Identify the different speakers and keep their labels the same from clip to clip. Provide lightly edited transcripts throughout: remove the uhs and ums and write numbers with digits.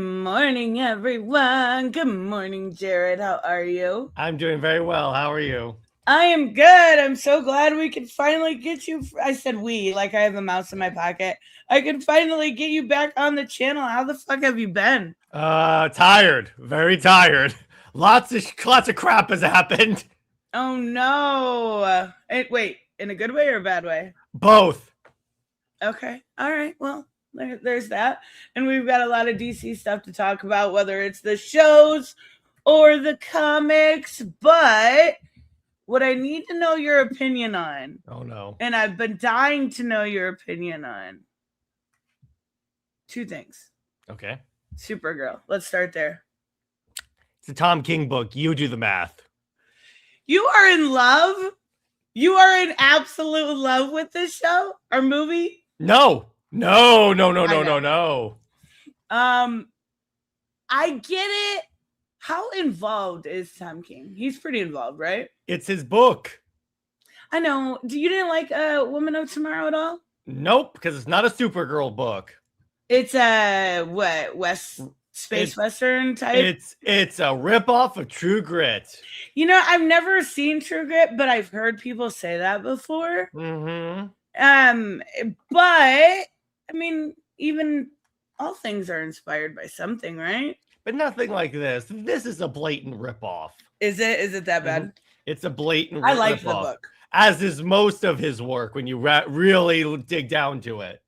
Speaker 1: morning, everyone. Good morning, Jared. How are you?
Speaker 2: I'm doing very well. How are you?
Speaker 1: I am good. I'm so glad we could finally get you. I said we, like I have a mouse in my pocket. I could finally get you back on the channel. How the fuck have you been?
Speaker 2: Tired. Very tired. Lots of crap has happened.
Speaker 1: Oh no. Wait, in a good way or a bad way?
Speaker 2: Both.
Speaker 1: Okay. All right. Well, there's that. And we've got a lot of DC stuff to talk about, whether it's the shows or the comics. But what I need to know your opinion on,
Speaker 2: Oh no.
Speaker 1: and I've been dying to know your opinion on, two things.
Speaker 2: Okay.
Speaker 1: Supergirl. Let's start there.
Speaker 2: It's a Tom King book. You do the math.
Speaker 1: You are in love? You are in absolute love with this show or movie?
Speaker 2: No.
Speaker 1: I get it. How involved is Tom King? He's pretty involved, right?
Speaker 2: It's his book.
Speaker 1: I know. You didn't like Woman of Tomorrow at all?
Speaker 2: Nope, because it's not a Supergirl book.
Speaker 1: It's a space western type.
Speaker 2: It's a ripoff of True Grit.
Speaker 1: You know, I've never seen True Grit, but I've heard people say that before.
Speaker 2: Mm-hmm.
Speaker 1: But I mean, even all things are inspired by something, right?
Speaker 2: But nothing like this. This is a blatant ripoff.
Speaker 1: Is it? Is it that bad?
Speaker 2: It's a blatant.
Speaker 1: I like the book,
Speaker 2: as is most of his work when you really dig down to it.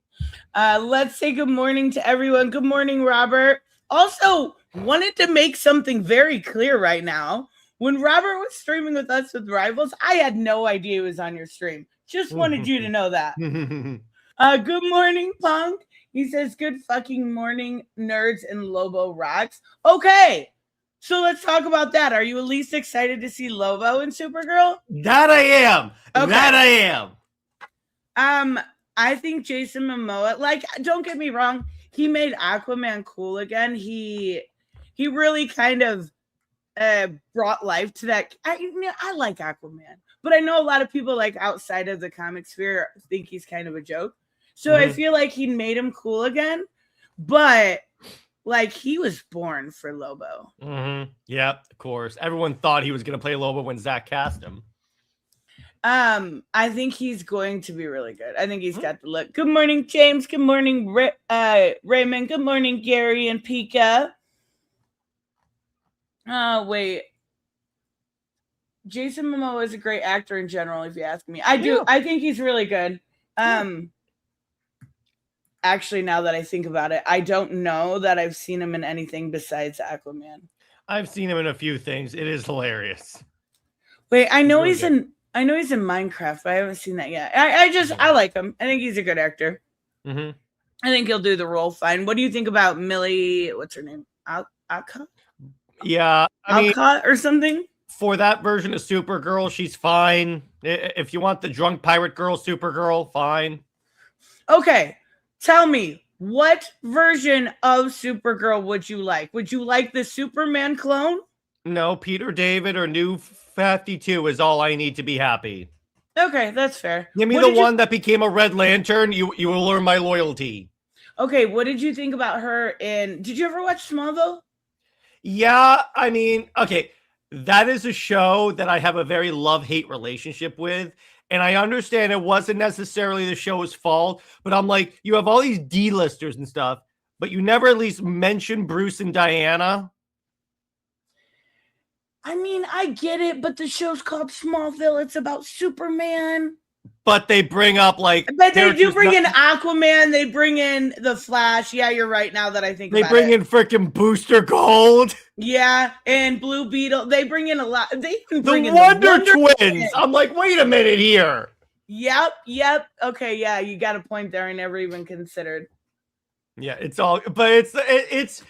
Speaker 1: Let's say good morning to everyone. Good morning, Robert. Also, wanted to make something very clear right now. When Robert was streaming with us with Rivals, I had no idea he was on your stream. Just wanted you to know that. Good morning, Punk. He says, good fucking morning, nerds and Lobo rocks. Okay, so let's talk about that. Are you at least excited to see Lobo in Supergirl?
Speaker 2: That I am. Okay. That I
Speaker 1: am. I think Jason Momoa, like, don't get me wrong, he made Aquaman cool again. He really kind of brought life to that. I like Aquaman, but I know a lot of people like outside of the comic sphere think he's kind of a joke. So I feel like he made him cool again, but like he was born for Lobo.
Speaker 2: Yep, of course. Everyone thought he was going to play Lobo when Zach cast him.
Speaker 1: I think he's going to be really good. I think he's got the look. Good morning, James. Good morning, Raymond. Good morning, Gary and Pika. Wait. Jason Momoa is a great actor in general, if you ask me. I do. I think he's really good. Actually, now that I think about it, I don't know that I've seen him in anything besides Aquaman.
Speaker 2: I've seen him in a few things. It is hilarious.
Speaker 1: Wait, I know he's in Minecraft, but I haven't seen that yet. I like him. I think he's a good actor. I think he'll do the role fine. What do you think about Millie? What's her name? Alcott?
Speaker 2: Yeah,
Speaker 1: Alcott or something.
Speaker 2: For that version of Supergirl, she's fine. If you want the drunk pirate girl Supergirl, fine.
Speaker 1: Okay, tell me, what version of Supergirl would you like? Would you like the Superman clone?
Speaker 2: No, Peter David or New 52 is all I need to be happy.
Speaker 1: Okay, that's fair.
Speaker 2: Give me the one that became a Red Lantern. You will earn my loyalty.
Speaker 1: Okay, what did you think about her in... Did you ever watch Smallville?
Speaker 2: Yeah, I mean, okay, that is a show that I have a very love-hate relationship with. And I understand it wasn't necessarily the show's fault, but I'm like, you have all these D-listers and stuff, but you never at least mention Bruce and Diana.
Speaker 1: I mean, I get it, but the show's called Smallville. It's about Superman.
Speaker 2: But they bring up like...
Speaker 1: But they do bring in Aquaman. They bring in the Flash. Yeah, you're right now that I think about it.
Speaker 2: They bring in freaking Booster Gold.
Speaker 1: Yeah, and Blue Beetle. They bring in a lot. They even bring in
Speaker 2: the Wonder Twins. I'm like, wait a minute here.
Speaker 1: Yep. Okay, yeah, you got a point there. I never even considered.
Speaker 2: Yeah, it's all, but it's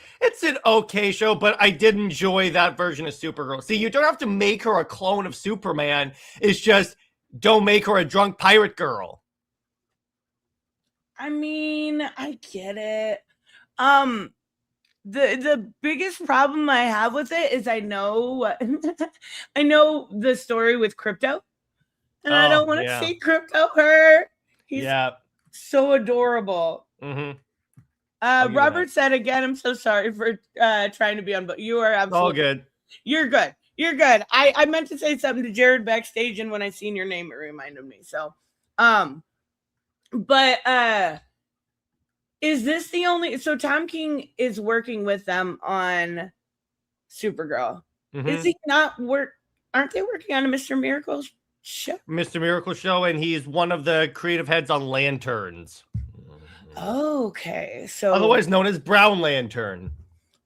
Speaker 2: an okay show, but I did enjoy that version of Supergirl. See, you don't have to make her a clone of Superman. It's just don't make her a drunk pirate girl.
Speaker 1: I mean, I get it. The biggest problem I have with it is I know the story with Crypto, and I don't want to see Crypto hurt. He's so adorable.
Speaker 2: I'll give you
Speaker 1: Robert
Speaker 2: that.
Speaker 1: said again, I'm so sorry for trying to be on, but you are
Speaker 2: It's all
Speaker 1: absolutely
Speaker 2: good.
Speaker 1: You're good. You're good. I meant to say something to Jared backstage, and when I seen your name, it reminded me. So, but is this the only? So Tom King is working with them on Supergirl. Is he not work? Aren't they working on a Mr. Miracle show?
Speaker 2: Mr. Miracle show, and he's one of the creative heads on Lanterns.
Speaker 1: Okay, so
Speaker 2: Otherwise known as Brown Lantern.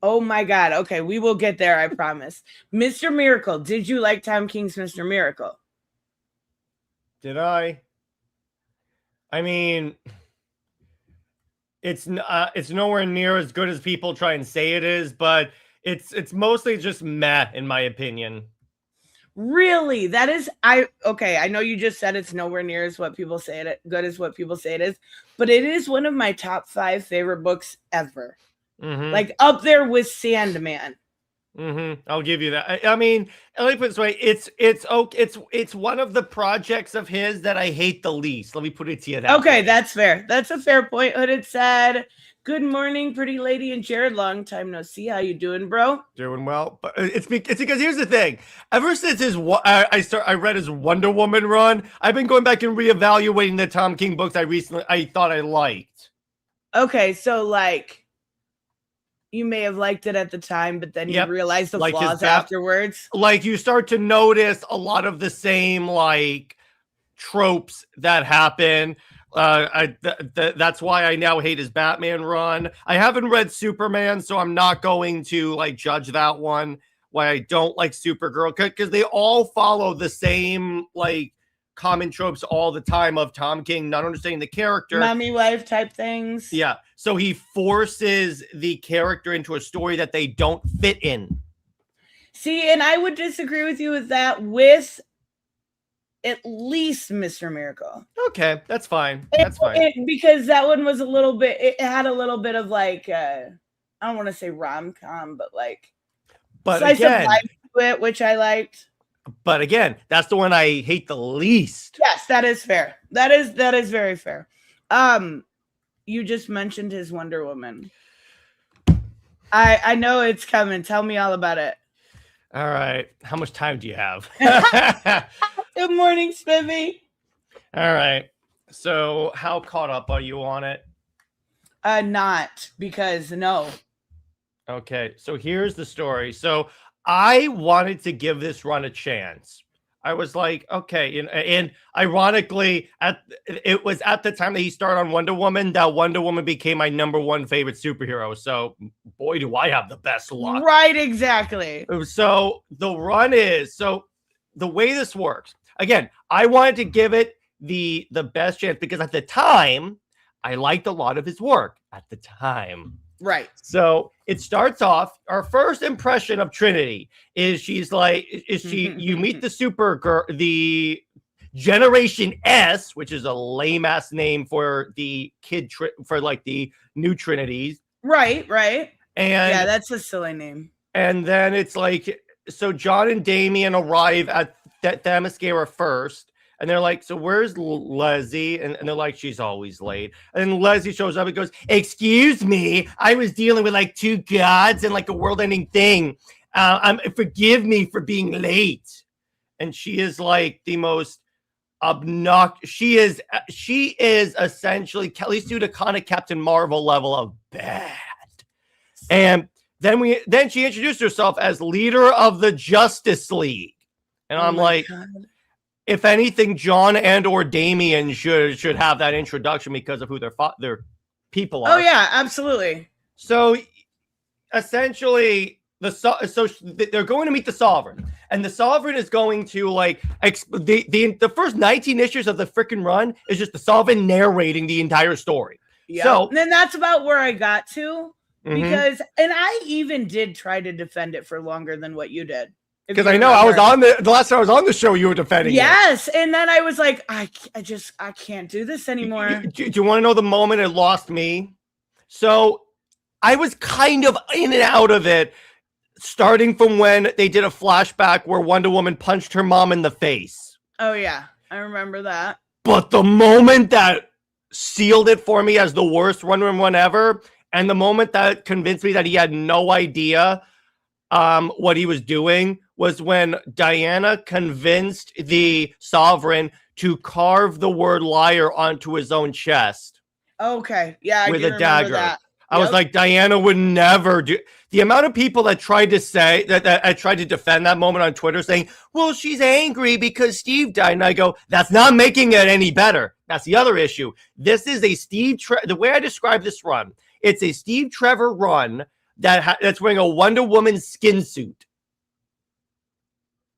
Speaker 1: Oh my God. Okay, we will get there, I promise. Mr. Miracle. Did you like Tom King's Mr. Miracle?
Speaker 2: Did I? I mean, it's nowhere near as good as people try and say it is, but it's mostly just meh in my opinion.
Speaker 1: Really? That is okay, I know you just said it's nowhere near as what people say it good as what people say it is, but it is one of my top 5 favorite books ever. Like up there with Sandman.
Speaker 2: I'll give you that. I mean, let me put it this way: it's one of the projects of his that I hate the least. Let me put it to you that.
Speaker 1: Okay,
Speaker 2: way.
Speaker 1: that's fair. That's a fair point. Hooded said, "Good morning, pretty lady and Jared. Long time no see. How you doing, bro?
Speaker 2: Doing well, but it's because here's the thing. Ever since I read his Wonder Woman run, I've been going back and reevaluating the Tom King books I thought I liked.
Speaker 1: Okay, so like. You may have liked it at the time, but then you realize the flaws afterwards.
Speaker 2: Like you start to notice a lot of the same like tropes that happen. That's why I now hate his Batman run. I haven't read Superman, so I'm not going to like judge that one. Why I don't like Supergirl, because they all follow the same like common tropes all the time of Tom King not understanding the character,
Speaker 1: mommy wife type things.
Speaker 2: Yeah, so he forces the character into a story that they don't fit in.
Speaker 1: See, and I would disagree with you with that with at least Mr. Miracle.
Speaker 2: Okay, that's fine. That's fine.
Speaker 1: Because that one was a little bit, it had a little bit of like, I don't want to say rom-com, but like
Speaker 2: slice of life
Speaker 1: to it, which I liked.
Speaker 2: But again, that's the one I hate the least.
Speaker 1: Yes, that is fair. That is very fair. You just mentioned his Wonder Woman. I know it's coming. Tell me all about it.
Speaker 2: All right. How much time do you have?
Speaker 1: Good morning, Spiffy.
Speaker 2: All right. So how caught up are you on it?
Speaker 1: Not because no.
Speaker 2: Okay. So here's the story. So I wanted to give this run a chance. I was like, okay, and ironically, it was at the time that he started on Wonder Woman that Wonder Woman became my #1 favorite superhero. So, boy, do I have the best luck.
Speaker 1: Right, exactly.
Speaker 2: So the run is the way this works. Again, I wanted to give it the best chance because at the time I liked a lot of his work at the time.
Speaker 1: Right.
Speaker 2: So it starts off, our first impression of Trinity is you meet the Supergirl, the Generation S, which is a lame ass name for the for like the new Trinities.
Speaker 1: Right. And yeah, that's a silly name.
Speaker 2: And then it's like, so John and Damian arrive at Themyscira first. And they're like, so where's Leslie? And they're like, she's always late. And Leslie shows up and goes, excuse me, I was dealing with like 2 gods and like a world-ending thing. Forgive me for being late. And she is like the most obnoxious. She is essentially, at least due to kind of Captain Marvel level of bad. And then she introduced herself as leader of the Justice League. And I'm like, God. If anything, John and or Damian should have that introduction because of who their people are.
Speaker 1: Oh yeah, absolutely.
Speaker 2: So essentially, they're going to meet the Sovereign, and the Sovereign is going to like the first 19 issues of the freaking run is just the Sovereign narrating the entire story.
Speaker 1: Yeah. So and then that's about where I got to because, and I even did try to defend it for longer than what you did.
Speaker 2: Because I know I was on the last time I was on the show, you were defending
Speaker 1: it. And then I was like, I can't do this anymore.
Speaker 2: Do you want to know the moment it lost me? So I was kind of in and out of it, starting from when they did a flashback where Wonder Woman punched her mom in the face.
Speaker 1: Oh yeah, I remember that.
Speaker 2: But the moment that sealed it for me as the worst Wonder Woman ever And the moment that convinced me that he had no idea what he was doing was when Diana convinced the Sovereign to carve the word liar onto his own chest.
Speaker 1: Okay. Yeah, I
Speaker 2: with
Speaker 1: do
Speaker 2: a
Speaker 1: remember
Speaker 2: dagger.
Speaker 1: that.
Speaker 2: I was like, Diana would never do. The amount of people that tried to say that I tried to defend that moment on Twitter saying, well, she's angry because Steve died. And I go, that's not making it any better. That's the other issue. This is a the way I describe this run, it's a Steve Trevor run that's wearing a Wonder Woman skin suit.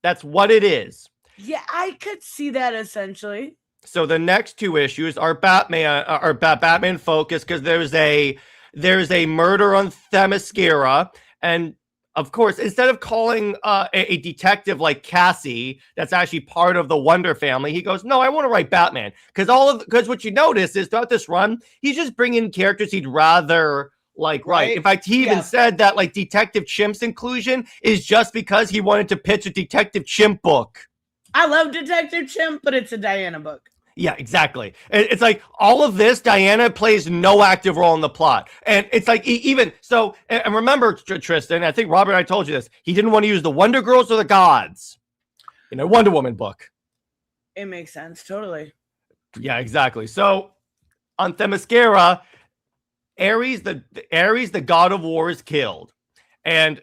Speaker 2: That's what it is.
Speaker 1: Yeah, I could see that essentially.
Speaker 2: So the next two issues are Batman focus because there's a murder on Themyscira, and of course, instead of calling a detective like Cassie, that's actually part of the Wonder family, he goes, "No, I want to write Batman." Because what you notice is throughout this run, he's just bringing characters he'd rather like write. In fact, he even said that like Detective Chimp's inclusion is just because he wanted to pitch a Detective Chimp book.
Speaker 1: I love Detective Chimp, but it's a Diana book.
Speaker 2: Yeah, exactly. It's like all of this, Diana plays no active role in the plot. And it's like even so, and remember, Tristan, I think Robert and I told you this, he didn't want to use the Wonder Girls or the Gods in a Wonder Woman book.
Speaker 1: It makes sense, totally.
Speaker 2: Yeah, exactly. So on Themyscira, Ares, the god of war, is killed. And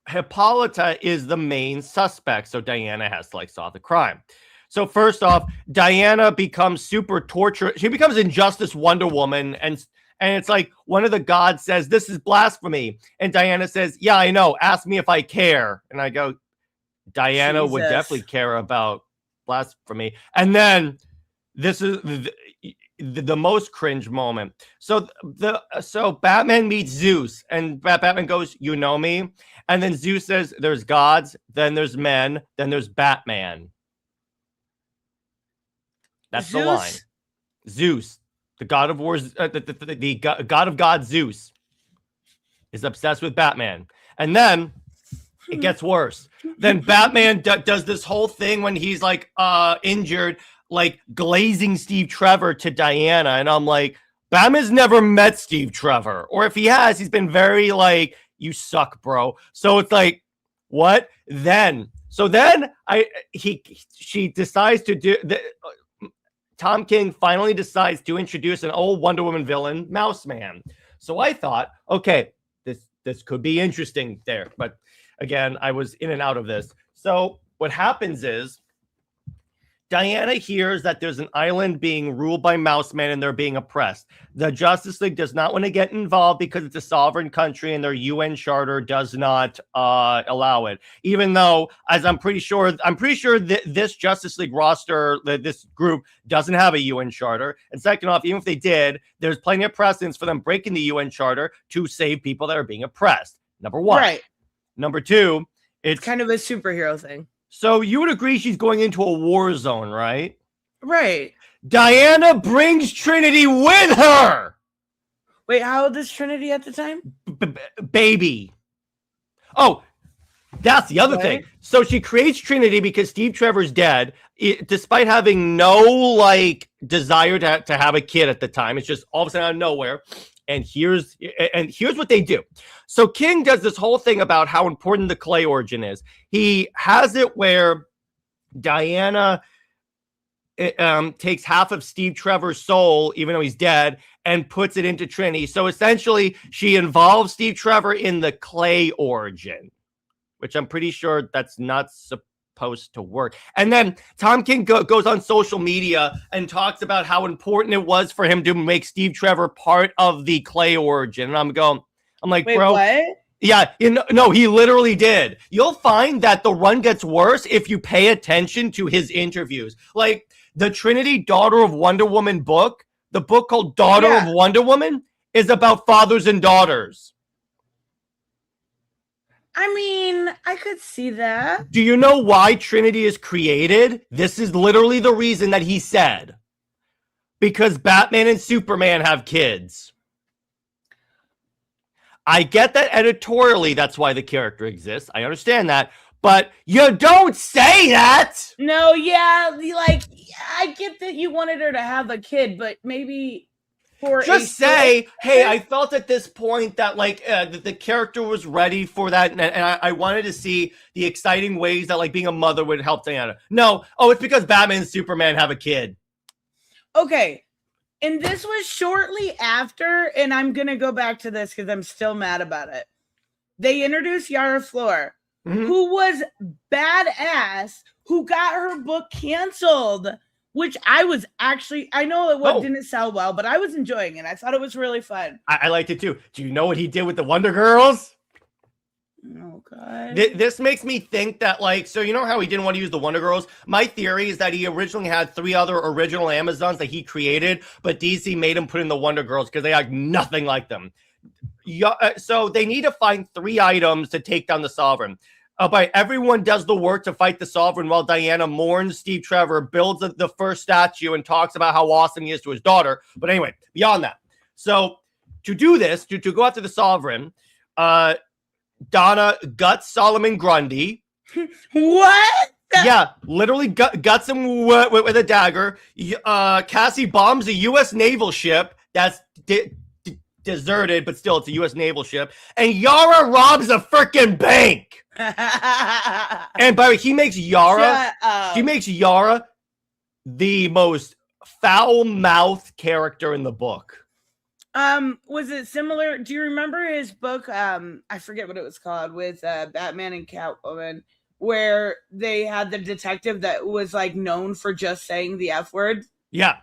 Speaker 2: Hippolyta is the main suspect. So Diana has to like solve the crime. So first off, Diana becomes super torturous. She becomes Injustice Wonder Woman, and it's like one of the gods says, "This is blasphemy," and Diana says, "Yeah, I know. Ask me if I care." And I go, Diana would definitely care about blasphemy. And then this is the most cringe moment. So Batman meets Zeus, and Batman goes, "You know me?" And then Zeus says, "There's gods, then there's men, then there's Batman." That's Zeus? The line. Zeus, the god of wars, the god of gods, Zeus, is obsessed with Batman. And then it gets worse. Then Batman does this whole thing when he's like injured, like glazing Steve Trevor to Diana. And I'm like, Batman's never met Steve Trevor. Or if he has, he's been very like, you suck, bro. So it's like, what? So then she decides to do Tom King finally decides to introduce an old Wonder Woman villain, Mouse Man. So I thought, okay, this could be interesting there. But again, I was in and out of this. So what happens is Diana hears that there's an island being ruled by Mouse Man and they're being oppressed. The Justice League does not want to get involved because it's a sovereign country and their UN charter does not allow it. Even though, as I'm pretty sure that this Justice League roster, this group doesn't have a UN charter. And second off, even if they did, there's plenty of precedents for them breaking the UN charter to save people that are being oppressed. Number one. Right. Number two, it's
Speaker 1: kind of a superhero thing.
Speaker 2: So you would agree she's going into a war zone, right?
Speaker 1: Right.
Speaker 2: Diana brings Trinity with her.
Speaker 1: Wait, how old is Trinity at the time?
Speaker 2: Baby. Oh, that's the other thing. So she creates Trinity because Steve Trevor's dead, despite having no like desire to have a kid at the time. It's just all of a sudden out of nowhere. And here's what they do. So King does this whole thing about how important the clay origin is. He has it where Diana takes half of Steve Trevor's soul, even though he's dead, and puts it into Trinity. So essentially, she involves Steve Trevor in the clay origin, which I'm pretty sure that's not supposed to work. And then Tom King goes on social media and talks about how important it was for him to make Steve Trevor part of the clay origin. And I'm like,
Speaker 1: wait,
Speaker 2: bro,
Speaker 1: what?
Speaker 2: Yeah, no, he literally did. You'll find that the run gets worse if you pay attention to his interviews. Like the Trinity Daughter of Wonder Woman book, the book called Daughter of Wonder Woman, is about fathers and daughters.
Speaker 1: I mean, I could see that.
Speaker 2: Do you know why Trinity is created? This is literally the reason that he said. Because Batman and Superman have kids. I get that editorially, that's why the character exists. I understand that. But you don't say that!
Speaker 1: No, yeah, like, I get that you wanted her to have a kid, but maybe... For
Speaker 2: just say, hey, I felt at this point that like the character was ready for that, and I wanted to see the exciting ways that like being a mother would help Diana. No, oh, it's because Batman and Superman have a kid.
Speaker 1: Okay. And this was shortly after, and I'm going to go back to this because I'm still mad about it. They introduced Yara Flor, who was badass, who got her book canceled, which I was actually, I know it didn't sell well, but I was enjoying it. I thought it was really fun.
Speaker 2: I liked it too. Do you know what he did with the Wonder Girls?
Speaker 1: Oh, God.
Speaker 2: This makes me think that, like, so you know how he didn't want to use the Wonder Girls? My theory is that he originally had 3 other original Amazons that he created, but DC made him put in the Wonder Girls because they act nothing like them. So they need to find 3 items to take down the Sovereign. But everyone does the work to fight the Sovereign while Diana mourns Steve Trevor, builds the first statue, and talks about how awesome he is to his daughter. But anyway, beyond that. So to do this, to go after the Sovereign, Donna guts Solomon Grundy.
Speaker 1: What?
Speaker 2: Yeah, literally guts him with a dagger. Cassie bombs a U.S. naval ship that's deserted, but still it's a U.S. naval ship. And Yara robs a freaking bank. And by the way, he makes Yara the most foul-mouthed character in the book.
Speaker 1: Was it similar? Do you remember his book? I forget what it was called, with Batman and Catwoman, where they had the detective that was like known for just saying the F word.
Speaker 2: Yeah.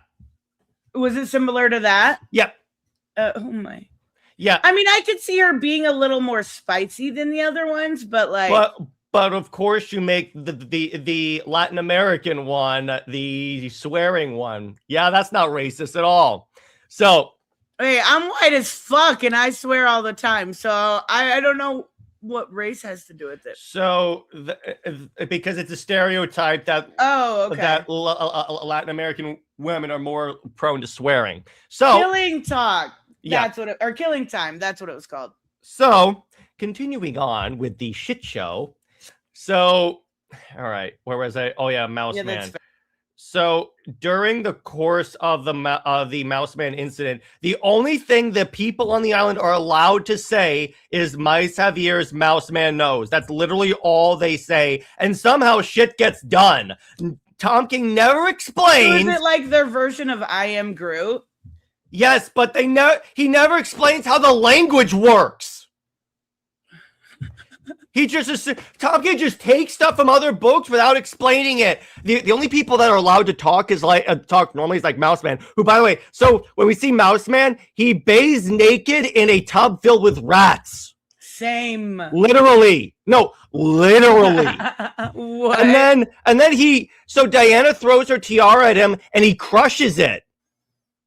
Speaker 1: Was it similar to that?
Speaker 2: Yep.
Speaker 1: Oh my.
Speaker 2: Yeah.
Speaker 1: I mean, I could see her being a little more spicy than the other ones, but like.
Speaker 2: But of course, you make the Latin American one, the swearing one. Yeah, that's not racist at all. So.
Speaker 1: Hey, I'm white as fuck, and I swear all the time. So I don't know what race has to do with it.
Speaker 2: So because it's a stereotype that that Latin American women are more prone to swearing. So
Speaker 1: killing talk. That's what or killing time. That's what it was called.
Speaker 2: So continuing on with the shit show. So all right, where was I? Oh yeah, Mouse Man. So during the course of the Mouse Man incident, the only thing the people on the island are allowed to say is "Mice have ears, Mouse Man knows." That's literally all they say, and somehow shit gets done. Tom King never explains.
Speaker 1: So is it like their version of "I Am Groot"?
Speaker 2: Yes, but he never explains how the language works. Tom King just takes stuff from other books without explaining it. The only people that are allowed to talk is talk normally is like Mouse Man, who, by the way, so when we see Mouse Man, he bathes naked in a tub filled with rats.
Speaker 1: Same.
Speaker 2: Literally. No, literally.
Speaker 1: What?
Speaker 2: And then so Diana throws her tiara at him and he crushes it.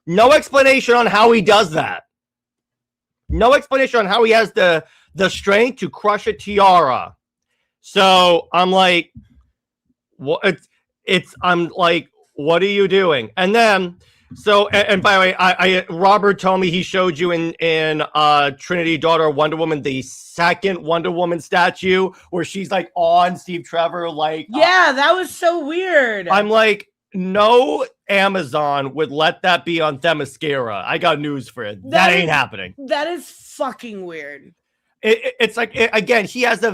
Speaker 2: No explanation on how he does that. No explanation on how he has the strength to crush a tiara. So I'm like, what? I'm like, what are you doing? And then, so, and by the way, Robert told me he showed you in Trinity, daughter of Wonder Woman, the second Wonder Woman statue where she's like on Steve Trevor, like,
Speaker 1: yeah, that was so weird.
Speaker 2: I'm like, no Amazon would let that be on Themyscira. I got news for it. That ain't happening.
Speaker 1: That is fucking weird.
Speaker 2: It's like, again, he has a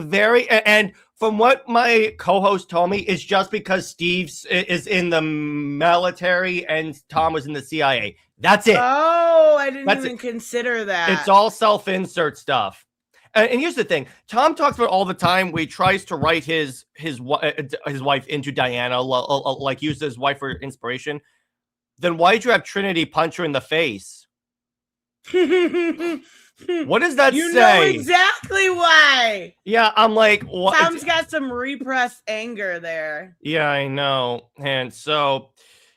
Speaker 2: and from what my co-host told me, it's just because Steve is in the military and Tom was in the CIA. That's it.
Speaker 1: Oh, I didn't even consider that.
Speaker 2: It's all self-insert stuff. And here's the thing. Tom talks about all the time where he tries to write his wife into Diana, like use his wife for inspiration. Then why did you have Trinity punch her in the face? What does that say?
Speaker 1: You know exactly why.
Speaker 2: Yeah, I'm like, what?
Speaker 1: Tom's got some repressed anger there.
Speaker 2: Yeah, I know. And so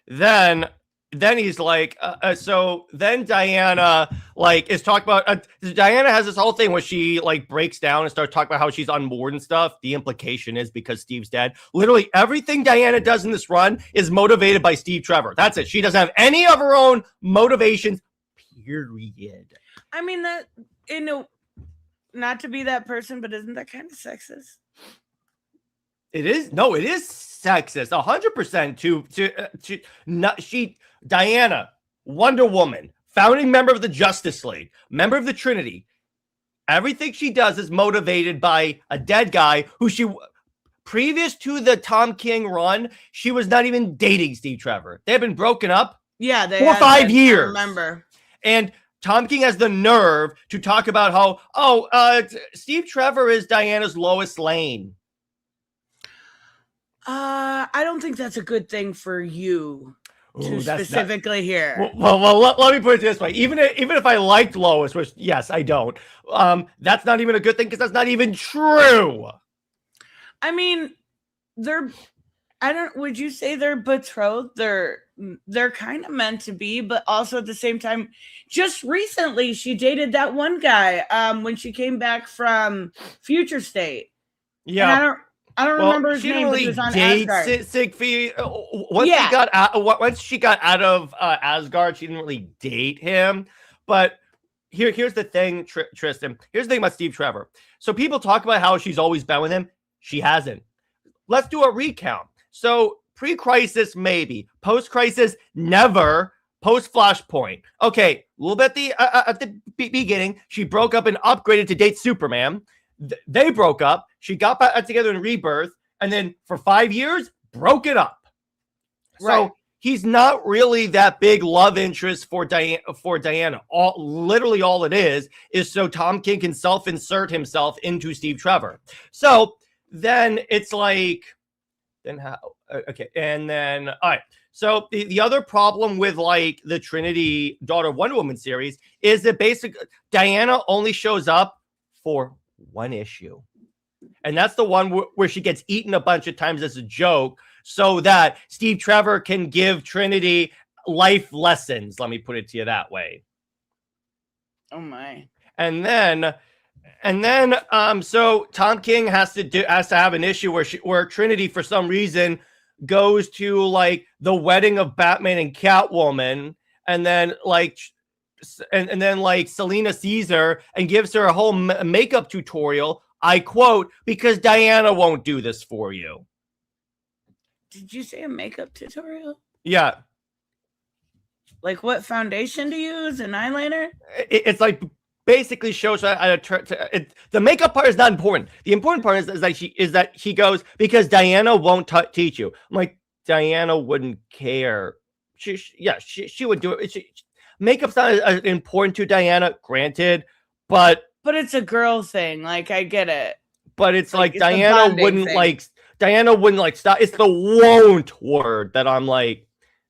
Speaker 2: then he's like, so then Diana like is talking about Diana has this whole thing where she like breaks down and starts talking about how she's unmoored and stuff. The implication is because Steve's dead. Literally everything Diana does in this run is motivated by Steve Trevor. That's it. She doesn't have any of her own motivations. Period.
Speaker 1: I mean, that, not to be that person, but isn't that kind of sexist?
Speaker 2: It is. No, it is sexist. 100% Diana, Wonder Woman, founding member of the Justice League, member of the Trinity. Everything she does is motivated by a dead guy who previous to the Tom King run, she was not even dating Steve Trevor. They had been broken up for 5 years.
Speaker 1: I remember.
Speaker 2: And Tom King has the nerve to talk about how, Steve Trevor is Diana's Lois Lane.
Speaker 1: I don't think that's a good thing for you to specifically hear.
Speaker 2: Well, let me put it this way. Even if I liked Lois, which, yes, I don't, that's not even a good thing because that's not even true.
Speaker 1: I mean, would you say they're betrothed? They're kind of meant to be, but also at the same time, just recently she dated that one guy when she came back from Future State.
Speaker 2: Yeah.
Speaker 1: And I don't remember his name, but he was on Asgard.
Speaker 2: Siegfried. Once she got out of Asgard, she didn't really date him. But here's the thing, Tristan. Here's the thing about Steve Trevor. So people talk about how she's always been with him. She hasn't. Let's do a recount. So pre-crisis, maybe. Post-crisis, never. Post-Flashpoint. Okay, a little bit at the beginning, she broke up and upgraded to date Superman. They broke up. She got back together in Rebirth. And then for 5 years, broke it up.
Speaker 1: Right.
Speaker 2: So he's not really that big love interest for Diana. Literally all it is so Tom King can self-insert himself into Steve Trevor. So then it's like, then how? Okay, and then all right. So the other problem with like the Trinity Daughter of Wonder Woman series is that basically Diana only shows up for one issue, and that's the one where she gets eaten a bunch of times as a joke, so that Steve Trevor can give Trinity life lessons. Let me put it to you that way.
Speaker 1: Oh my!
Speaker 2: And then, so Tom King has to have an issue where Trinity, for some reason, goes to like the wedding of Batman and Catwoman, and then like Selena sees her and gives her a whole makeup tutorial. I quote, because Diana won't do this for you.
Speaker 1: Did you say a makeup tutorial?
Speaker 2: Yeah.
Speaker 1: Like what foundation to use, an eyeliner?
Speaker 2: It's like basically shows the makeup part is not important. The important part is that he goes, because Diana won't teach you. I'm like, Diana wouldn't care. She would do it. Makeup's not important to Diana, granted, but
Speaker 1: it's a girl thing. Like, I get it.
Speaker 2: But it's like Diana wouldn't stop. It's the won't word that I'm like,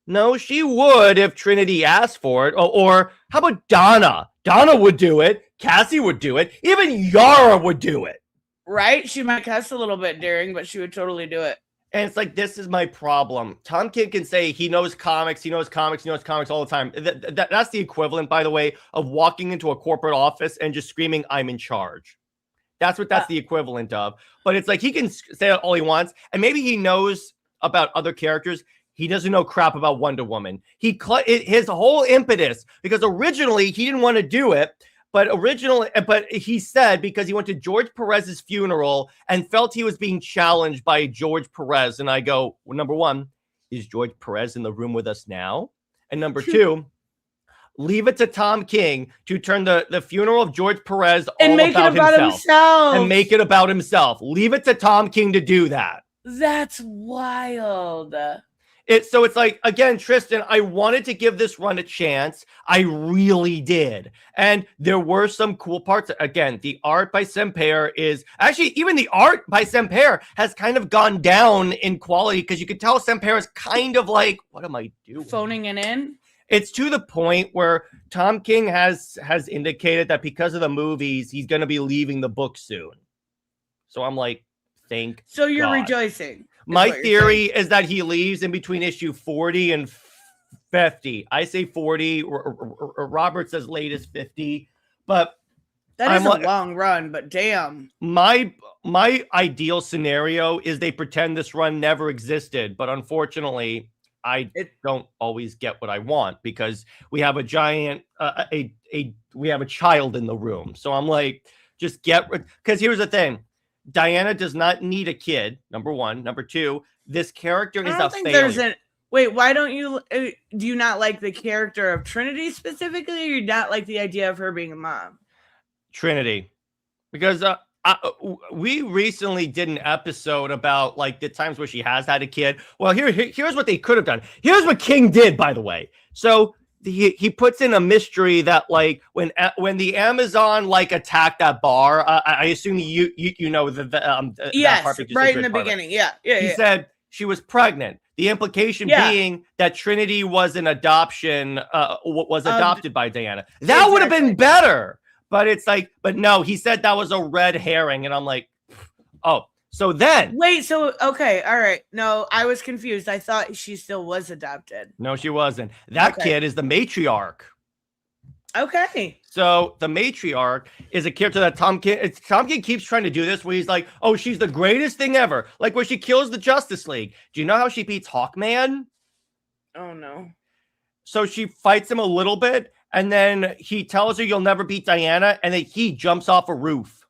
Speaker 2: no, she would if Trinity asked for it. Or how about Donna? Donna would do it. Cassie would do it. Even Yara would do it.
Speaker 1: Right? She might cuss a little bit during, but she would totally do it.
Speaker 2: And it's like, this is my problem. Tom King can say he knows comics all the time. That's the equivalent, by the way, of walking into a corporate office and just screaming, I'm in charge. That's the equivalent of. But it's like, he can say all he wants, and maybe he knows about other characters. He doesn't know crap about Wonder Woman. His whole impetus, because originally he didn't want to do it, but he said because he went to George Perez's funeral and felt he was being challenged by George Perez. And I go, well, number one, is George Perez in the room with us now? And number two, leave it to Tom King to turn the funeral of George Perez
Speaker 1: and make it about himself.
Speaker 2: And make it about himself. Leave it to Tom King to do that.
Speaker 1: That's wild.
Speaker 2: So it's like, again, Tristan, I wanted to give this run a chance. I really did. And there were some cool parts. Again, the art by Semper is actually, even the art by Semper has kind of gone down in quality, because you could tell Semper is kind of like, what am I doing?
Speaker 1: Phoning it in?
Speaker 2: It's to the point where Tom King has indicated that because of the movies, he's going to be leaving the book soon. So I'm like, thank
Speaker 1: So you're
Speaker 2: God.
Speaker 1: Rejoicing.
Speaker 2: My theory is that he leaves in between issue 40 and 50. I say 40. Robert says latest 50. But
Speaker 1: that is a long run, but damn.
Speaker 2: My ideal scenario is they pretend this run never existed. But unfortunately, I don't always get what I want, because we have a giant, we have a child in the room. So I'm like, just because here's the thing. Diana does not need a kid, number one. Number two, this character is a failure.
Speaker 1: Wait, why don't you do you not like the character of Trinity specifically, or you not like the idea of her being a mom?
Speaker 2: Trinity, because we recently did an episode about like the times where she has had a kid. Well, here's what they could have done. Here's what King did, by the way. So he puts in a mystery that like when the Amazon like attacked that bar. I assume you know
Speaker 1: yes,
Speaker 2: that part
Speaker 1: right in the beginning. Yeah.
Speaker 2: He said she was pregnant. The implication being that Trinity was an adoption, was adopted by Diana. That would have been better. But it's like, but no, he said that was a red herring. And I'm like, oh, so then.
Speaker 1: Wait, so, okay, all right. No, I was confused. I thought she still was adopted.
Speaker 2: No, she wasn't. That kid is the matriarch.
Speaker 1: Okay.
Speaker 2: So the matriarch is a character that Tom King keeps trying to do this, where he's like, oh, she's the greatest thing ever. Like where she kills the Justice League. Do you know how she beats Hawkman?
Speaker 1: Oh, no.
Speaker 2: So she fights him a little bit, and then he tells her you'll never beat Diana, and then he jumps off a roof.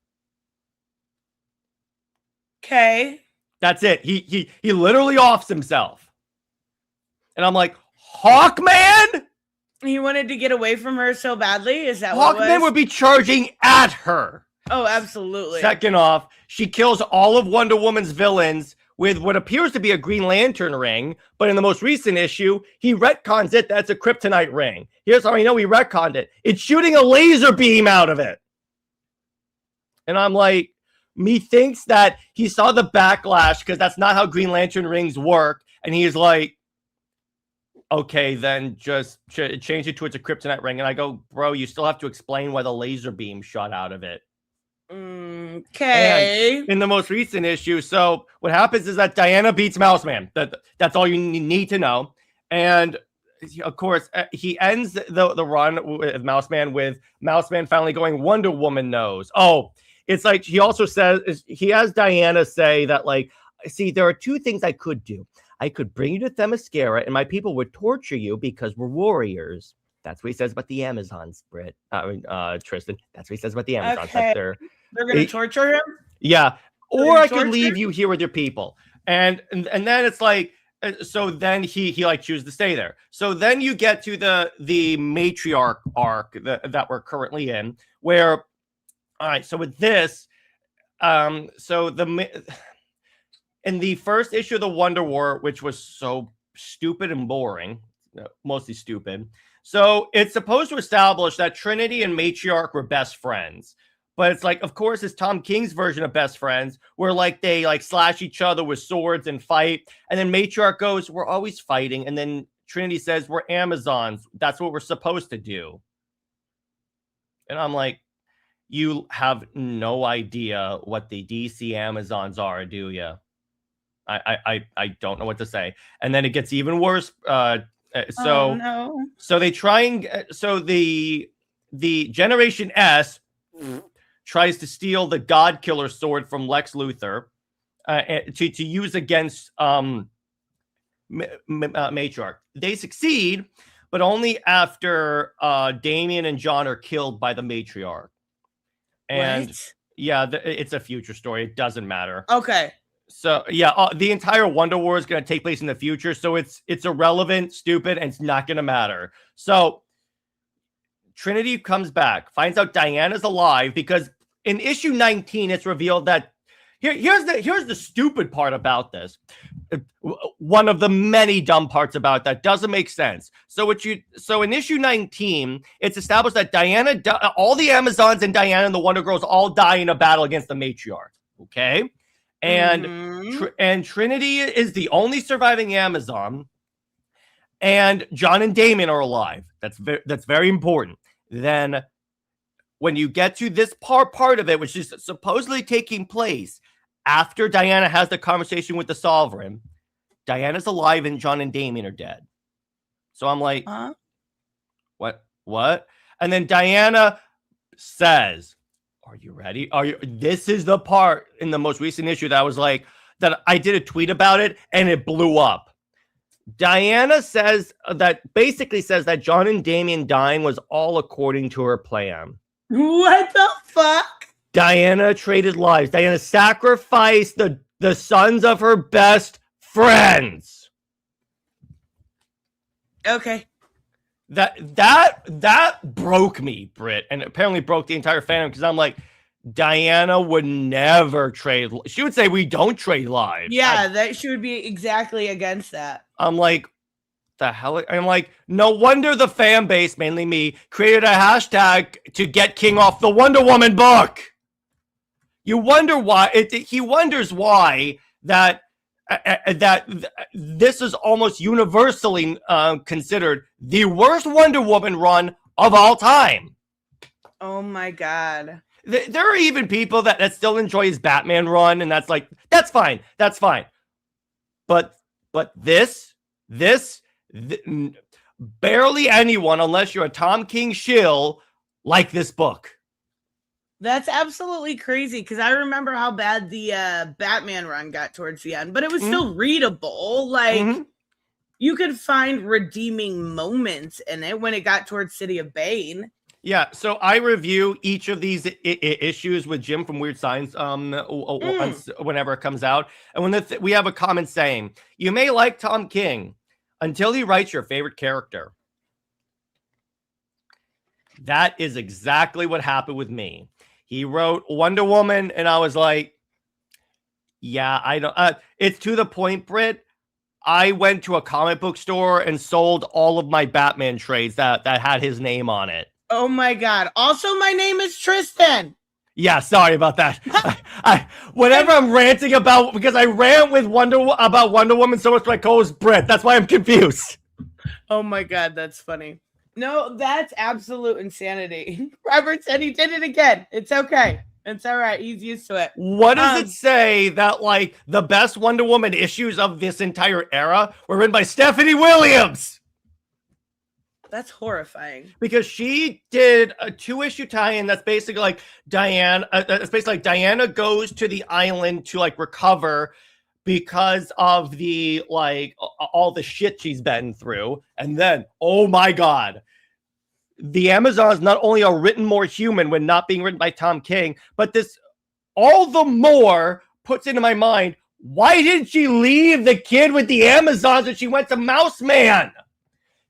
Speaker 1: Okay.
Speaker 2: That's it. He literally offs himself. And I'm like, Hawkman?
Speaker 1: He wanted to get away from her so badly? Is that what it was?
Speaker 2: Hawkman would be charging at her.
Speaker 1: Oh, absolutely.
Speaker 2: Second off, she kills all of Wonder Woman's villains with what appears to be a Green Lantern ring, but in the most recent issue, he retcons it. That's a kryptonite ring. Here's how I know he retconned it. It's shooting a laser beam out of it. And I'm like, methinks that he saw the backlash because that's not how Green Lantern rings work. And he's like, okay, then just change it to it's a kryptonite ring. And I go, bro, you still have to explain why the laser beam shot out of it.
Speaker 1: Okay.
Speaker 2: And in the most recent issue, so what happens is that Diana beats Mouseman. That's all you need to know. And of course, he ends the run with Mouseman finally going, Wonder Woman knows. Oh, it's like he also says, he has Diana say that, like, see, there are two things I could do. I could bring you to Themyscira and my people would torture you because we're warriors. That's what he says about the Amazons, Tristan. That's what he says about the Amazons.
Speaker 1: Okay.
Speaker 2: They're
Speaker 1: going to torture him?
Speaker 2: Yeah. Or I could leave you here with your people. And then it's like, so then he like chooses to stay there. So then you get to the matriarch arc that we're currently in, where, all right, so with this, in the first issue of the Wonder War, which was so stupid and boring, mostly stupid. So it's supposed to establish that Trinity and Matriarch were best friends. But it's like, of course, it's Tom King's version of best friends, where like they like slash each other with swords and fight. And then Matriarch goes, we're always fighting. And then Trinity says, we're Amazons. That's what we're supposed to do. And I'm like, you have no idea what the DC Amazons are, do you? I don't know what to say. And then it gets even worse. So they try and so the Generation S tries to steal the God Killer sword from Lex Luthor to use against Matriarch. They succeed, but only after Damian and John are killed by the Matriarch. And
Speaker 1: what?
Speaker 2: Yeah, it's a future story. It doesn't matter.
Speaker 1: Okay.
Speaker 2: So yeah, the entire Wonder War is going to take place in the future. So it's irrelevant, stupid, and it's not going to matter. So Trinity comes back, finds out Diana's alive because in issue 19, it's revealed that here's the stupid part about this. One of the many dumb parts about that doesn't make sense. So in issue 19, it's established that Diana, all the Amazons and Diana and the Wonder Girls all die in a battle against the Matriarch. Okay. And Trinity is the only surviving Amazon, and John and Damon are alive. That's very important. Then, when you get to this part of it, which is supposedly taking place after Diana has the conversation with the Sovereign, Diana's alive and John and Damon are dead. So I'm like, what? And then Diana says, are you ready? This is the part in the most recent issue that I was like, that I did a tweet about it and it blew up. Diana basically says that John and Damian dying was all according to her plan.
Speaker 1: What the fuck?
Speaker 2: Diana traded lives. Diana sacrificed the sons of her best friends.
Speaker 1: Okay.
Speaker 2: That broke me, Britt, and apparently broke the entire fandom because I'm like, Diana would never trade. She would say we don't trade lives.
Speaker 1: Yeah, that she would be exactly against that.
Speaker 2: I'm like, the hell? I'm like, no wonder the fan base, mainly me, created a hashtag to get King off the Wonder Woman book. You wonder why. He wonders why that this is almost universally considered the worst Wonder Woman run of all time.
Speaker 1: Oh my God.
Speaker 2: There are even people that still enjoy his Batman run, and that's like, that's fine. But this barely anyone, unless you're a Tom King shill, like this book.
Speaker 1: That's absolutely crazy because I remember how bad the Batman run got towards the end, but it was still readable. Like, you could find redeeming moments in it when it got towards City of Bane.
Speaker 2: Yeah, so I review each of these issues with Jim from Weird Science whenever it comes out. And when we have a comment saying, you may like Tom King until he writes your favorite character. That is exactly what happened with me. He wrote Wonder Woman, and I was like, yeah, I don't. It's to the point, Britt. I went to a comic book store and sold all of my Batman trades that had his name on it.
Speaker 1: Oh my God. Also, my name is Tristan.
Speaker 2: Yeah, sorry about that. Whenever I'm ranting about, because I rant with about Wonder Woman so much, my co-host Britt. That's why I'm confused.
Speaker 1: Oh my God, that's funny. No, that's absolute insanity. Robert said he did it again. It's okay. It's all right. He's used to it.
Speaker 2: What does it say that, like, the best Wonder Woman issues of this entire era were written by Stephanie Williams?
Speaker 1: That's horrifying.
Speaker 2: Because she did a 2-issue tie-in that's basically like Diana. It's basically like Diana goes to the island to like recover because of the like all the shit she's been through, and then oh my God, the Amazons not only are written more human when not being written by Tom King, but this all the more puts into my mind, why didn't she leave the kid with the Amazons when she went to Mouse Man?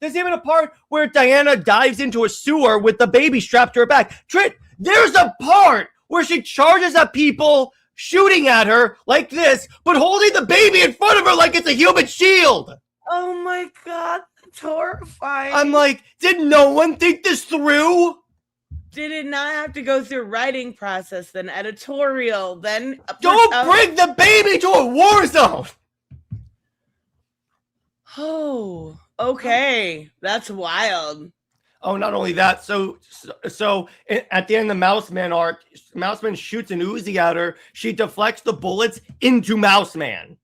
Speaker 2: There's even a part where Diana dives into a sewer with the baby strapped to her back. Trent, there's a part where she charges at people, shooting at her like this, but holding the baby in front of her like it's a human shield.
Speaker 1: Oh my God, that's horrifying.
Speaker 2: I'm like, did no one think this through?
Speaker 1: Did it not have to go through writing process, then editorial, then...
Speaker 2: Don't bring the baby to a war zone!
Speaker 1: Oh... Okay, that's wild.
Speaker 2: Oh, not only that. So at the end of the Mouseman arc, Mouseman shoots an Uzi at her. She deflects the bullets into Mouseman.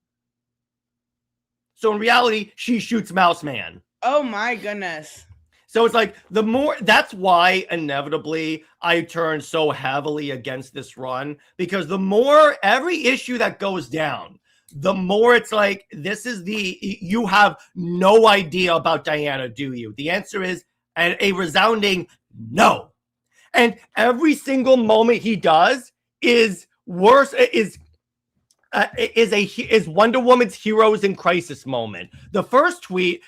Speaker 2: So in reality, she shoots Mouseman.
Speaker 1: Oh my goodness.
Speaker 2: So it's like that's why inevitably I turn so heavily against this run, because the more every issue that goes down, the more it's like, you have no idea about Diana, do you? The answer is a resounding no. And every single moment he does is worse, is Wonder Woman's Heroes in Crisis moment. The first tweet,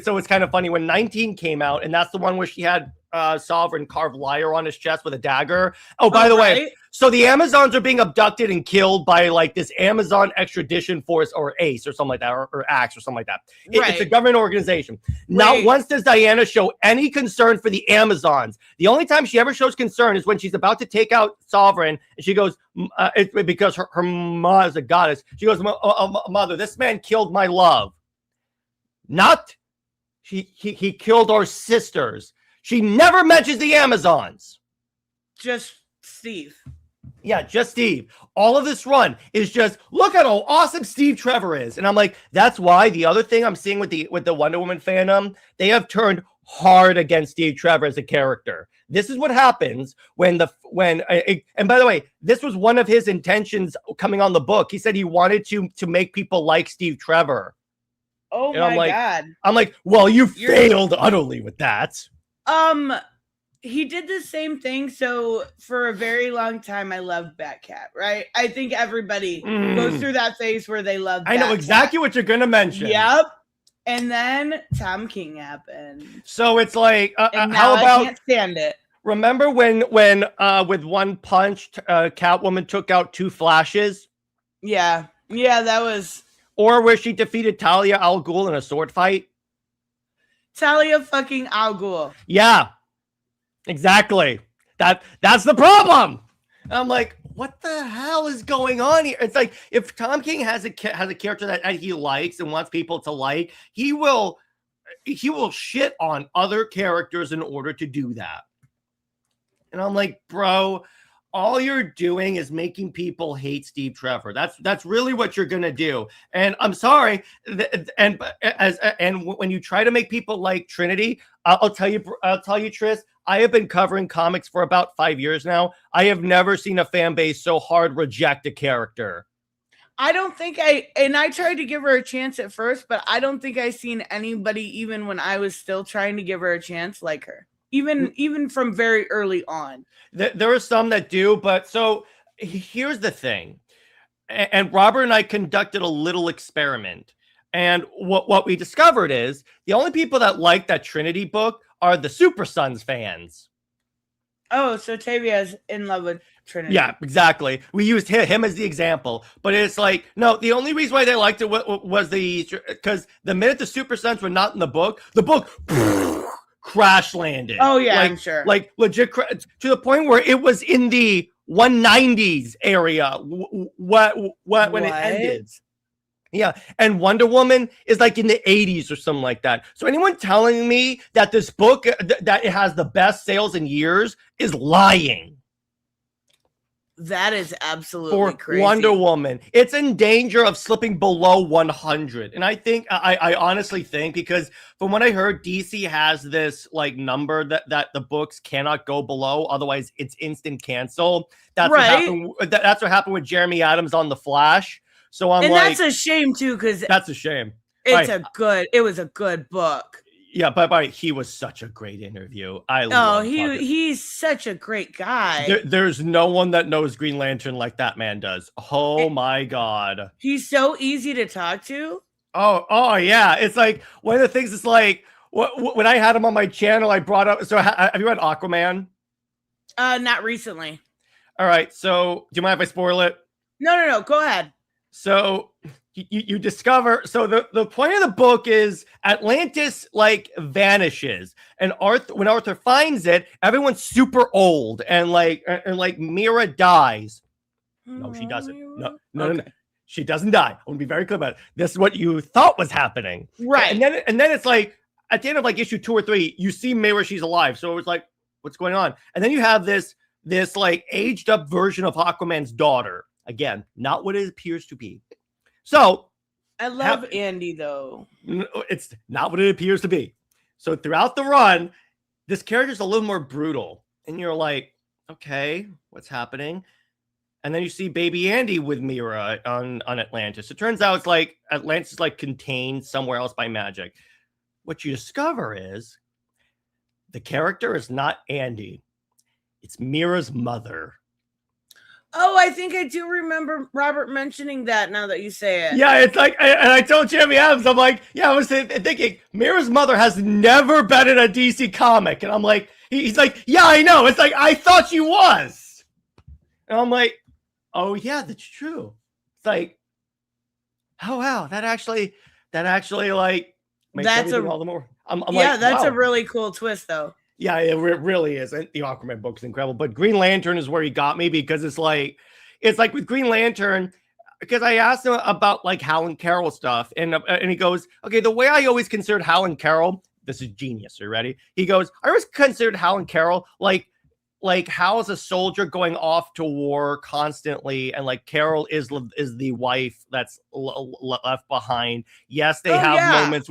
Speaker 2: so it's kind of funny, when 19 came out, and that's the one where she had Sovereign carved liar on his chest with a dagger. Oh, by the way, so the Amazons are being abducted and killed by like this Amazon extradition force, or ACE or something like that, or AXE or something like that. It's a government organization. Not once does Diana show any concern for the Amazons. The only time she ever shows concern is when she's about to take out Sovereign, and she goes, because her mother is a goddess. She goes, mother, this man killed my love. Not he killed our sisters. She never mentions the Amazons.
Speaker 1: Just Steve.
Speaker 2: Yeah, just Steve. All of this run is just, look at how awesome Steve Trevor is. And I'm like, that's why the other thing I'm seeing with the Wonder Woman fandom, they have turned hard against Steve Trevor as a character. This is what happens and by the way, this was one of his intentions coming on the book. He said he wanted to make people like Steve Trevor.
Speaker 1: Oh my God.
Speaker 2: I'm like, well, you failed utterly with that.
Speaker 1: He did the same thing. So for a very long time, I loved Batcat, right? I think everybody goes through that phase where they love Batcat.
Speaker 2: I know exactly what you're going to mention.
Speaker 1: Yep. And then Tom King happened.
Speaker 2: So it's like,
Speaker 1: And
Speaker 2: how
Speaker 1: now I
Speaker 2: about
Speaker 1: can't stand it.
Speaker 2: remember when with one punch, Catwoman took out 2 Flashes,
Speaker 1: Yeah. Yeah, that was
Speaker 2: or where she defeated Talia al Ghul in a sword fight?
Speaker 1: Talia fucking Al Ghul.
Speaker 2: Yeah, exactly. That's the problem. And I'm like, what the hell is going on here? It's like if Tom King has a character that he likes and wants people to like, he will shit on other characters in order to do that. And I'm like, bro, all you're doing is making people hate Steve Trevor. That's really what you're gonna do. And I'm sorry, and when you try to make people like Trinity, I'll tell you, Tris, I have been covering comics for about 5 years now. I have never seen a fan base so hard reject a character.
Speaker 1: I don't think I tried to give her a chance at first, but I don't think I seen anybody, even when I was still trying to give her a chance, like her. Even from very early on.
Speaker 2: There are some that do, but so here's the thing. And Robert and I conducted a little experiment. And what we discovered is the only people that like that Trinity book are the Super Sons fans.
Speaker 1: Oh, so Tavia's in love with Trinity.
Speaker 2: Yeah, exactly. We used him as the example, but it's like, no, the only reason why they liked it was because the minute the Super Sons were not in the book crash landed.
Speaker 1: Oh yeah,
Speaker 2: like,
Speaker 1: I'm sure.
Speaker 2: Like legit to the point where it was in the 190s area when it ended. Yeah, and Wonder Woman is like in the 80s or something like that. So anyone telling me that this book that it has the best sales in years is lying.
Speaker 1: That is absolutely crazy.
Speaker 2: Wonder Woman, it's in danger of slipping below 100. And I think, I honestly think, because from what I heard, DC has this like number that the books cannot go below, otherwise it's instant cancel. That's
Speaker 1: right.
Speaker 2: That's what happened with Jeremy Adams on The Flash. So I'm
Speaker 1: and
Speaker 2: like,
Speaker 1: that's a shame too, because
Speaker 2: that's a shame.
Speaker 1: It was a good book.
Speaker 2: Yeah, but he was such a great interview.
Speaker 1: He's such a great guy.
Speaker 2: There's no one that knows Green Lantern like that man does. Oh my God.
Speaker 1: He's so easy to talk to.
Speaker 2: Oh yeah. It's like one of the things is like when I had him on my channel, I brought up. So have you read Aquaman?
Speaker 1: Not recently.
Speaker 2: All right. So do you mind if I spoil it?
Speaker 1: No. Go ahead.
Speaker 2: So you discover, so the point of the book is Atlantis like vanishes, and when Arthur finds it, everyone's super old, and like Mira dies. No, she doesn't. No, okay. No. She doesn't die. I want to be very clear about it. This is what you thought was happening.
Speaker 1: Right.
Speaker 2: And then it's like at the end of like issue 2 or 3, you see Mira, she's alive. So it was like, what's going on? And then you have this like aged up version of Aquaman's daughter. Again, not what it appears to be. So
Speaker 1: I love Andy, though.
Speaker 2: It's not what it appears to be. So throughout the run, this character's a little more brutal. And you're like, okay, what's happening? And then you see baby Andy with Mira on Atlantis. It turns out it's like Atlantis is like contained somewhere else by magic. What you discover is the character is not Andy. It's Mira's mother.
Speaker 1: Oh, I think I do remember Robert mentioning that now that you say it.
Speaker 2: Yeah, it's like, and I told Jeremy Adams, I'm like, yeah, I was thinking, Mira's mother has never been in a DC comic. And I'm like, he's like, yeah, I know. It's like, I thought she was. And I'm like, oh, yeah, that's true. It's like, oh, wow, that actually like makes everything all the more. I'm like,
Speaker 1: that's
Speaker 2: wow.
Speaker 1: a really cool twist, though.
Speaker 2: Yeah, it really is. And the Aquaman book is incredible. But Green Lantern is where he got me, because it's like with Green Lantern, because I asked him about like Hal and Carol stuff. And he goes, okay, the way I always considered Hal and Carol, this is genius. Are you ready? He goes, I always considered Hal and Carol like Hal is a soldier going off to war constantly, and like Carol is the wife that's left behind. Yes, they have moments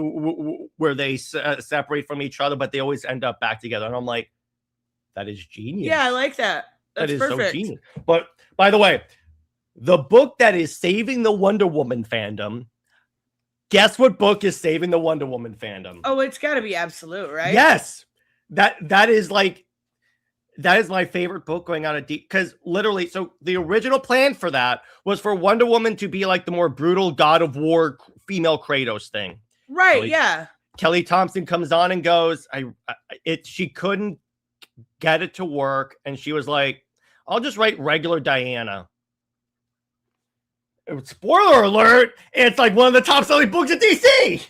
Speaker 2: where they separate from each other, but they always end up back together. And I'm like, that is genius.
Speaker 1: Yeah, I like that. That's perfect.
Speaker 2: So genius. But by the way, the book that is saving the Wonder Woman fandom, guess what book is saving the Wonder Woman fandom?
Speaker 1: Oh, it's got to be Absolute, right?
Speaker 2: Yes, that is like. That is my favorite book going out of deep, because literally, so the original plan for that was for Wonder Woman to be like the more brutal God of War female Kratos thing.
Speaker 1: Right, yeah.
Speaker 2: Kelly Thompson comes on and goes, she couldn't get it to work, and she was like, I'll just write regular Diana. Spoiler alert, it's like one of the top selling books at DC.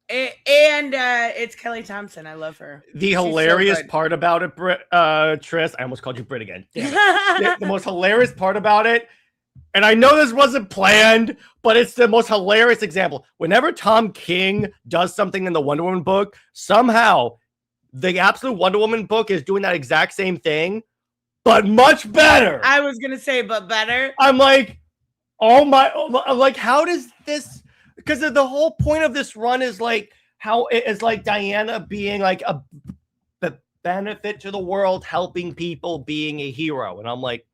Speaker 1: And it's Kelly Thompson. I love her.
Speaker 2: The hilarious part about it, Tris, I almost called you Brit again. the most hilarious part about it, and I know this wasn't planned, but it's the most hilarious example. Whenever Tom King does something in the Wonder Woman book, somehow the Absolute Wonder Woman book is doing that exact same thing, but much better.
Speaker 1: I was going to say, but better.
Speaker 2: I'm like, oh my, like, how does this, because the whole point of this run is like, how it is like Diana being like a benefit to the world, helping people, being a hero. And I'm like,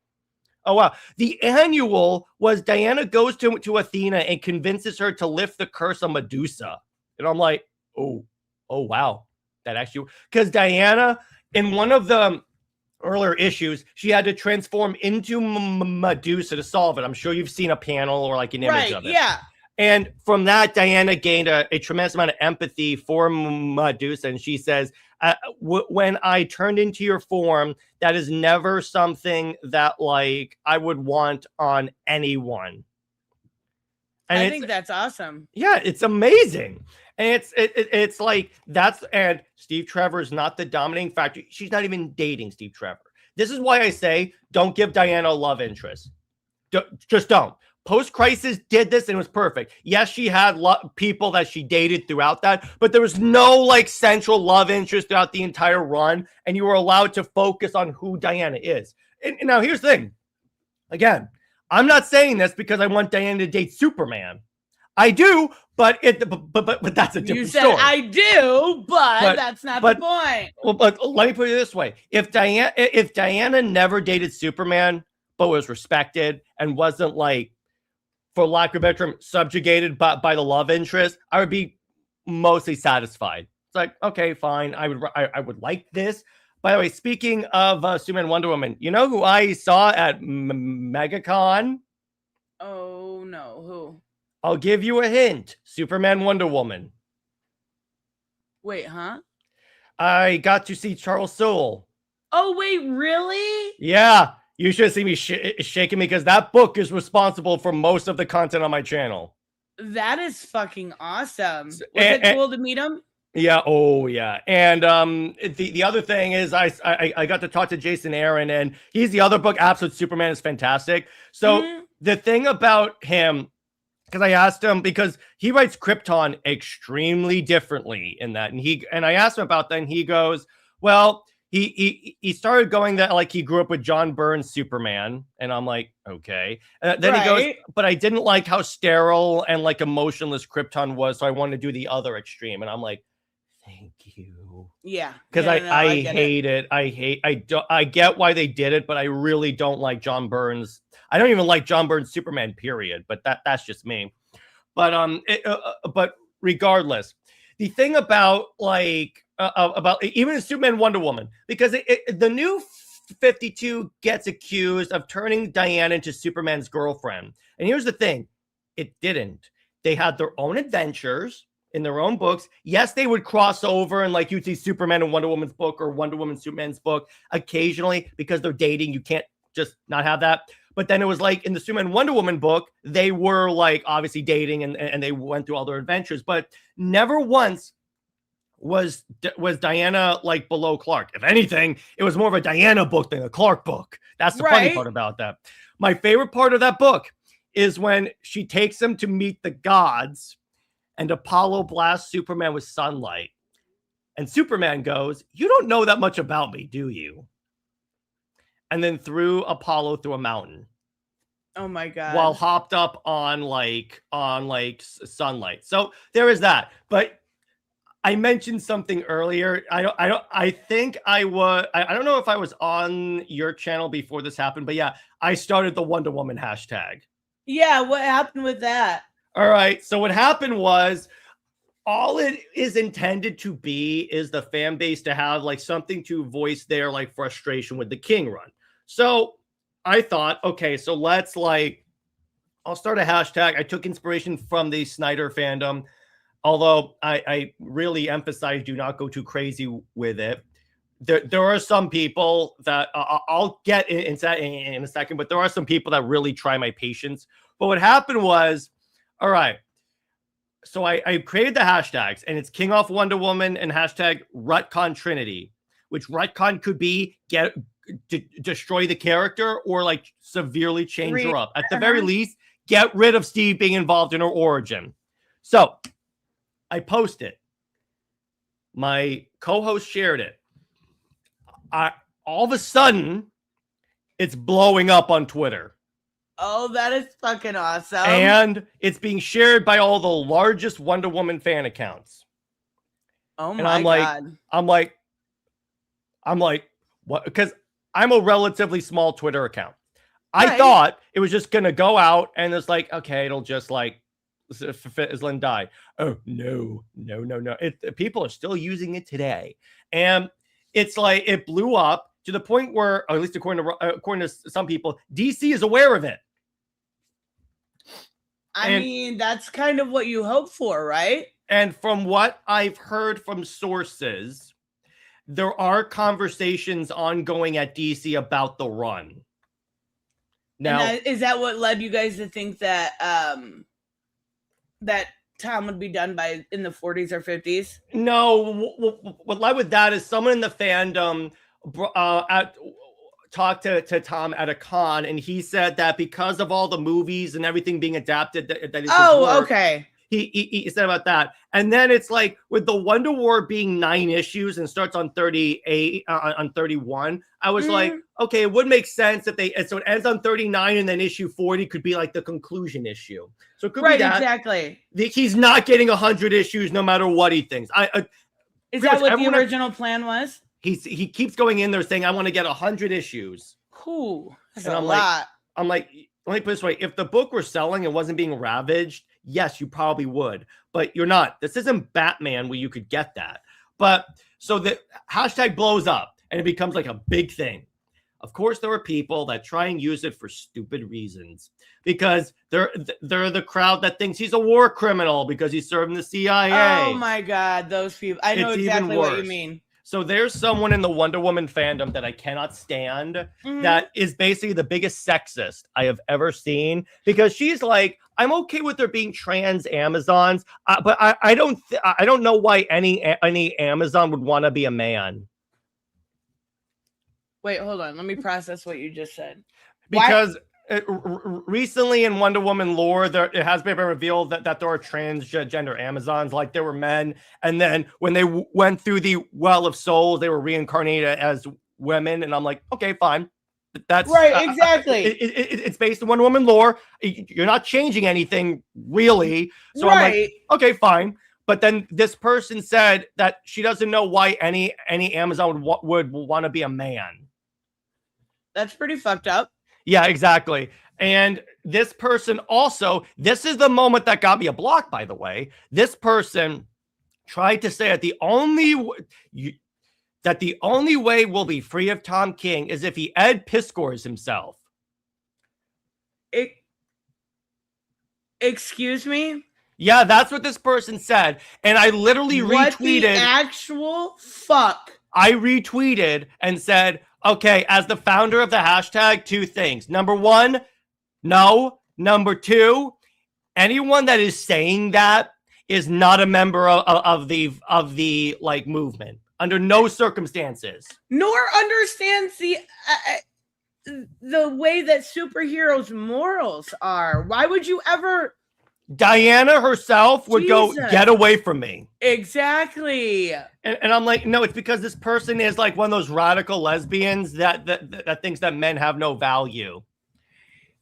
Speaker 2: oh, wow. The annual was Diana goes to Athena and convinces her to lift the curse of Medusa. And I'm like, oh, wow. That actually, because Diana, in one of the earlier issues, she had to transform into Medusa to solve it. I'm sure you've seen a panel or like an image of it.
Speaker 1: Yeah.
Speaker 2: And from that, Diana gained a tremendous amount of empathy for Medusa. And she says, when I turned into your form, that is never something that like I would want on anyone. And
Speaker 1: I think that's awesome.
Speaker 2: Yeah, it's amazing. And it's like and Steve Trevor is not the dominating factor. She's not even dating Steve Trevor. This is why I say don't give Diana a love interest. Just don't. Post-Crisis did this and it was perfect. Yes, she had people that she dated throughout that, but there was no like central love interest throughout the entire run, and you were allowed to focus on who Diana is. And now here's the thing. Again, I'm not saying this because I want Diana to date Superman. I do, but that's a different story.
Speaker 1: You said I do, but that's not the point.
Speaker 2: Well, but let me put it this way: if Diana never dated Superman, but was respected and wasn't like, for lack of a better term, subjugated by the love interest, I would be mostly satisfied. It's like, okay, fine. I would like this. By the way, speaking of Superman, Wonder Woman, you know who I saw at MegaCon?
Speaker 1: Oh no, who?
Speaker 2: I'll give you a hint. Superman, Wonder Woman.
Speaker 1: Wait, huh?
Speaker 2: I got to see Charles Soule.
Speaker 1: Oh wait, really?
Speaker 2: Yeah. You should see me shaking me because that book is responsible for most of the content on my channel.
Speaker 1: That is fucking awesome. Was it cool to meet him?
Speaker 2: Yeah. Oh, yeah. And the other thing is I got to talk to Jason Aaron, and he's the other book. Absolute Superman is fantastic. So the thing about him, because I asked him, because he writes Krypton extremely differently in that, and I asked him about that, and he goes, well, he started going that like he grew up with John Byrne's Superman, and I'm like, okay. Then he goes, but I didn't like how sterile and like emotionless Krypton was, so I wanted to do the other extreme. And I'm like, thank you.
Speaker 1: Yeah,
Speaker 2: because I hate it. I get why they did it, but I really don't like John Byrne's. I don't even like John Byrne's Superman, period. But that's just me. But but regardless, the thing about like about even Superman, Wonder Woman, because the new 52 gets accused of turning Diana into Superman's girlfriend, and here's the thing: it didn't. They had their own adventures in their own books. Yes, they would cross over and like you'd see Superman and Wonder Woman's book or Wonder Woman Superman's book occasionally because they're dating. You can't just not have that. But then it was like in the Superman Wonder Woman book, they were like obviously dating and they went through all their adventures, but never once was Diana like below Clark. If anything, it was more of a Diana book than a Clark book. That's the funny part about that. My favorite part of that book is when she takes him to meet the gods and Apollo blasts Superman with sunlight. And Superman goes, "You don't know that much about me, do you?" And then threw Apollo through a mountain.
Speaker 1: Oh my God.
Speaker 2: While hopped up on like sunlight. So there is that. But I mentioned something earlier. I don't know if I was on your channel before this happened, but yeah, I started the Wonder Woman hashtag.
Speaker 1: Yeah, what happened with that?
Speaker 2: All right. So what happened was, all it is intended to be is the fan base to have like something to voice their like frustration with the King run. So I thought, okay, so let's I'll start a hashtag. I took inspiration from the Snyder fandom. although I really emphasize do not go too crazy with it. There are some people that I'll get in a second, but there are some people that really try my patience. But what happened was, all right, so I created the hashtags, and it's King off Wonder Woman and hashtag Retcon Trinity, which retcon could be destroy the character or like severely change her up. At the very least, get rid of Steve being involved in her origin. So I post it. My co-host shared it. All of a sudden, it's blowing up on Twitter.
Speaker 1: Oh, that is fucking awesome.
Speaker 2: And it's being shared by all the largest Wonder Woman fan accounts.
Speaker 1: Oh my God.
Speaker 2: I'm like, what? Because I'm a relatively small Twitter account. I thought it was just going to go out and it's like, okay, it'll just like fit as Lynn die. Oh, no. People are still using it today. And it's like, it blew up to the point where, or at least according to some people, DC is aware of it.
Speaker 1: I mean, that's kind of what you hope for, right?
Speaker 2: And from what I've heard from sources, there are conversations ongoing at DC about the run. Now,
Speaker 1: is that what led you guys to think that that Tom would be done by in the 40s or 50s?
Speaker 2: No, what led with that is someone in the fandom talked to Tom at a con, and he said that because of all the movies and everything being adapted, that is
Speaker 1: okay.
Speaker 2: He said about that. And then it's like with the Wonder War being 9 issues and starts on 38 on 31, I was like, okay, it would make sense that so it ends on 39 and then issue 40 could be like the conclusion issue. So it could be that.
Speaker 1: Exactly.
Speaker 2: He's not getting 100 issues no matter what he thinks.
Speaker 1: Is that what the original plan was?
Speaker 2: He keeps going in there saying, I want to get 100 issues.
Speaker 1: Cool. That's a lot.
Speaker 2: I'm like, let me put it this way. If the book were selling and wasn't being ravaged, yes, you probably would. But you're not. This isn't Batman where you could get that. But so the hashtag blows up and it becomes like a big thing. Of course, there are people that try and use it for stupid reasons because they're the crowd that thinks he's a war criminal because he's serving the CIA.
Speaker 1: Oh my God, those people. I know exactly what you mean.
Speaker 2: So there's someone in the Wonder Woman fandom that I cannot stand that is basically the biggest sexist I have ever seen because she's like, I'm okay with there being trans Amazons, but I don't know why any Amazon would want to be a man.
Speaker 1: Wait, hold on. Let me process what you just said.
Speaker 2: Because recently in Wonder Woman lore, it has been revealed that there are transgender Amazons, like there were men, and then when they went through the Well of Souls, they were reincarnated as women, and I'm like, okay, fine. That's
Speaker 1: right, exactly.
Speaker 2: It's based on Wonder Woman lore. You're not changing anything really, so I'm like, okay, fine. But then this person said that she doesn't know why any Amazon would want to be a man.
Speaker 1: That's pretty fucked up.
Speaker 2: Yeah, exactly. And this person also, this is the moment that got me a block, by the way. This person tried to say that the only way we'll be free of Tom King is if he Ed Piscores himself.
Speaker 1: Excuse me?
Speaker 2: Yeah, that's what this person said. And I literally retweeted.
Speaker 1: What the actual fuck?
Speaker 2: I retweeted and said, okay, as the founder of the hashtag, 2 things. Number 1, no. Number 2, anyone that is saying that is not a member of the like movement under no circumstances.
Speaker 1: Nor understands the way that superheroes' morals are. Why would you ever?
Speaker 2: Diana herself would go, get away from me.
Speaker 1: Exactly.
Speaker 2: And I'm like, no, it's because this person is like one of those radical lesbians that thinks that men have no value.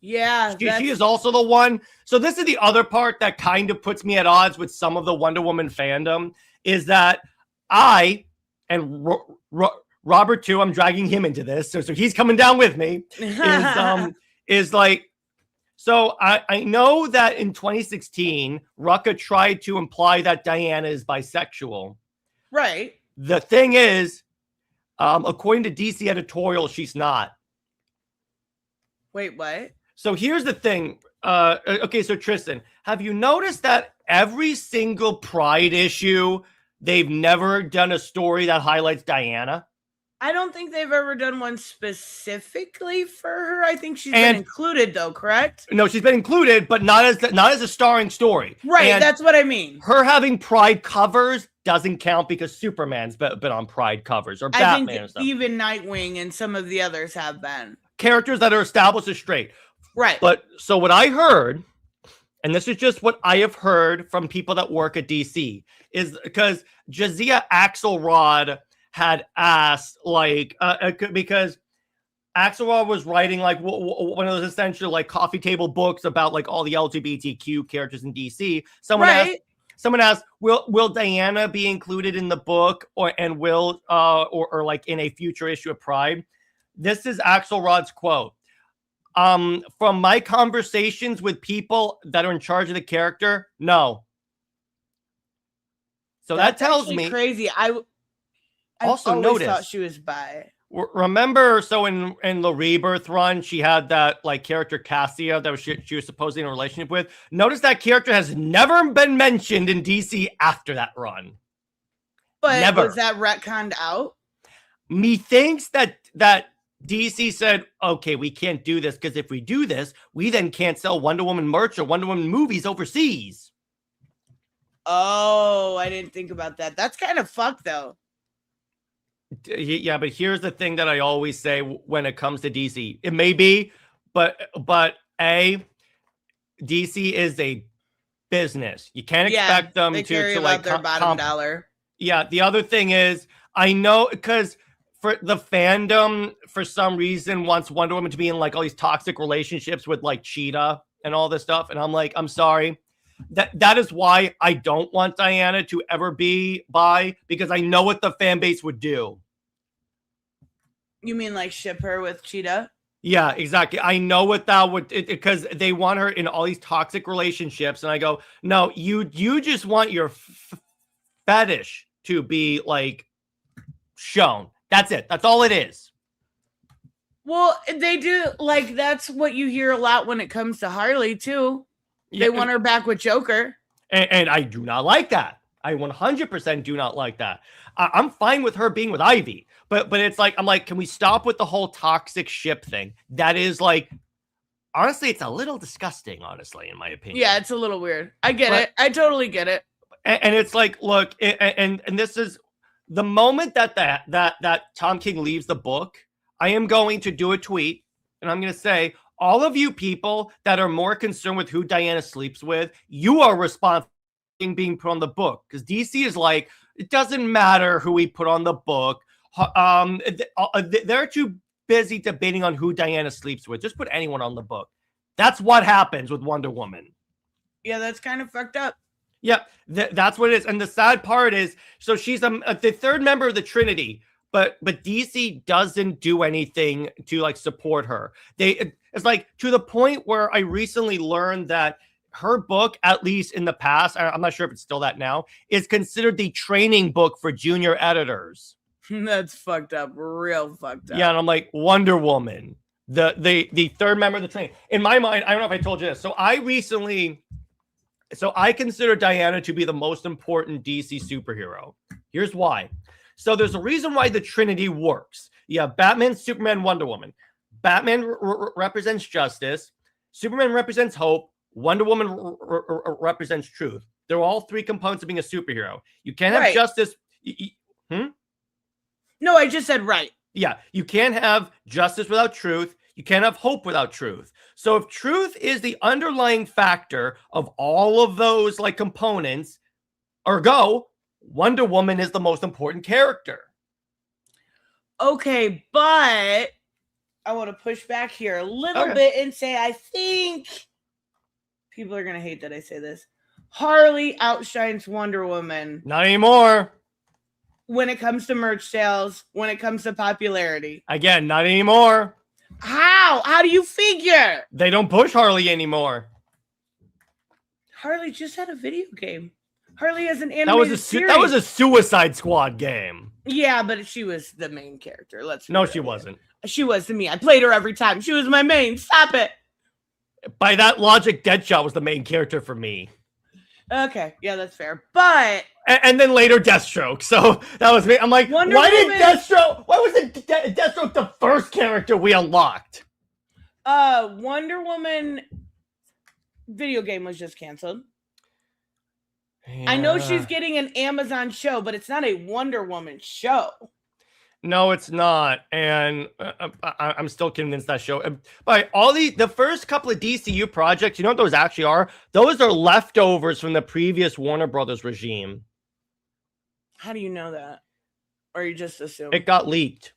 Speaker 1: Yeah.
Speaker 2: She is also the one. So this is the other part that kind of puts me at odds with some of the Wonder Woman fandom is that I, and Robert too, I'm dragging him into this. So he's coming down with me, is like, so I know that in 2016, Rucka tried to imply that Diana is bisexual.
Speaker 1: Right.
Speaker 2: The thing is, according to DC editorial, she's not.
Speaker 1: Wait, what?
Speaker 2: So here's the thing. Okay, so Tristan, have you noticed that every single Pride issue, they've never done a story that highlights Diana.
Speaker 1: I don't think they've ever done one specifically for her. I think she's been included, though, correct?
Speaker 2: No, she's been included, but not as a starring story.
Speaker 1: Right, and that's what I mean.
Speaker 2: Her having Pride covers doesn't count because Superman's been on Pride covers, or Batman. I think
Speaker 1: even Nightwing and some of the others have been.
Speaker 2: Characters that are established as straight.
Speaker 1: Right.
Speaker 2: But so what I heard, and this is just what I have heard from people that work at DC, is because Josiah Axelrod had asked, like, because Axelrod was writing like one of those essential like coffee table books about like all the LGBTQ characters in DC. Someone asked, will Diana be included in the book, or like in a future issue of Pride? This is Axelrod's quote. From my conversations with people that are in charge of the character, no. So that tells me
Speaker 1: crazy. I
Speaker 2: also noticed
Speaker 1: thought she was bi.
Speaker 2: Remember, so in the Rebirth run, she had that like character Cassia that she was supposedly in a relationship with. Notice that character has never been mentioned in DC after that run.
Speaker 1: But never. Was that retconned out?
Speaker 2: Methinks that DC said, okay, we can't do this because if we do this, we then can't sell Wonder Woman merch or Wonder Woman movies overseas.
Speaker 1: Oh, I didn't think about that. That's kind of fucked, though.
Speaker 2: Yeah, but here's the thing that I always say when it comes to DC. It may be, but DC is a business. You can't expect them to like
Speaker 1: their bottom dollar.
Speaker 2: Yeah, the other thing is, I know because for the fandom, for some reason, wants Wonder Woman to be in like all these toxic relationships with like Cheetah and all this stuff. And I'm like, I'm sorry. That is why I don't want Diana to ever be bi, because I know what the fan base would do.
Speaker 1: You mean like ship her with Cheetah?
Speaker 2: Yeah, exactly. I know what that would, because they want her in all these toxic relationships. And I go, no, you just want your fetish to be like shown. That's it. That's all it is.
Speaker 1: Well, they do, like, that's what you hear a lot when it comes to Harley too. They want her back with Joker.
Speaker 2: And I do not like that. I 100% do not like that. I'm fine with her being with Ivy. But it's like, I'm like, can we stop with the whole toxic ship thing? That is like, honestly, it's a little disgusting, honestly, in my opinion.
Speaker 1: Yeah, it's a little weird. I get it. I totally get it.
Speaker 2: And it's like, look, and this is the moment that Tom King leaves the book, I am going to do a tweet, and I'm going to say, all of you people that are more concerned with who Diana sleeps with, you are responsible for being put on the book. Because DC is like, it doesn't matter who we put on the book. They're too busy debating on who Diana sleeps with. Just put anyone on the book. That's what happens with Wonder Woman.
Speaker 1: Yeah, that's kind of fucked up.
Speaker 2: Yeah, that's what it is. And the sad part is, so she's the third member of the Trinity, but DC doesn't do anything to like support her. It's like to the point where I recently learned that her book, at least in the past, I'm not sure if it's still that now, is considered the training book for junior editors.
Speaker 1: That's fucked up, real fucked up.
Speaker 2: Yeah, and I'm like, Wonder Woman, the third member of the training. In my mind, I don't know if I told you this. So I consider Diana to be the most important DC superhero. Here's why. So there's a reason why the Trinity works. You have Batman, Superman, Wonder Woman. Batman represents justice. Superman represents hope. Wonder Woman represents truth. They're all three components of being a superhero. You can't have justice.
Speaker 1: No, I just said right.
Speaker 2: Yeah, you can't have justice without truth. You can't have hope without truth. So if truth is the underlying factor of all of those like components, ergo, Wonder Woman is the most important character.
Speaker 1: Okay, but I want to push back here a little bit and say I think people are going to hate that I say this. Harley outshines Wonder Woman.
Speaker 2: Not anymore.
Speaker 1: When it comes to merch sales, when it comes to popularity.
Speaker 2: Again, not anymore.
Speaker 1: How? How do you figure?
Speaker 2: They don't push Harley anymore.
Speaker 1: Harley just had a video game. Harley has an animated series.
Speaker 2: That was a Suicide Squad game.
Speaker 1: Yeah, but she was the main character.
Speaker 2: She wasn't.
Speaker 1: She was to me. I played her every time. She was my main. Stop it.
Speaker 2: By that logic, Deadshot was the main character for me.
Speaker 1: Okay, yeah, that's fair. But
Speaker 2: And then later Deathstroke. So that was me. I'm like, why did Deathstroke? Why was it Deathstroke the first character we unlocked?
Speaker 1: Wonder Woman video game was just canceled. Yeah. I know she's getting an Amazon show, but it's not a Wonder Woman show.
Speaker 2: No, it's not, and I'm still convinced that show. But all the first couple of DCU projects, you know what those actually are? Those are leftovers from the previous Warner Brothers regime.
Speaker 1: How do you know that? Or you just assume?
Speaker 2: It got leaked.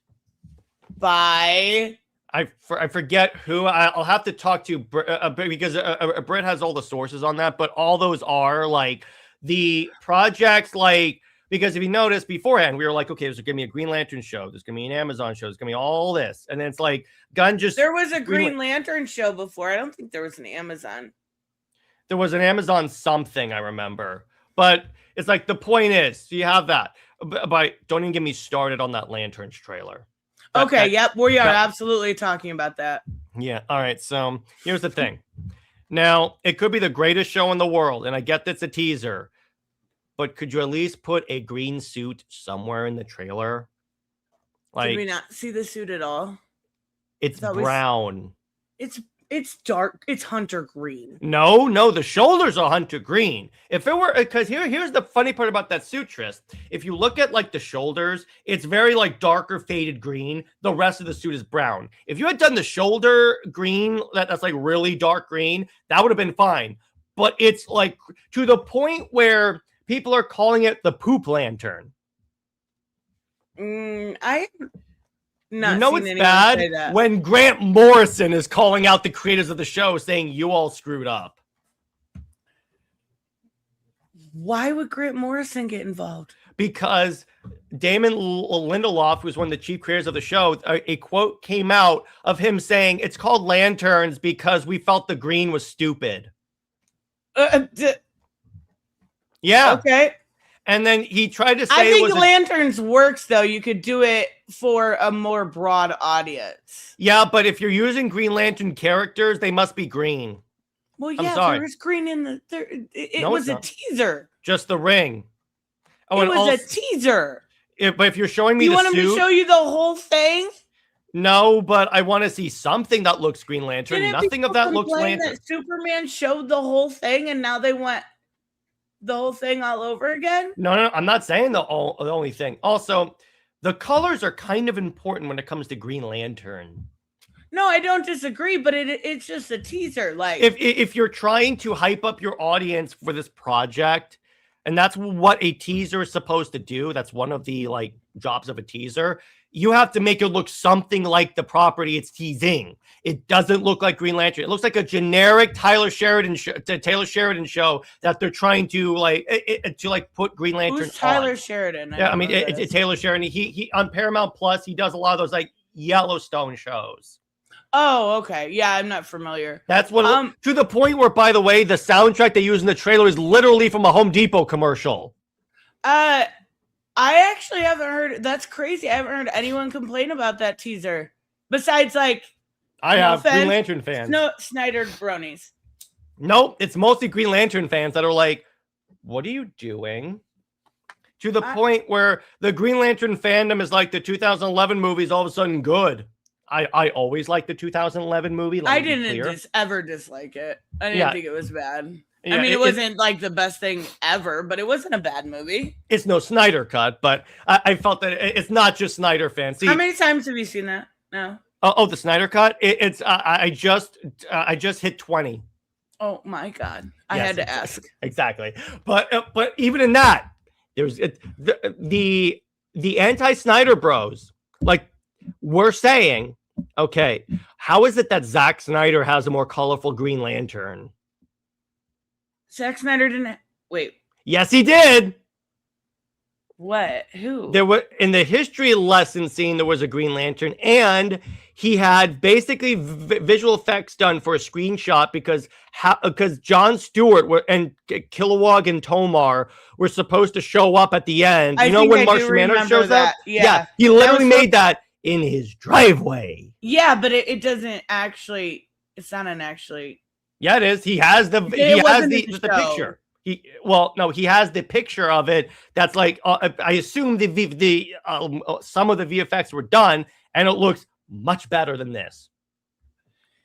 Speaker 1: By?
Speaker 2: I forget who. I'll have to talk to because Britt has all the sources on that. But all those are like the projects, like. Because if you notice beforehand, we were like, okay, there's going to be a Green Lantern show. There's going to be an Amazon show. There's going to be all this. And then it's like, Gunn just...
Speaker 1: There was a Green Lantern show before. I don't think there was an Amazon.
Speaker 2: There was an Amazon something, I remember. But it's like, the point is, you have that. But don't even get me started on that Lanterns trailer.
Speaker 1: Yep. We are absolutely talking about that.
Speaker 2: Yeah. All right. So here's the thing. Now, it could be the greatest show in the world. And I get that's a teaser. But could you at least put a green suit somewhere in the trailer?
Speaker 1: Like, did we not see the suit at all?
Speaker 2: It's brown.
Speaker 1: It's dark. It's hunter green.
Speaker 2: No, the shoulders are hunter green. If it were, because here's the funny part about that suit, Tris. If you look at like the shoulders, it's very like darker faded green. The rest of the suit is brown. If you had done the shoulder green, that's like really dark green, that would have been fine. But it's like to the point where people are calling it the poop lantern.
Speaker 1: I not
Speaker 2: you know it's bad when Grant Morrison is calling out the creators of the show, saying you all screwed up.
Speaker 1: Why would Grant Morrison get involved?
Speaker 2: Because Damon Lindelof, who's one of the chief creators of the show, a quote came out of him saying it's called Lanterns because we felt the green was stupid. Yeah.
Speaker 1: Okay.
Speaker 2: And then he tried to say
Speaker 1: I think Lanterns works, though. You could do it for a more broad audience.
Speaker 2: Yeah, but if you're using Green Lantern characters, they must be green.
Speaker 1: Well, yeah, there was green in the... It was a teaser.
Speaker 2: Just the ring.
Speaker 1: Oh, it was a teaser.
Speaker 2: But if you're showing me
Speaker 1: you want him to show you the whole thing?
Speaker 2: No, but I want to see something that looks Green Lantern. Nothing of that looks Lantern.
Speaker 1: That Superman showed the whole thing, and now they want... the whole thing all over again?
Speaker 2: No, I'm not saying the only thing. Also, the colors are kind of important when it comes to Green Lantern.
Speaker 1: No, I don't disagree, but it's just a teaser. Like
Speaker 2: if you're trying to hype up your audience for this project, and that's what a teaser is supposed to do. That's one of the like jobs of a teaser. You have to make it look something like the property it's teasing. It doesn't look like Green Lantern. It looks like a generic Taylor Sheridan show that they're trying to put Green Lantern.
Speaker 1: Who's Tyler Sheridan?
Speaker 2: Yeah, I mean it's Taylor Sheridan. He on Paramount Plus. He does a lot of those like Yellowstone shows.
Speaker 1: Oh, okay. Yeah, I'm not familiar.
Speaker 2: That's what to the point where, by the way, the soundtrack they use in the trailer is literally from a Home Depot commercial.
Speaker 1: I actually haven't heard. That's crazy. I haven't heard anyone complain about that teaser. Besides, like,
Speaker 2: I have Green Lantern fans.
Speaker 1: No, Snyder bronies.
Speaker 2: Nope, it's mostly Green Lantern fans that are like, "What are you doing?" To the point where the Green Lantern fandom is like the 2011 movies all of a sudden good. I always liked the 2011 movie.
Speaker 1: I didn't ever dislike it. I didn't think it was bad. Yeah, I mean, it wasn't like the best thing ever, but it wasn't a bad movie.
Speaker 2: It's no Snyder cut, but I felt that it's not just Snyder fans. See,
Speaker 1: how many times have you seen that? No.
Speaker 2: Oh, the Snyder cut. I just hit 20.
Speaker 1: Oh my God! I had to ask.
Speaker 2: Exactly, but even in that, there's the anti-Snyder bros like we're saying. Okay, how is it that Zack Snyder has a more colorful Green Lantern?
Speaker 1: Zack Snyder didn't... Wait.
Speaker 2: Yes, he did.
Speaker 1: What? Who?
Speaker 2: There were in the history lesson scene. There was a Green Lantern, and he had basically visual effects done for a screenshot because Jon Stewart and Kilowog and Tomar were supposed to show up at the end. You know when Martian Manhunter shows up? Yeah, he literally made that in his driveway.
Speaker 1: Yeah, but it doesn't actually. It's not an actually.
Speaker 2: Yeah, it is. He has the picture. He has the picture of it. That's like I assume some of the VFX were done, and it looks much better than this.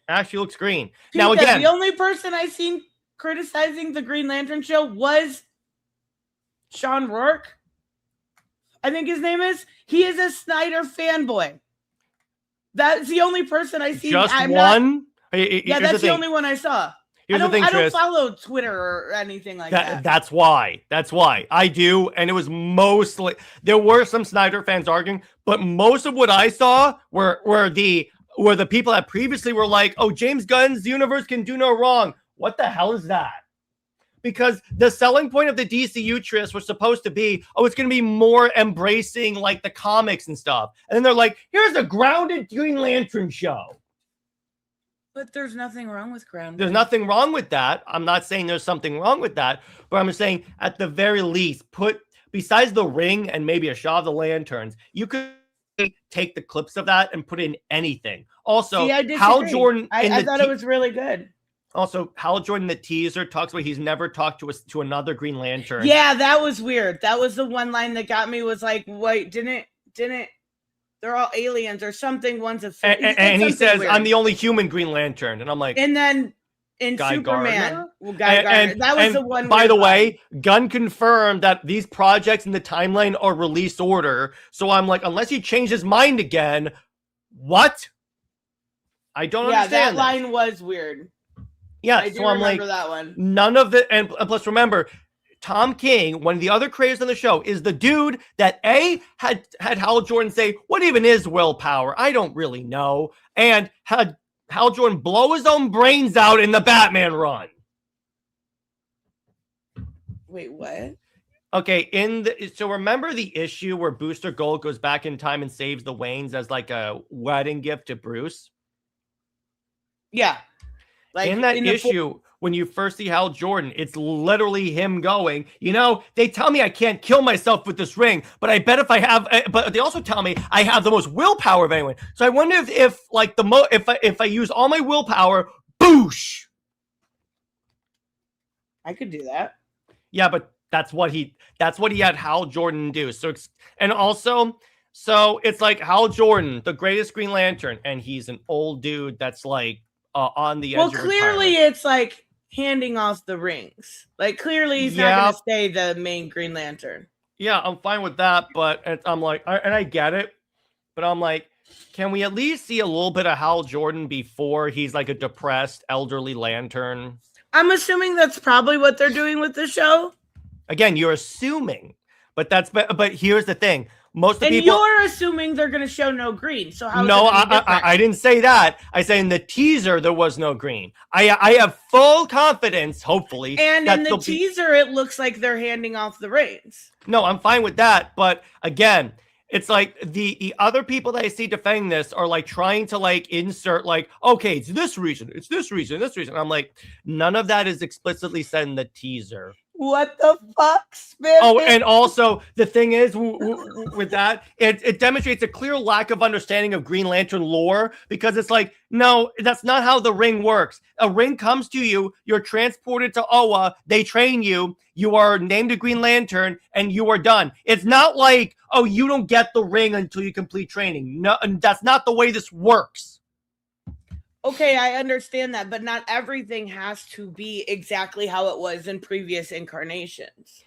Speaker 2: Actually looks green. Now again,
Speaker 1: the only person I seen criticizing the Green Lantern show was Sean Rourke. I think his name is. He is a Snyder fanboy. That's the only person I see.
Speaker 2: Just one.
Speaker 1: Yeah, that's the only one I saw. I don't follow Twitter or anything like that.
Speaker 2: That's why. I do. And it was mostly, there were some Snyder fans arguing, but most of what I saw were the people that previously were like, oh, James Gunn's universe can do no wrong. What the hell is that? Because the selling point of the DCU tris was supposed to be, oh, it's going to be more embracing like the comics and stuff. And then they're like, here's a grounded Green Lantern show.
Speaker 1: But there's nothing wrong with grounded.
Speaker 2: There's nothing wrong with that. I'm not saying there's something wrong with that, but I'm saying at the very least, besides the ring and maybe a shot of the lanterns, you could take the clips of that and put in anything. Also, Hal Jordan,
Speaker 1: I thought it was really good.
Speaker 2: Also, Hal Jordan, the teaser, talks about he's never talked to another Green Lantern.
Speaker 1: Yeah, that was weird. That was the one line that got me. Was like, wait, didn't? They're all aliens or something. One's a
Speaker 2: and he says, weird. I'm the only human Green Lantern, and I'm like,
Speaker 1: and then in
Speaker 2: Guy
Speaker 1: Superman,
Speaker 2: Gardner?
Speaker 1: Well, Guy Gardner. That was the one.
Speaker 2: By the way, Gunn confirmed that these projects in the timeline are release order. So I'm like, unless he changed his mind again, what? I don't understand.
Speaker 1: Yeah, that line was weird.
Speaker 2: Yeah,
Speaker 1: I do remember that one.
Speaker 2: None of it, and plus remember, Tom King, one of the other creators on the show, is the dude that had Hal Jordan say, what even is willpower? I don't really know. And had Hal Jordan blow his own brains out in the Batman run.
Speaker 1: Wait, what?
Speaker 2: Okay, so remember the issue where Booster Gold goes back in time and saves the Waynes as like a wedding gift to Bruce?
Speaker 1: Yeah.
Speaker 2: Like in that issue, when you first see Hal Jordan, it's literally him going, they tell me I can't kill myself with this ring, but I bet if I have, but they also tell me I have the most willpower of anyone. So I wonder if I use all my willpower, boosh.
Speaker 1: I could do that.
Speaker 2: Yeah, but that's what he had Hal Jordan do. So it's like Hal Jordan, the greatest Green Lantern, and he's an old dude that's like, on the edge.
Speaker 1: Well, clearly it's like handing off the rings. Like clearly he's not going to stay the main Green Lantern.
Speaker 2: Yeah, I'm fine with that, but I'm like, and I get it, but I'm like, can we at least see a little bit of Hal Jordan before he's like a depressed elderly Lantern?
Speaker 1: I'm assuming that's probably what they're doing with the show.
Speaker 2: Again, you're assuming, but here's the thing. Most of the people,
Speaker 1: you're assuming they're going to show no green. So how?
Speaker 2: No, I didn't say that. I said in the teaser there was no green. I have full confidence, hopefully.
Speaker 1: And in the teaser, it looks like they're handing off the reins.
Speaker 2: No, I'm fine with that. But again, it's like the other people that I see defending this are like trying to like insert like, okay, it's this reason, this reason. I'm like, none of that is explicitly said in the teaser.
Speaker 1: What the fuck, Smith?
Speaker 2: Oh, and also the thing is with that, it demonstrates a clear lack of understanding of Green Lantern lore, because it's like, no, that's not how the ring works. A ring comes to you, you're transported to Oa, they train you, you are named a Green Lantern, and you are done. It's not like, oh, you don't get the ring until you complete training. No, that's not the way this works.
Speaker 1: Okay, I understand that, but not everything has to be exactly how it was in previous incarnations.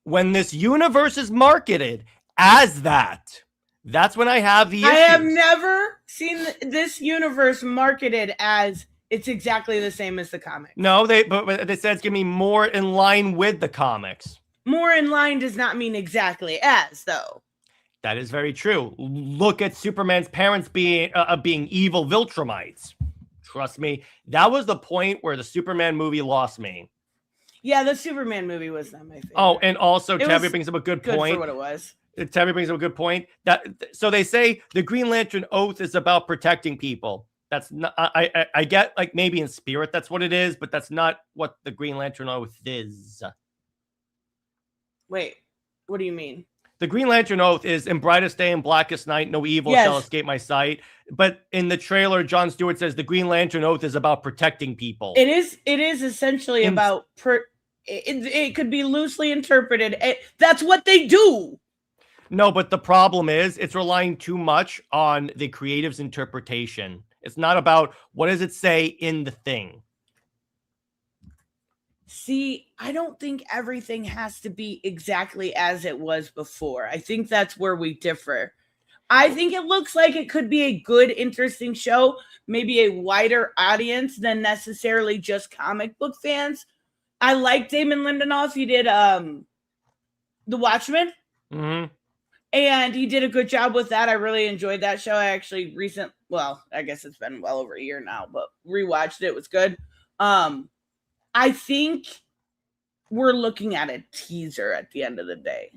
Speaker 2: When this universe is marketed as that's when I have the issues.
Speaker 1: I have never seen this universe marketed as it's exactly the same as the comics.
Speaker 2: No, but they said it's going to be more in line with the comics.
Speaker 1: More in line does not mean exactly as, though.
Speaker 2: That is very true. Look at Superman's parents being evil Viltrumites. Trust me, that was the point where the Superman movie lost me.
Speaker 1: Yeah, the Superman movie was not my favorite.
Speaker 2: Oh, and also Tabby brings up a good point.
Speaker 1: For what it was.
Speaker 2: Tabby brings up a good point. So they say the Green Lantern Oath is about protecting people. That's not. I get like maybe in spirit that's what it is, but that's not what the Green Lantern Oath is.
Speaker 1: Wait, what do you mean?
Speaker 2: The Green Lantern Oath is in brightest day and blackest night, no evil shall escape my sight. But in the trailer, Jon Stewart says the Green Lantern Oath is about protecting people.
Speaker 1: It is essentially about it could be loosely interpreted. That's what they do.
Speaker 2: No, but the problem is it's relying too much on the creative's interpretation. It's not about what does it say in the thing.
Speaker 1: See, I don't think everything has to be exactly as it was before. I think that's where we differ. I think it looks like it could be a good, interesting show, maybe a wider audience than necessarily just comic book fans. I like Damon Lindelof. He did The Watchmen.
Speaker 2: Mm-hmm.
Speaker 1: And he did a good job with that. I really enjoyed that show. I actually I guess it's been well over a year now, but rewatched it. It was good. I think we're looking at a teaser at the end of the day.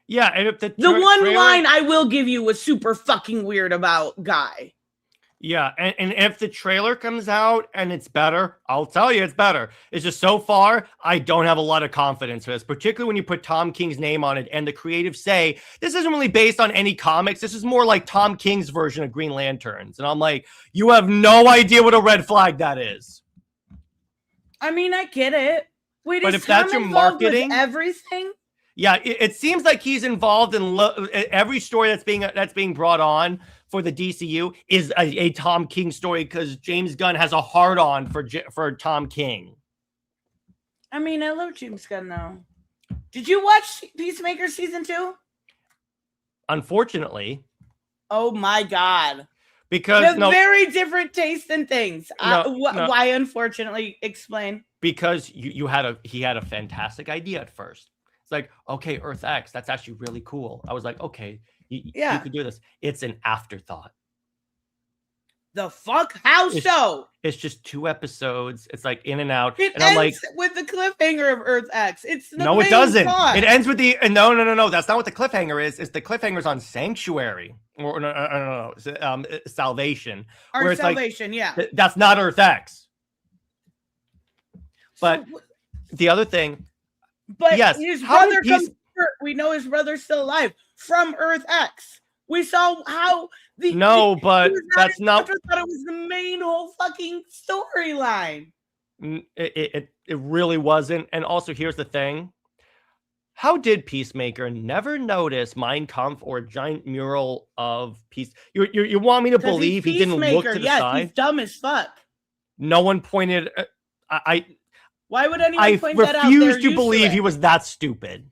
Speaker 2: Yeah, and if the
Speaker 1: one line I will give you was super fucking weird about Guy.
Speaker 2: Yeah, and if the trailer comes out and it's better, I'll tell you it's better. It's just so far, I don't have a lot of confidence for this, particularly when you put Tom King's name on it and the creatives say, this isn't really based on any comics. This is more like Tom King's version of Green Lanterns. And I'm like, you have no idea what a red flag that is.
Speaker 1: I mean, I get it. Wait,
Speaker 2: but if that's your marketing,
Speaker 1: everything?
Speaker 2: Yeah, it seems like he's involved in every story that's being brought on for the DCU is a Tom King story because James Gunn has a hard-on for Tom King.
Speaker 1: I mean, I love James Gunn, though. Did you watch Peacemaker Season 2?
Speaker 2: Unfortunately.
Speaker 1: Oh, my God.
Speaker 2: Because
Speaker 1: very different taste in things. Why, unfortunately? Explain.
Speaker 2: Because he had a fantastic idea at first. It's like, okay, Earth X, that's actually really cool. I was like, okay, you could do this. It's an afterthought.
Speaker 1: The fuck? How so?
Speaker 2: It's just 2 episodes. It's like in and out.
Speaker 1: It
Speaker 2: and
Speaker 1: ends
Speaker 2: I'm like,
Speaker 1: with the cliffhanger of Earth X. It's the
Speaker 2: no, it doesn't. It ends with the no. That's not what the cliffhanger is. It's the cliffhanger's on Sanctuary or no. Salvation.
Speaker 1: Or Salvation, yeah.
Speaker 2: That's not Earth X. But the other thing.
Speaker 1: But
Speaker 2: yes,
Speaker 1: his brother comes. We know his brother's still alive from Earth X. We saw how that's not. I thought it was the main whole fucking storyline.
Speaker 2: It really wasn't. And also, here's the thing: how did Peacemaker never notice Mein Kampf or a giant mural of peace? You want me to believe he didn't look to the side?
Speaker 1: He's dumb as fuck.
Speaker 2: No one pointed.
Speaker 1: Why would anyone point that out?
Speaker 2: I refuse to believe he was that stupid.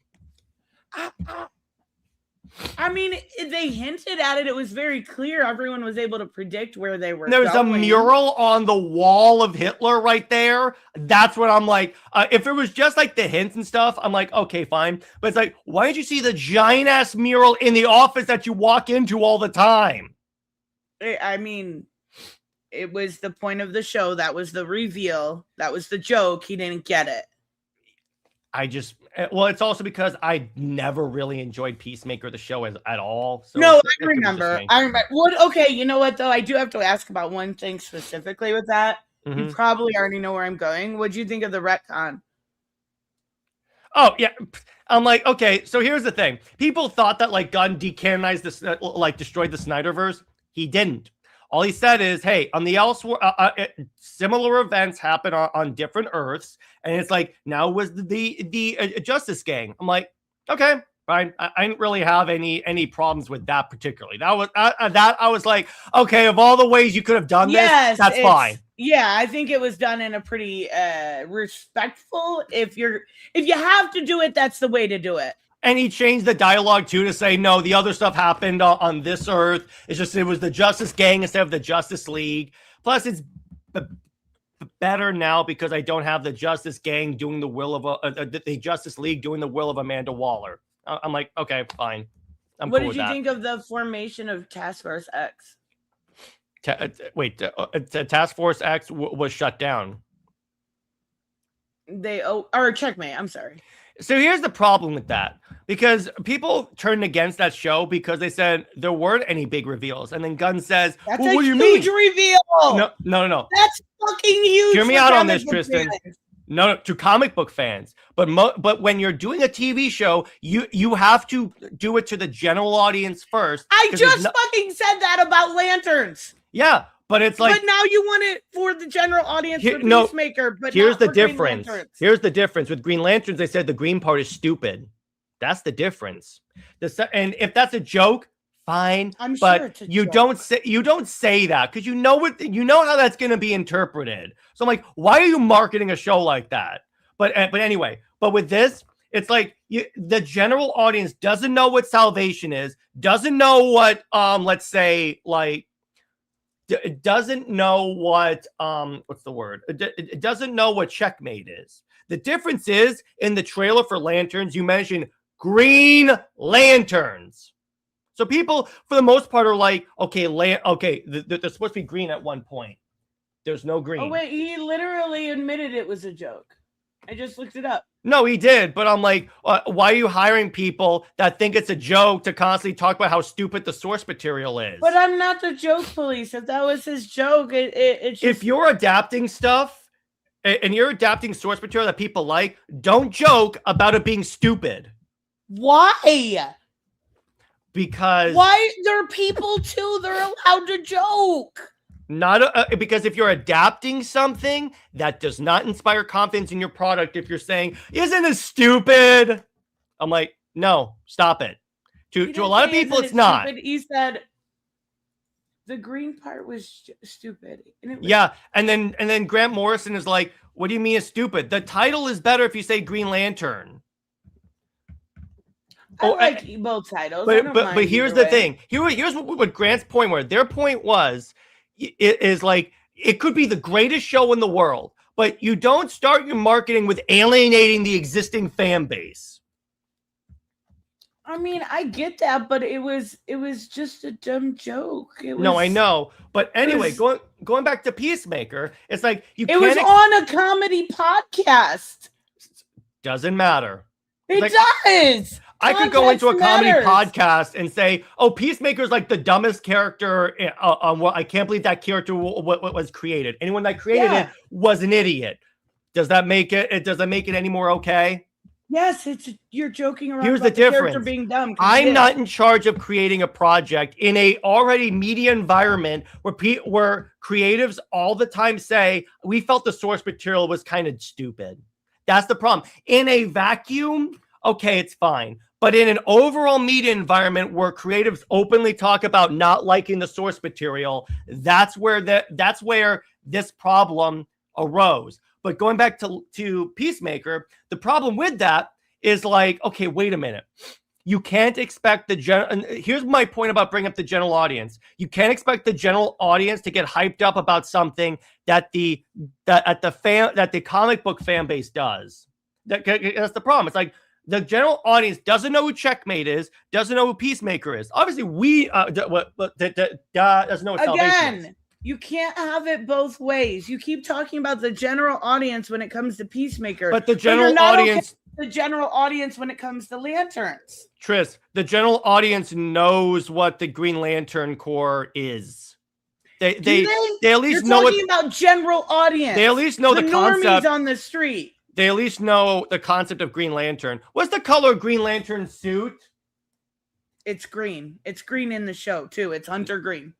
Speaker 1: I mean, they hinted at it. It was very clear. Everyone was able to predict where they were.
Speaker 2: There's a mural on the wall of Hitler right there. That's what I'm like. If it was just like the hints and stuff, I'm like, okay, fine. But it's like, why didn't you see the giant ass mural in the office that you walk into all the time?
Speaker 1: I mean, it was the point of the show. That was the reveal. That was the joke. He didn't get it.
Speaker 2: It's also because I never really enjoyed Peacemaker, the show, at all. So
Speaker 1: no, I remember. Okay, you know what, though? I do have to ask about one thing specifically with that. Mm-hmm. You probably already know where I'm going. What'd you think of the retcon?
Speaker 2: Oh, yeah. I'm like, okay, so here's the thing. People thought that, like, Gunn decanonized this, destroyed the Snyderverse. He didn't. All he said is, hey, on the similar events happen on different Earths, and it's like now was the Justice Gang. I'm like, okay, fine. I didn't really have any problems with that particularly. That was I was like, okay, of all the ways you could have done this, that's fine.
Speaker 1: Yeah, I think it was done in a pretty respectful. If you have to do it, that's the way to do it.
Speaker 2: And he changed the dialogue too to say, no, the other stuff happened on this Earth. It's just, it was the Justice Gang instead of the Justice League. Plus, it's better now because I don't have the Justice Gang doing the will of the Justice League doing the will of Amanda Waller. I'm like, okay, fine.
Speaker 1: What did you think of the formation of Task Force X?
Speaker 2: Task Force X was shut down.
Speaker 1: Or Checkmate. I'm sorry.
Speaker 2: So here's the problem with that, because people turned against that show because they said there weren't any big reveals, and then Gunn says,
Speaker 1: "That's
Speaker 2: what do you
Speaker 1: mean? Huge reveal."
Speaker 2: No.
Speaker 1: That's fucking huge.
Speaker 2: Hear me out on this, Tristan. No, to comic book fans, but when you're doing a TV show, you have to do it to the general audience first.
Speaker 1: I just fucking said that about Lanterns.
Speaker 2: Yeah. But it's like,
Speaker 1: but now you want it for the general audience for
Speaker 2: no,
Speaker 1: Peacemaker, but
Speaker 2: here's
Speaker 1: not
Speaker 2: the
Speaker 1: for Green
Speaker 2: difference.
Speaker 1: Lanterns.
Speaker 2: Here's the difference with Green Lanterns. They said the green part is stupid. That's the difference. And if that's a joke, fine.
Speaker 1: I'm
Speaker 2: but
Speaker 1: sure it's a
Speaker 2: you
Speaker 1: joke.
Speaker 2: don't say that because you know how that's going to be interpreted. So I'm like, why are you marketing a show like that? But anyway, but with this, it's like the general audience doesn't know what salvation is, doesn't know what let's say like it doesn't know what what's the word? It doesn't know what checkmate is. The difference is in the trailer for Lanterns, you mentioned Green Lanterns. So people, for the most part, are like, okay, they're supposed to be green at one point. There's no green.
Speaker 1: Oh wait, he literally admitted it was a joke. I just looked it up.
Speaker 2: No, he did, but I'm like, why are you hiring people that think it's a joke to constantly talk about how stupid the source material is?
Speaker 1: But I'm not the joke police. If that was his joke, it's just...
Speaker 2: If you're adapting stuff and you're adapting source material that people like, don't joke about it being stupid.
Speaker 1: Why?
Speaker 2: Because
Speaker 1: why? They're people too. They're allowed to joke.
Speaker 2: Because if you're adapting something that does not inspire confidence in your product, if you're saying, isn't it stupid? I'm like, no, stop it. To a lot of people, it's not.
Speaker 1: Stupid? He said the green part was stupid.
Speaker 2: Yeah, and then Grant Morrison is like, what do you mean it's stupid? The title is better if you say Green Lantern.
Speaker 1: I like both titles.
Speaker 2: But here's the thing. Here's what Grant's point was. Their point was, it is like, it could be the greatest show in the world, but you don't start your marketing with alienating the existing fan base.
Speaker 1: I mean, I get that, but it was just a dumb joke.
Speaker 2: No, I know. But anyway, going back to Peacemaker, it's like
Speaker 1: it was on a comedy podcast.
Speaker 2: Doesn't matter.
Speaker 1: It does.
Speaker 2: I could go into a comedy podcast and say, "Oh, Peacemaker's like the dumbest character on what I can't believe that character what was created. Anyone that created it was an idiot." Does that make it? Does that make it any more okay?
Speaker 1: Yes, you're joking around.
Speaker 2: Here's
Speaker 1: about
Speaker 2: the difference.
Speaker 1: Character being dumb.
Speaker 2: I'm not in charge of creating a project in a already media environment where creatives all the time say we felt the source material was kind of stupid. That's the problem. In a vacuum, okay, it's fine. But in an overall media environment where creatives openly talk about not liking the source material, that's where this problem arose. But going back to Peacemaker, the problem with that is like, okay, wait a minute. You can't expect here's my point about bringing up the general audience. You can't expect the general audience to get hyped up about something that the comic book fan base does. That's the problem. It's like, the general audience doesn't know who Checkmate is, doesn't know who Peacemaker is. Obviously, we doesn't know what Salvation is.
Speaker 1: You can't have it both ways. You keep talking about the general audience when it comes to Peacemaker,
Speaker 2: but the general audience,
Speaker 1: the general audience when it comes to Lanterns.
Speaker 2: Tris, the general audience knows what the Green Lantern Corps is. They at least know
Speaker 1: talking about general audience.
Speaker 2: They at least know the concept
Speaker 1: on the street.
Speaker 2: They at least know the concept of Green Lantern. What's the color of Green Lantern's suit?
Speaker 1: It's green. It's green in the show, too. It's hunter green.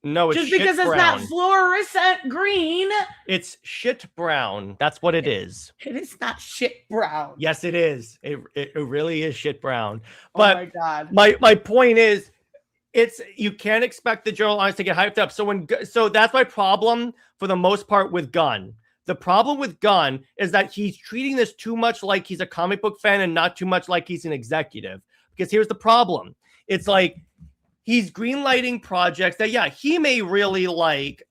Speaker 2: No, it's
Speaker 1: just because it's not fluorescent green.
Speaker 2: It's shit brown. That's what it is.
Speaker 1: It is not shit brown.
Speaker 2: Yes, it is. It really is shit brown. But
Speaker 1: oh my God.
Speaker 2: My point is, you can't expect the general audience to get hyped up. So that's my problem for the most part with Gunn. The problem with Gunn is that he's treating this too much like he's a comic book fan and not too much like he's an executive. Because here's the problem. It's like he's greenlighting projects that, he may really like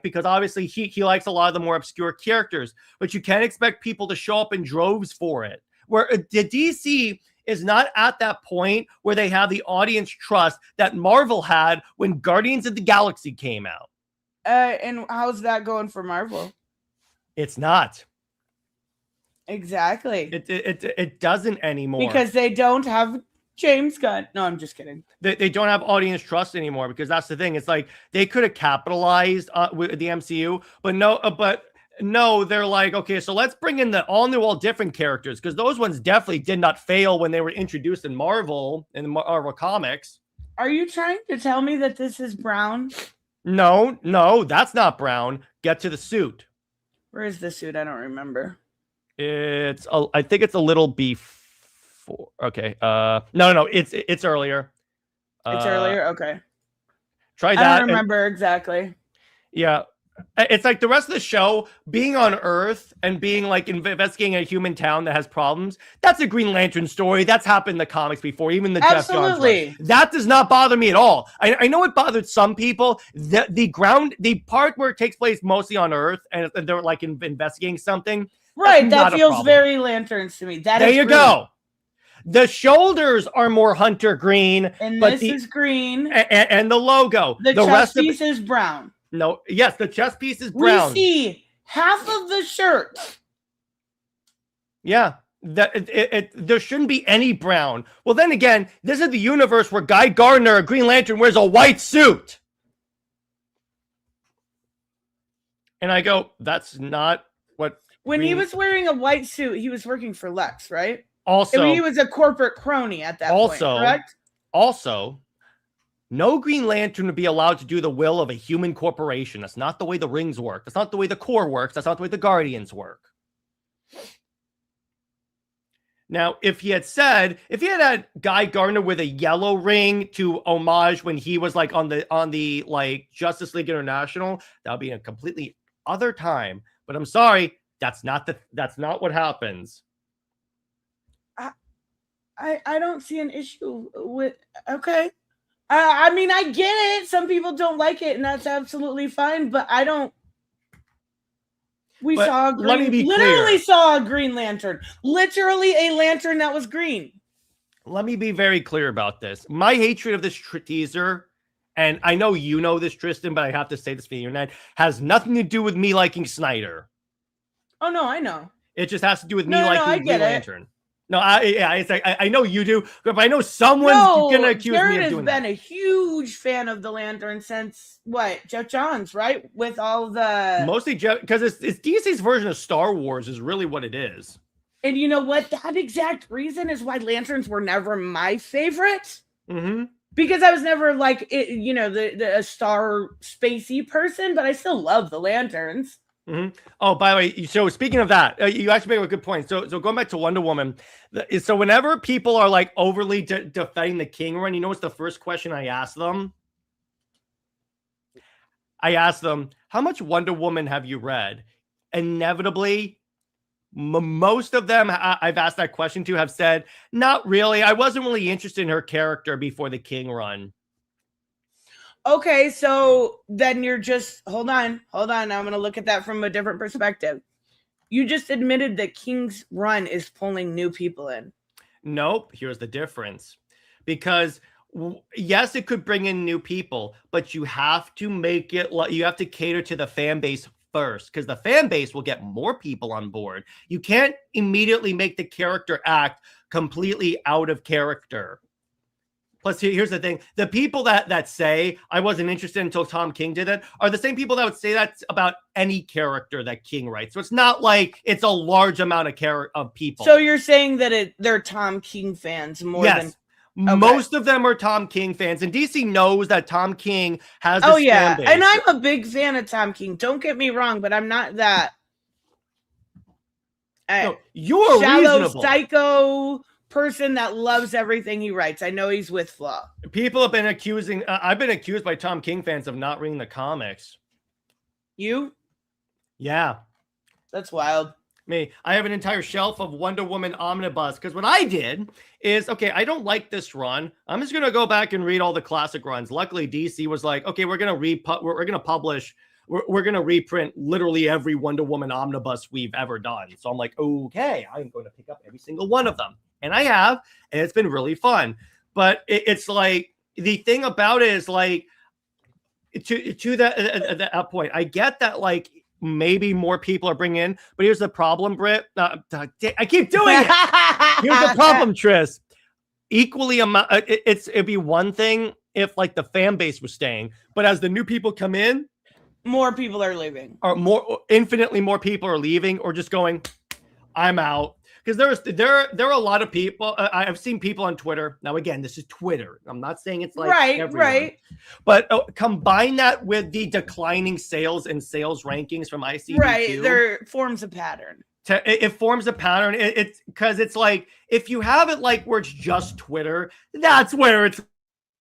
Speaker 2: because obviously he likes a lot of the more obscure characters, but you can't expect people to show up in droves for it. Where the DC is not at that point where they have the audience trust that Marvel had when Guardians of the Galaxy came out.
Speaker 1: And how's that going for Marvel?
Speaker 2: It's not.
Speaker 1: Exactly.
Speaker 2: It doesn't anymore.
Speaker 1: Because they don't have James Gunn. No, I'm just kidding.
Speaker 2: They don't have audience trust anymore because that's the thing. It's like they could have capitalized with the MCU, but no, they're like, okay, so let's bring in the all new, all different characters because those ones definitely did not fail when they were introduced in Marvel comics.
Speaker 1: Are you trying to tell me that this is brown?
Speaker 2: No, that's not brown. Get to the suit.
Speaker 1: Where is the suit? I don't remember.
Speaker 2: I think it's a little before. Okay. No. It's earlier.
Speaker 1: It's earlier. Okay.
Speaker 2: Try that.
Speaker 1: I don't remember exactly.
Speaker 2: Yeah. It's like the rest of the show being on Earth and being like investigating a human town that has problems. That's a Green Lantern story. That's happened in the comics before, even the Jeff Johns run. That does not bother me at all. I know it bothered some people. The part where it takes place mostly on Earth and they're like investigating something.
Speaker 1: Right. That feels very Lanterns to me.
Speaker 2: There you go. The shoulders are more hunter green.
Speaker 1: And this is green.
Speaker 2: And the logo.
Speaker 1: The chest piece is brown.
Speaker 2: No, yes, the chest piece is brown.
Speaker 1: We see half of the shirt.
Speaker 2: Yeah, there shouldn't be any brown. Well, then again, this is the universe where Guy Gardner, a Green Lantern, wears a white suit. And I go, that's not what...
Speaker 1: When he was wearing a white suit, he was working for Lex, right?
Speaker 2: Also...
Speaker 1: And he was a corporate crony at that point, correct?
Speaker 2: Also... no Green Lantern would be allowed to do the will of a human corporation. That's not the way the rings work. That's not the way the Corps works. That's not the way the Guardians work. Now, if he had Guy Gardner with a yellow ring to homage when he was like on the like Justice League International, that would be a completely other time. But I'm sorry, that's not what happens.
Speaker 1: I don't see an issue with okay. I mean, I get it. Some people don't like it, and that's absolutely fine. But I don't. Literally saw a Green Lantern. Literally a lantern that was green.
Speaker 2: Let me be very clear about this. My hatred of this teaser, and I know you know this, Tristan, but I have to say this for the internet, has nothing to do with me liking Snyder.
Speaker 1: Oh no, I know.
Speaker 2: It just has to do with me liking Green Lantern. No, it's like I know you do, but I know someone's gonna accuse me of doing that.
Speaker 1: Jared has been a huge fan of the Lantern since Jeff Johns, right? With all the
Speaker 2: mostly Jeff, because it's DC's version of Star Wars is really what it is.
Speaker 1: And you know what? That exact reason is why Lanterns were never my favorite.
Speaker 2: Mm-hmm.
Speaker 1: Because I was never like a star spacey person, but I still love the Lanterns.
Speaker 2: Mm-hmm. Oh, by the way, so speaking of that, you actually make a good point. So going back to Wonder Woman, so whenever people are like overly defending the King run, you know what's the first question I ask them? I ask them, how much Wonder Woman have you read? Inevitably, most of them I've asked that question to have said, not really. I wasn't really interested in her character before the King run.
Speaker 1: Okay, so then you're just hold on. I'm going to look at that from a different perspective. You just admitted that King's run is pulling new people in.
Speaker 2: Nope. Here's the difference. Because yes, it could bring in new people, but you have to make it. You have to cater to the fan base first, because the fan base will get more people on board. You can't immediately make the character act completely out of character. Plus, here's the thing. The people that say, I wasn't interested until Tom King did it, are the same people that would say that about any character that King writes. So it's not like it's a large amount of people.
Speaker 1: So you're saying that they're Tom King fans more than...
Speaker 2: Okay. Most of them are Tom King fans. And DC knows that Tom King has this fan base.
Speaker 1: And I'm a big fan of Tom King. Don't get me wrong, but I'm not that...
Speaker 2: No, you're
Speaker 1: shallow,
Speaker 2: reasonable.
Speaker 1: Psycho... person that loves everything he writes. I know he's with Flaw.
Speaker 2: People have been accusing I've been accused by Tom King fans of not reading the comics.
Speaker 1: You?
Speaker 2: Yeah.
Speaker 1: That's wild.
Speaker 2: Me. I have an entire shelf of Wonder Woman omnibus, because what I did is, okay, I don't like this run. I'm just going to go back and read all the classic runs. Luckily, DC was like, okay, we're going to publish, we're going to reprint literally every Wonder Woman omnibus we've ever done. So I'm like, okay, I'm going to pick up every single one of them. And I have, and it's been really fun. But it's like, the thing about it is like, to that point, I get that like maybe more people are bringing in, but here's the problem, Britt. I keep doing it. Here's the problem, Tris. Equally amount. It'd be one thing if like the fan base was staying, but as the new people come in,
Speaker 1: more people are leaving.
Speaker 2: Or infinitely more people are leaving, or just going, I'm out. Because there are a lot of people. I've seen people on Twitter. Now, again, this is Twitter. I'm not saying it's like everyone.
Speaker 1: Right.
Speaker 2: But combine that with the declining sales and sales rankings from ICDQ.
Speaker 1: Right. There forms a pattern.
Speaker 2: It forms a pattern. It's because it's like, if you have it like where it's just Twitter, that's where it's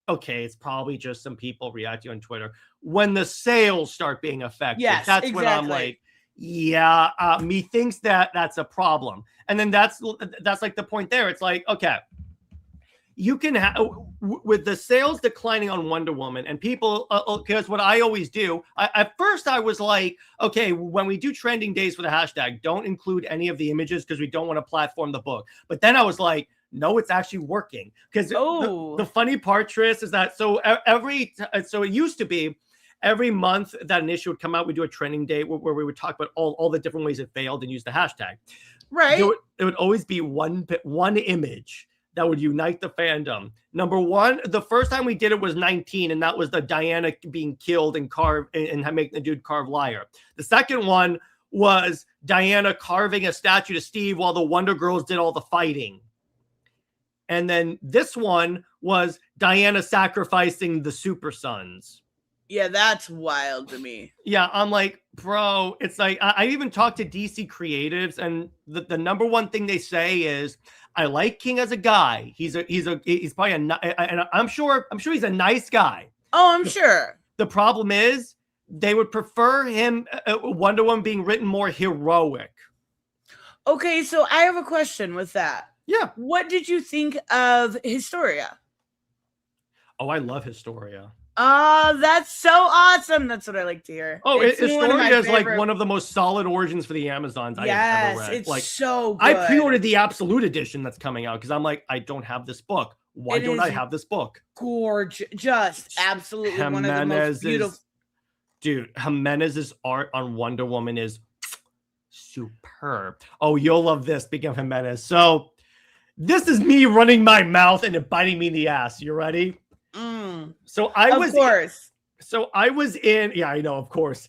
Speaker 2: okay. It's probably just some people reacting on Twitter. When the sales start being affected,
Speaker 1: yes,
Speaker 2: that's
Speaker 1: exactly.
Speaker 2: when I'm like, yeah, methinks that's a problem. And then that's like the point there. It's like, okay, you can have, with the sales declining on Wonder Woman, and people, because what I always do, at first I was like, okay, when we do trending days for the hashtag, don't include any of the images because we don't want to platform the book. But then I was like, no, it's actually working. Because the funny part, Tris, is that so it used to be every month that an issue would come out, we do a trending day where we would talk about all the different ways it failed and use the hashtag.
Speaker 1: Right.
Speaker 2: It would always be one image that would unite the fandom. Number one, the first time we did it was 19, and that was the Diana being killed and carved and making the dude carve liar. The second one was Diana carving a statue to Steve while the Wonder Girls did all the fighting. And then this one was Diana sacrificing the Super Sons.
Speaker 1: Yeah, that's wild to me.
Speaker 2: Yeah, I'm like, bro, it's like, I even talked to DC creatives, and the number one thing they say is, I like King as a guy. He's probably and I'm sure he's a nice guy.
Speaker 1: Oh, I'm sure.
Speaker 2: The problem is they would prefer him, Wonder Woman, being written more heroic.
Speaker 1: Okay, so I have a question with that.
Speaker 2: Yeah.
Speaker 1: What did you think of Historia?
Speaker 2: Oh, I love Historia.
Speaker 1: Oh, that's so awesome. That's what I like to hear.
Speaker 2: Oh, Historia is like one of the most solid origins for the Amazons I have ever read.
Speaker 1: It's
Speaker 2: like,
Speaker 1: so good.
Speaker 2: I pre-ordered the Absolute edition that's coming out because I'm like, I don't have this book. Why don't I have this book?
Speaker 1: Gorgeous. Just absolutely one of the most beautiful.
Speaker 2: Dude, Jimenez's art on Wonder Woman is superb. Oh, you'll love this, speaking of Jimenez. So this is me running my mouth and it biting me in the ass. You ready? So I was in, yeah, I know, of course.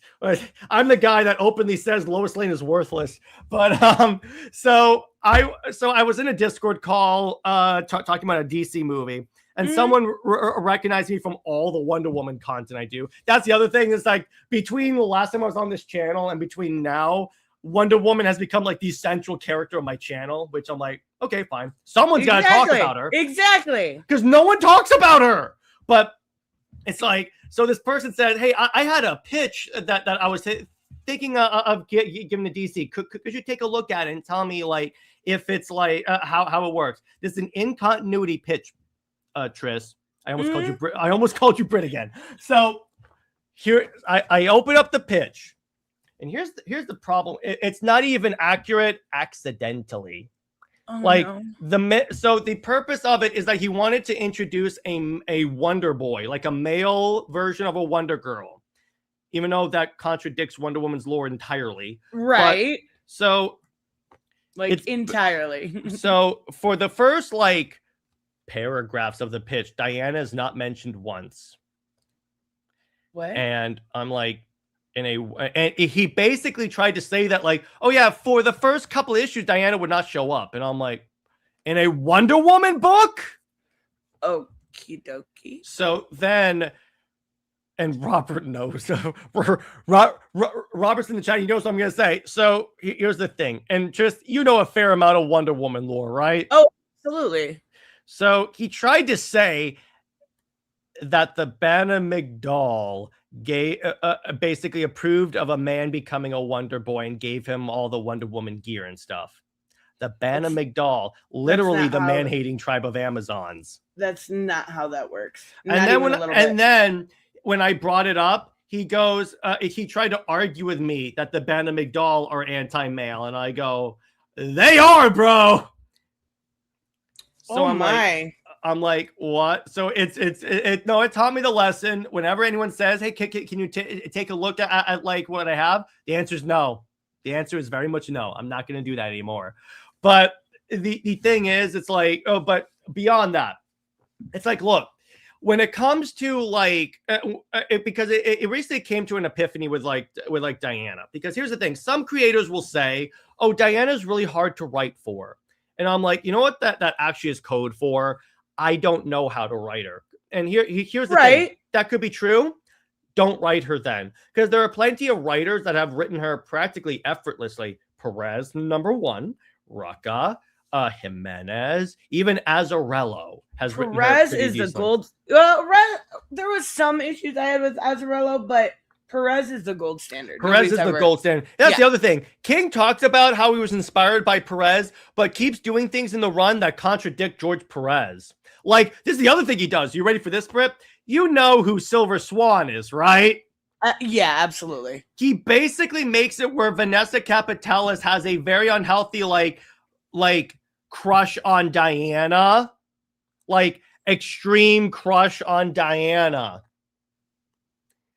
Speaker 2: I'm the guy that openly says Lois Lane is worthless. But so I was in a Discord call talking about a DC movie, and someone recognized me from all the Wonder Woman content I do. That's the other thing, is like, between the last time I was on this channel and between now, Wonder Woman has become like the central character of my channel, which I'm like, okay, fine. Someone's got to talk about her.
Speaker 1: Exactly.
Speaker 2: Because no one talks about her. But it's like, so this person said, hey, I had a pitch that I was thinking of giving to DC. Could you take a look at it and tell me, like, if it's like how it works? This is an in-continuity pitch, Tris. I almost called you Brit again. So here, I open up the pitch. And here's the problem. It's not even accurate accidentally.
Speaker 1: Oh,
Speaker 2: like
Speaker 1: no.
Speaker 2: So the purpose of it is that he wanted to introduce a Wonder Boy, like a male version of a Wonder Girl, even though that contradicts Wonder Woman's lore entirely.
Speaker 1: Right.
Speaker 2: But, so
Speaker 1: like entirely.
Speaker 2: So for the first like paragraphs of the pitch, Diana is not mentioned once.
Speaker 1: What?
Speaker 2: And I'm like, and he basically tried to say that, like, oh yeah, for the first couple of issues, Diana would not show up. And I'm like, in a Wonder Woman book?
Speaker 1: Okie dokie.
Speaker 2: So then, and Robert knows. Robert's in the chat. He knows what I'm going to say. So here's the thing. And just, a fair amount of Wonder Woman lore, right?
Speaker 1: Oh, absolutely.
Speaker 2: So he tried to say that the Bana Migdal basically approved of a man becoming a Wonder Boy and gave him all the Wonder Woman gear and stuff. The Bana Migdal, literally the man-hating tribe of Amazons.
Speaker 1: That's not how that works.
Speaker 2: And then when I brought it up, he goes, he tried to argue with me that the Bana Migdal are anti-male, and I go, they are, bro. So I'm like, what? So it taught me the lesson. Whenever anyone says, hey, can you take a look at like what I have? The answer is no. The answer is very much no. I'm not going to do that anymore. But the thing is, it's like, but beyond that, it's like, look, when it comes to like because it recently came to an epiphany with Diana, because here's the thing, some creators will say, oh, Diana's really hard to write for, and I'm like, you know what, that actually is code for I don't know how to write her. And here's the thing, that could be true. Don't write her then, because there are plenty of writers that have written her practically effortlessly. Perez, number one, Rucka, Jimenez, even Azzarello has written her pretty
Speaker 1: is
Speaker 2: decently.
Speaker 1: the gold. There was some issues I had with Azzarello, but Perez is the gold standard.
Speaker 2: Perez is the gold standard. That's the other thing. King talks about how he was inspired by Perez, but keeps doing things in the run that contradict George Perez. Like, this is the other thing he does. You ready for this, Britt? You know who Silver Swan is, right?
Speaker 1: Yeah, absolutely.
Speaker 2: He basically makes it where Vanessa Capitelis has a very unhealthy, like crush on Diana. Like, extreme crush on Diana.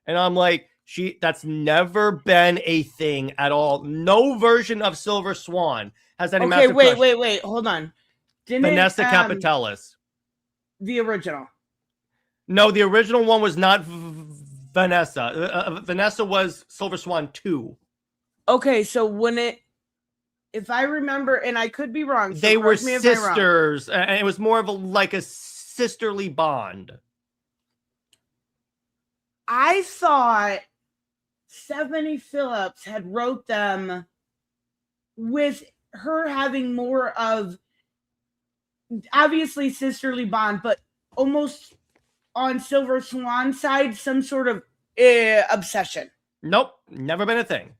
Speaker 2: And I'm like, that's never been a thing at all. No version of Silver Swan has any massive crush.
Speaker 1: Wait, hold on.
Speaker 2: Vanessa Capitelis.
Speaker 1: The original.
Speaker 2: No, the original one was not Vanessa. Vanessa was Silver Swan 2.
Speaker 1: Okay, so if I remember, and I could be wrong, so
Speaker 2: they were sisters, and it was more of a sisterly bond.
Speaker 1: I thought Stephanie Phillips had wrote them with her having more of, obviously, sisterly bond, but almost on Silver Swan side, some sort of obsession.
Speaker 2: Nope, never been a thing.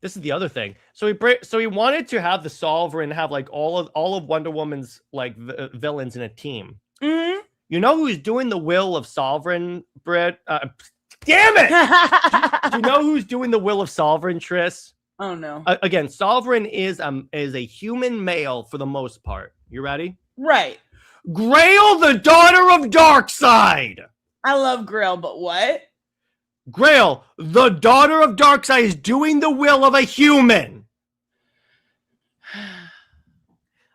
Speaker 2: This is the other thing. So he wanted to have the Solver and have like all of Wonder Woman's like villains in a team.
Speaker 1: Mm-hmm.
Speaker 2: You know who's doing the will of Sovereign, Britt? Damn it! Do you know who's doing the will of Sovereign, Triss?
Speaker 1: Oh no!
Speaker 2: Again, Sovereign is a human male for the most part. You ready?
Speaker 1: Right.
Speaker 2: Grail, the daughter of Darkseid.
Speaker 1: I love Grail, but what?
Speaker 2: Grail, the daughter of Darkseid, is doing the will of a human.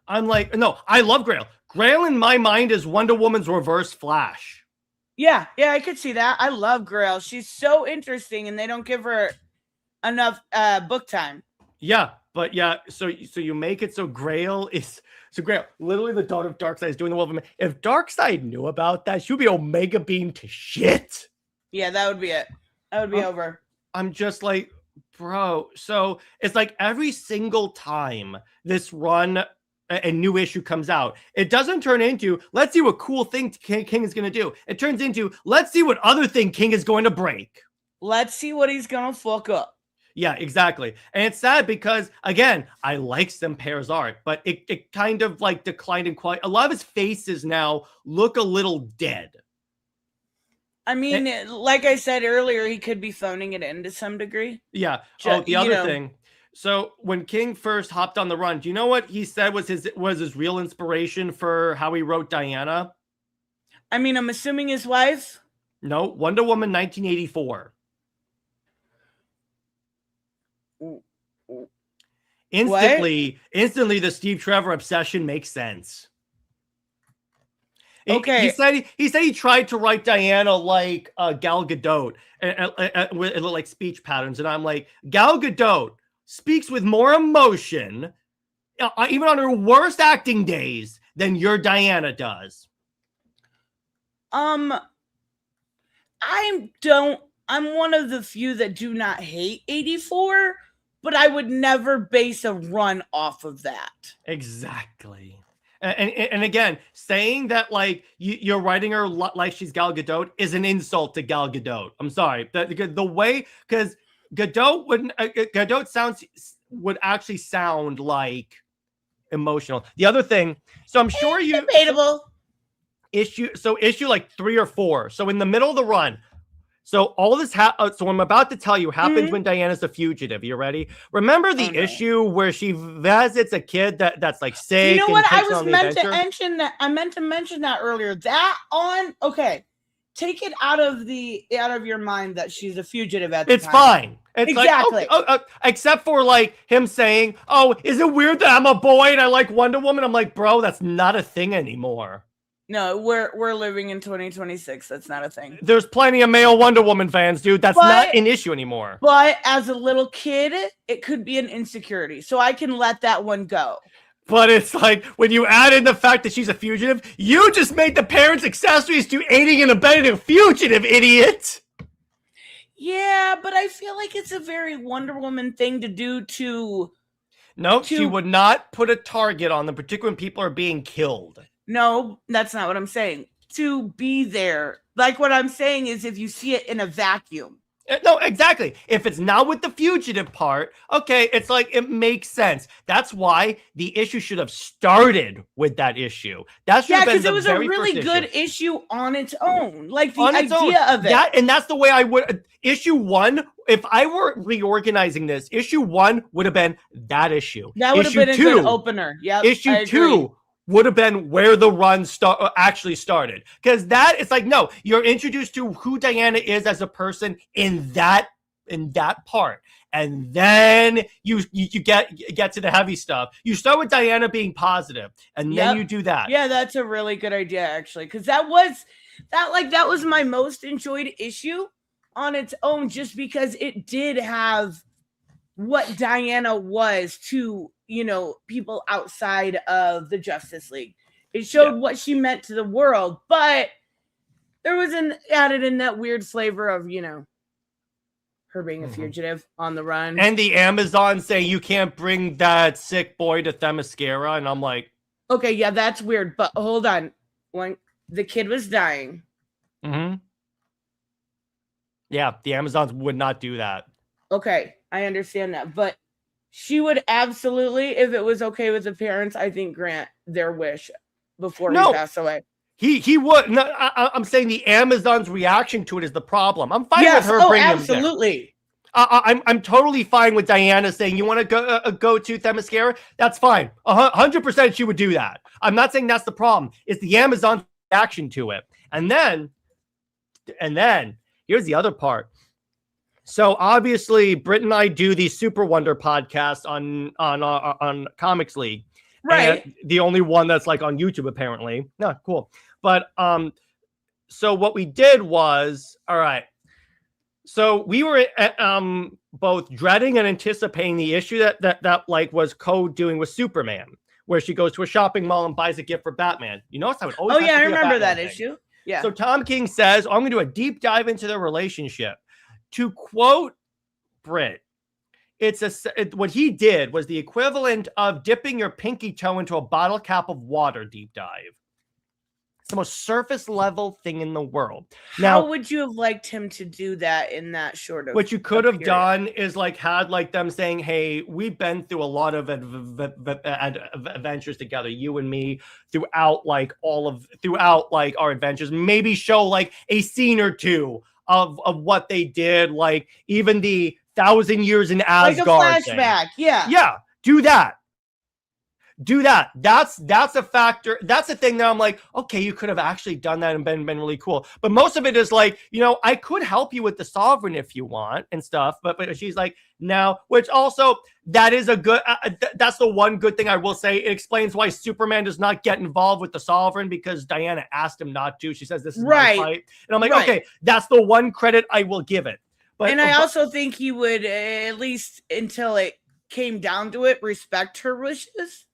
Speaker 2: I'm like, no, I love Grail. Grail in my mind is Wonder Woman's reverse Flash.
Speaker 1: Yeah, I could see that. I love Grail. She's so interesting, and they don't give her enough book time.
Speaker 2: Yeah, but yeah, so you make it so Grail, literally the daughter of Darkseid, is doing the will of a man. If Darkseid knew about that, she would be Omega Beam to shit. Yeah,
Speaker 1: that would be it. That would be over.
Speaker 2: I'm just like, bro. So it's like every single time this run, a new issue comes out, it doesn't turn into, let's see what cool thing King is going to do. It turns into, let's see what other thing King is going to break.
Speaker 1: Let's see what he's going to fuck up.
Speaker 2: Yeah, exactly. And it's sad because, again, I like Semper's art, but it kind of like declined in quality. A lot of his faces now look a little dead.
Speaker 1: I mean, like I said earlier, he could be phoning it in to some degree.
Speaker 2: Yeah. The other thing. So when King first hopped on the run, do you know what he said was his real inspiration for how he wrote Diana?
Speaker 1: I mean, I'm assuming his wife?
Speaker 2: No, Wonder Woman 1984. Instantly, the Steve Trevor obsession makes sense.
Speaker 1: Okay.
Speaker 2: He said he tried to write Diana like Gal Gadot with like speech patterns, and I'm like, Gal Gadot speaks with more emotion, even on her worst acting days, than your Diana does.
Speaker 1: I'm one of the few that do not hate 84, but I would never base a run off of that.
Speaker 2: Exactly. And again, saying that like you're writing her like she's Gal Gadot is an insult to Gal Gadot. I'm sorry. The way, because Gadot would actually sound like emotional. The other thing, so I'm sure you
Speaker 1: debatable.
Speaker 2: Issue like 3 or 4. So in the middle of the run. So all this so I'm about to tell you happens when Diana's a fugitive. You ready? Remember the issue where she visits a kid that's like sick?
Speaker 1: You know what? I was meant to mention that. I meant to mention that earlier. Okay. Take it out of your mind that she's a fugitive at the time.
Speaker 2: It's fine. It's
Speaker 1: exactly.
Speaker 2: Like, except for like him saying, "Oh, is it weird that I'm a boy and I like Wonder Woman?" I'm like, bro, that's not a thing anymore.
Speaker 1: No, we're living in 2026. That's not a thing.
Speaker 2: There's plenty of male Wonder Woman fans, dude. That's not an issue anymore.
Speaker 1: But as a little kid, it could be an insecurity. So I can let that one go.
Speaker 2: But it's like, when you add in the fact that she's a fugitive, you just made the parents accessories to aiding and abetting a fugitive, idiot.
Speaker 1: Yeah, but I feel like it's a very Wonder Woman thing to do to...
Speaker 2: No, she would not put a target on them, particularly when people are being killed.
Speaker 1: No, that's not what I'm saying. To be there. Like, what I'm saying is if you see it in a vacuum.
Speaker 2: No, exactly. If it's not with the fugitive part, okay, it's like, it makes sense. That's why the issue should have started with that issue. That should have been the very first issue. Yeah, because it was a really good issue on its own. Like, the idea of it. And that's the way I would... Issue 1, if I were reorganizing this, issue 1 would have been that issue.
Speaker 1: That would have been a good opener. Yeah.
Speaker 2: Issue 2 would have been where the run actually started. Because that, it's like, no, you're introduced to who Diana is as a person in that part. And then you get to the heavy stuff. You start with Diana being positive, and then you do that.
Speaker 1: Yeah, that's a really good idea, actually. Because that was my most enjoyed issue on its own, just because it did have what Diana was to, you know, people outside of the Justice League. It showed what she meant to the world, but there was added in that weird flavor of, you know, her being a fugitive on the run. And
Speaker 2: the Amazon saying you can't bring that sick boy to Themyscira, and I'm like,
Speaker 1: okay, yeah, that's weird, but hold on. When the kid was dying.
Speaker 2: Yeah, the Amazons would not do that.
Speaker 1: Okay, I understand that, but she would absolutely, if it was okay with the parents, I think grant their wish before he passed away.
Speaker 2: He would. No, I'm saying the Amazon's reaction to it is the problem. I'm fine with her bringing him there.
Speaker 1: Absolutely.
Speaker 2: I'm totally fine with Diana saying, you want to go to Themyscira? That's fine. 100% she would do that. I'm not saying that's the problem. It's the Amazon's reaction to it. And then here's the other part. So obviously, Britt and I do the Super Wonder podcast on Comics League,
Speaker 1: right?
Speaker 2: The only one that's like on YouTube, apparently. No, cool. But so what we did was, all right. So we were both dreading and anticipating the issue that like was Code doing with Superman, where she goes to a shopping mall and buys a gift for Batman. You notice how it always.
Speaker 1: Oh yeah, I remember that issue. Yeah.
Speaker 2: So Tom King says, I'm going to do a deep dive into their relationship. To quote Britt, what he did was the equivalent of dipping your pinky toe into a bottle cap of water deep dive. It's the most surface level thing in the world.
Speaker 1: How would you have liked him to do that in that short of
Speaker 2: what you could have done is like had like them saying, hey, we've been through a lot of adventures together, you and me, throughout like our adventures. Maybe show like a scene or two of what they did, like even the 1,000 years in Asgard,
Speaker 1: like a flashback.
Speaker 2: Yeah, do that. That's a factor. That's a thing that I'm like, okay, you could have actually done that and been really cool. But most of it is like, you know, I could help you with the Sovereign if you want and stuff. But she's like, no, which also that is a good. That's the one good thing I will say. It explains why Superman does not get involved with the Sovereign, because Diana asked him not to. She says this is my fight, and I'm like, okay, that's the one credit I will give it. But
Speaker 1: I also think he would, at least until it came down to it, respect her wishes.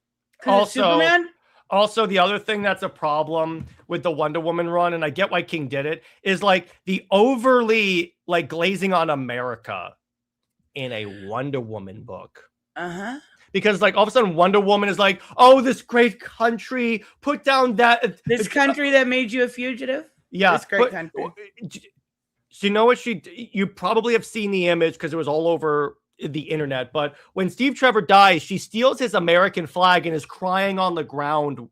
Speaker 2: Also, the other thing that's a problem with the Wonder Woman run, and I get why King did it, is like the overly like glazing on America in a Wonder Woman book. Because like all of a sudden Wonder Woman is like, oh, this great country, put down
Speaker 1: this country that made you a fugitive.
Speaker 2: Yeah,
Speaker 1: this great country.
Speaker 2: So you know what you probably have seen the image because it was all over the internet, but when Steve Trevor dies, she steals his American flag and is crying on the ground,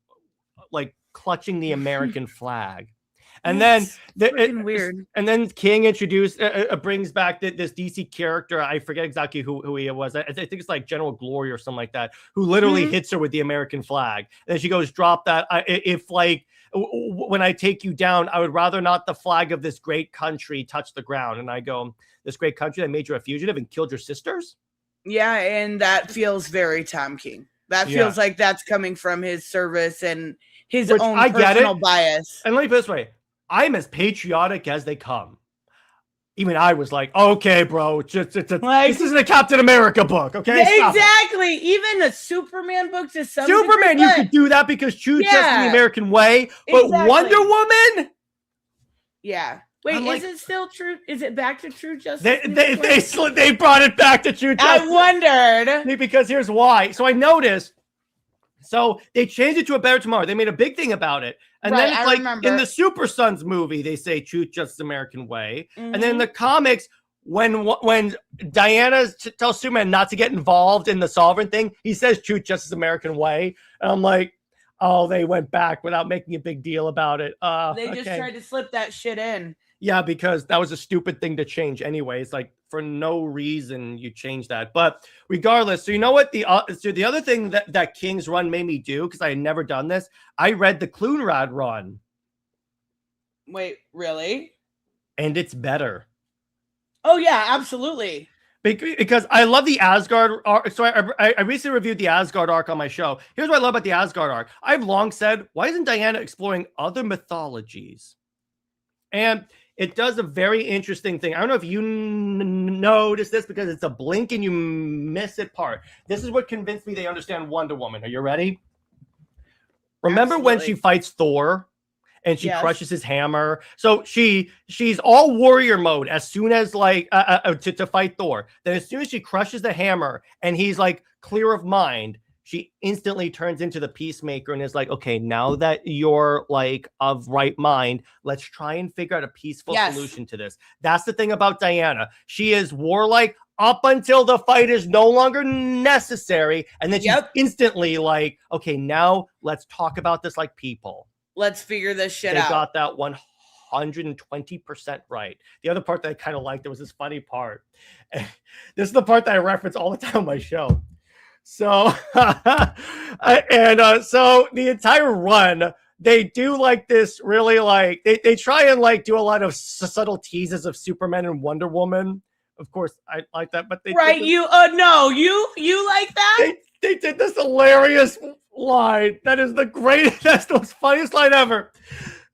Speaker 2: like clutching the American flag. And
Speaker 1: then weird.
Speaker 2: And then King brings back this DC character. I forget exactly who he was. I think it's like General Glory or something like that, who literally hits her with the American flag. And then she goes, drop that. If like, when I take you down, I would rather not the flag of this great country touch the ground. And I go, this great country that made you a fugitive and killed your sisters?
Speaker 1: Yeah, and that feels very Tom King. That feels like that's coming from his service and his
Speaker 2: Which
Speaker 1: own
Speaker 2: I get
Speaker 1: personal
Speaker 2: it.
Speaker 1: bias.
Speaker 2: And let me put it this way. I'm as patriotic as they come. Even I was like, okay, bro, this isn't a Captain America book, okay?
Speaker 1: Exactly. Even a Superman book to some
Speaker 2: Superman,
Speaker 1: degree,
Speaker 2: you could do that because true just in the American way. But
Speaker 1: exactly.
Speaker 2: Wonder Woman?
Speaker 1: Yeah. Wait, is it still true? Is it back to True Justice?
Speaker 2: They brought it back to True Justice.
Speaker 1: I wondered.
Speaker 2: Because here's why. So I noticed. So they changed it to A Better Tomorrow. They made a big thing about it. And then it's like in the Super Sons movie, they say Truth, Justice, American Way. And then in the comics, when Diana tells Superman not to get involved in the Sovereign thing, he says Truth, Justice, American Way. And I'm like, oh, they went back without making a big deal about it.
Speaker 1: They just tried to slip that shit in.
Speaker 2: Yeah, because that was a stupid thing to change anyway. It's like for no reason you change that. But regardless, so you know what? The other thing that King's Run made me do, because I had never done this, I read the Clunrad run.
Speaker 1: Wait, really?
Speaker 2: And it's better.
Speaker 1: Oh, yeah, absolutely.
Speaker 2: Because I love the Asgard arc. So I recently reviewed the Asgard arc on my show. Here's what I love about the Asgard arc. I've long said, why isn't Diana exploring other mythologies? And it does a very interesting thing. I don't know if you notice this because it's a blink and you miss it part. This is what convinced me they understand Wonder Woman. Are you ready? Remember when she fights Thor and she crushes his hammer? So she's all warrior mode as soon as to fight Thor. Then as soon as she crushes the hammer and he's like clear of mind, she instantly turns into the peacemaker and is like, okay, now that you're like of right mind, let's try and figure out a peaceful solution to this. That's the thing about Diana. She is warlike up until the fight is no longer necessary. And then she's instantly like, okay, now let's talk about this like people.
Speaker 1: Let's figure this shit out.
Speaker 2: They got that 120% right. The other part that I kind of liked, there was this funny part. This is the part that I reference all the time on my show. So, so the entire run, they do like this really like, they try and like do a lot of subtle teases of Superman and Wonder Woman. Of course, I like that, but they
Speaker 1: you like that?
Speaker 2: They did this hilarious line. That is the greatest, that's the funniest line ever.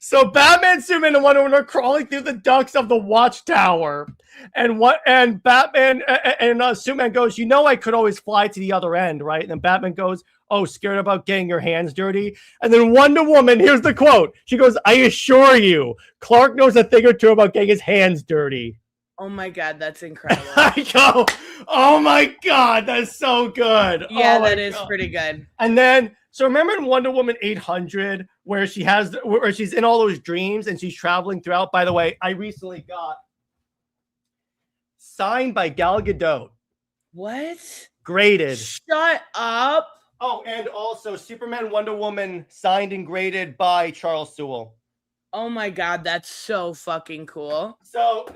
Speaker 2: So Batman, Superman, and Wonder Woman are crawling through the ducts of the Watchtower. And Batman and Superman goes, you know, I could always fly to the other end, right? And then Batman goes, oh, scared about getting your hands dirty? And then Wonder Woman, here's the quote. She goes, I assure you, Clark knows a thing or two about getting his hands dirty.
Speaker 1: Oh my God, that's incredible.
Speaker 2: I go, oh my God, that's so good.
Speaker 1: Yeah, that is pretty good.
Speaker 2: And then, so remember in Wonder Woman 800, where she's in all those dreams and she's traveling throughout? By the way, I recently got signed by Gal Gadot.
Speaker 1: What?
Speaker 2: Graded.
Speaker 1: Shut up.
Speaker 2: Oh, and also Superman, Wonder Woman signed and graded by Charles Sewell.
Speaker 1: Oh my God, that's so fucking cool.
Speaker 2: So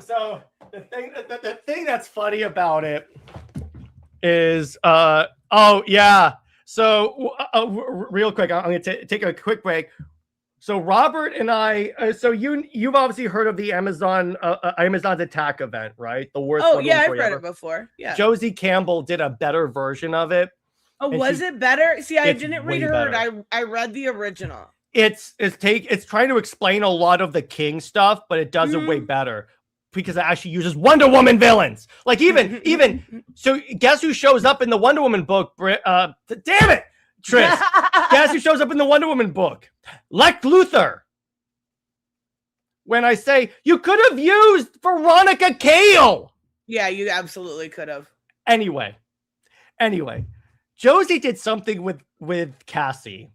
Speaker 2: the thing that's funny about it is, oh yeah. So real quick, I'm going to take a quick break. So Robert and I, so you've obviously heard of the Amazon's attack event, right? The worst.
Speaker 1: Oh yeah, I've read it before. Yeah.
Speaker 2: Josie Campbell did a better version of it.
Speaker 1: Oh, was it better? See, I didn't read her. I read the original.
Speaker 2: It's trying to explain a lot of the King stuff, but it does it way better because it actually uses Wonder Woman villains. Like even so, guess who shows up in the Wonder Woman book? Damn it, Tris. Guess who shows up in the Wonder Woman book? Lex Luthor. When I say you could have used Veronica Cale. Yeah,
Speaker 1: you absolutely could have.
Speaker 2: Anyway, Josie did something with Cassie.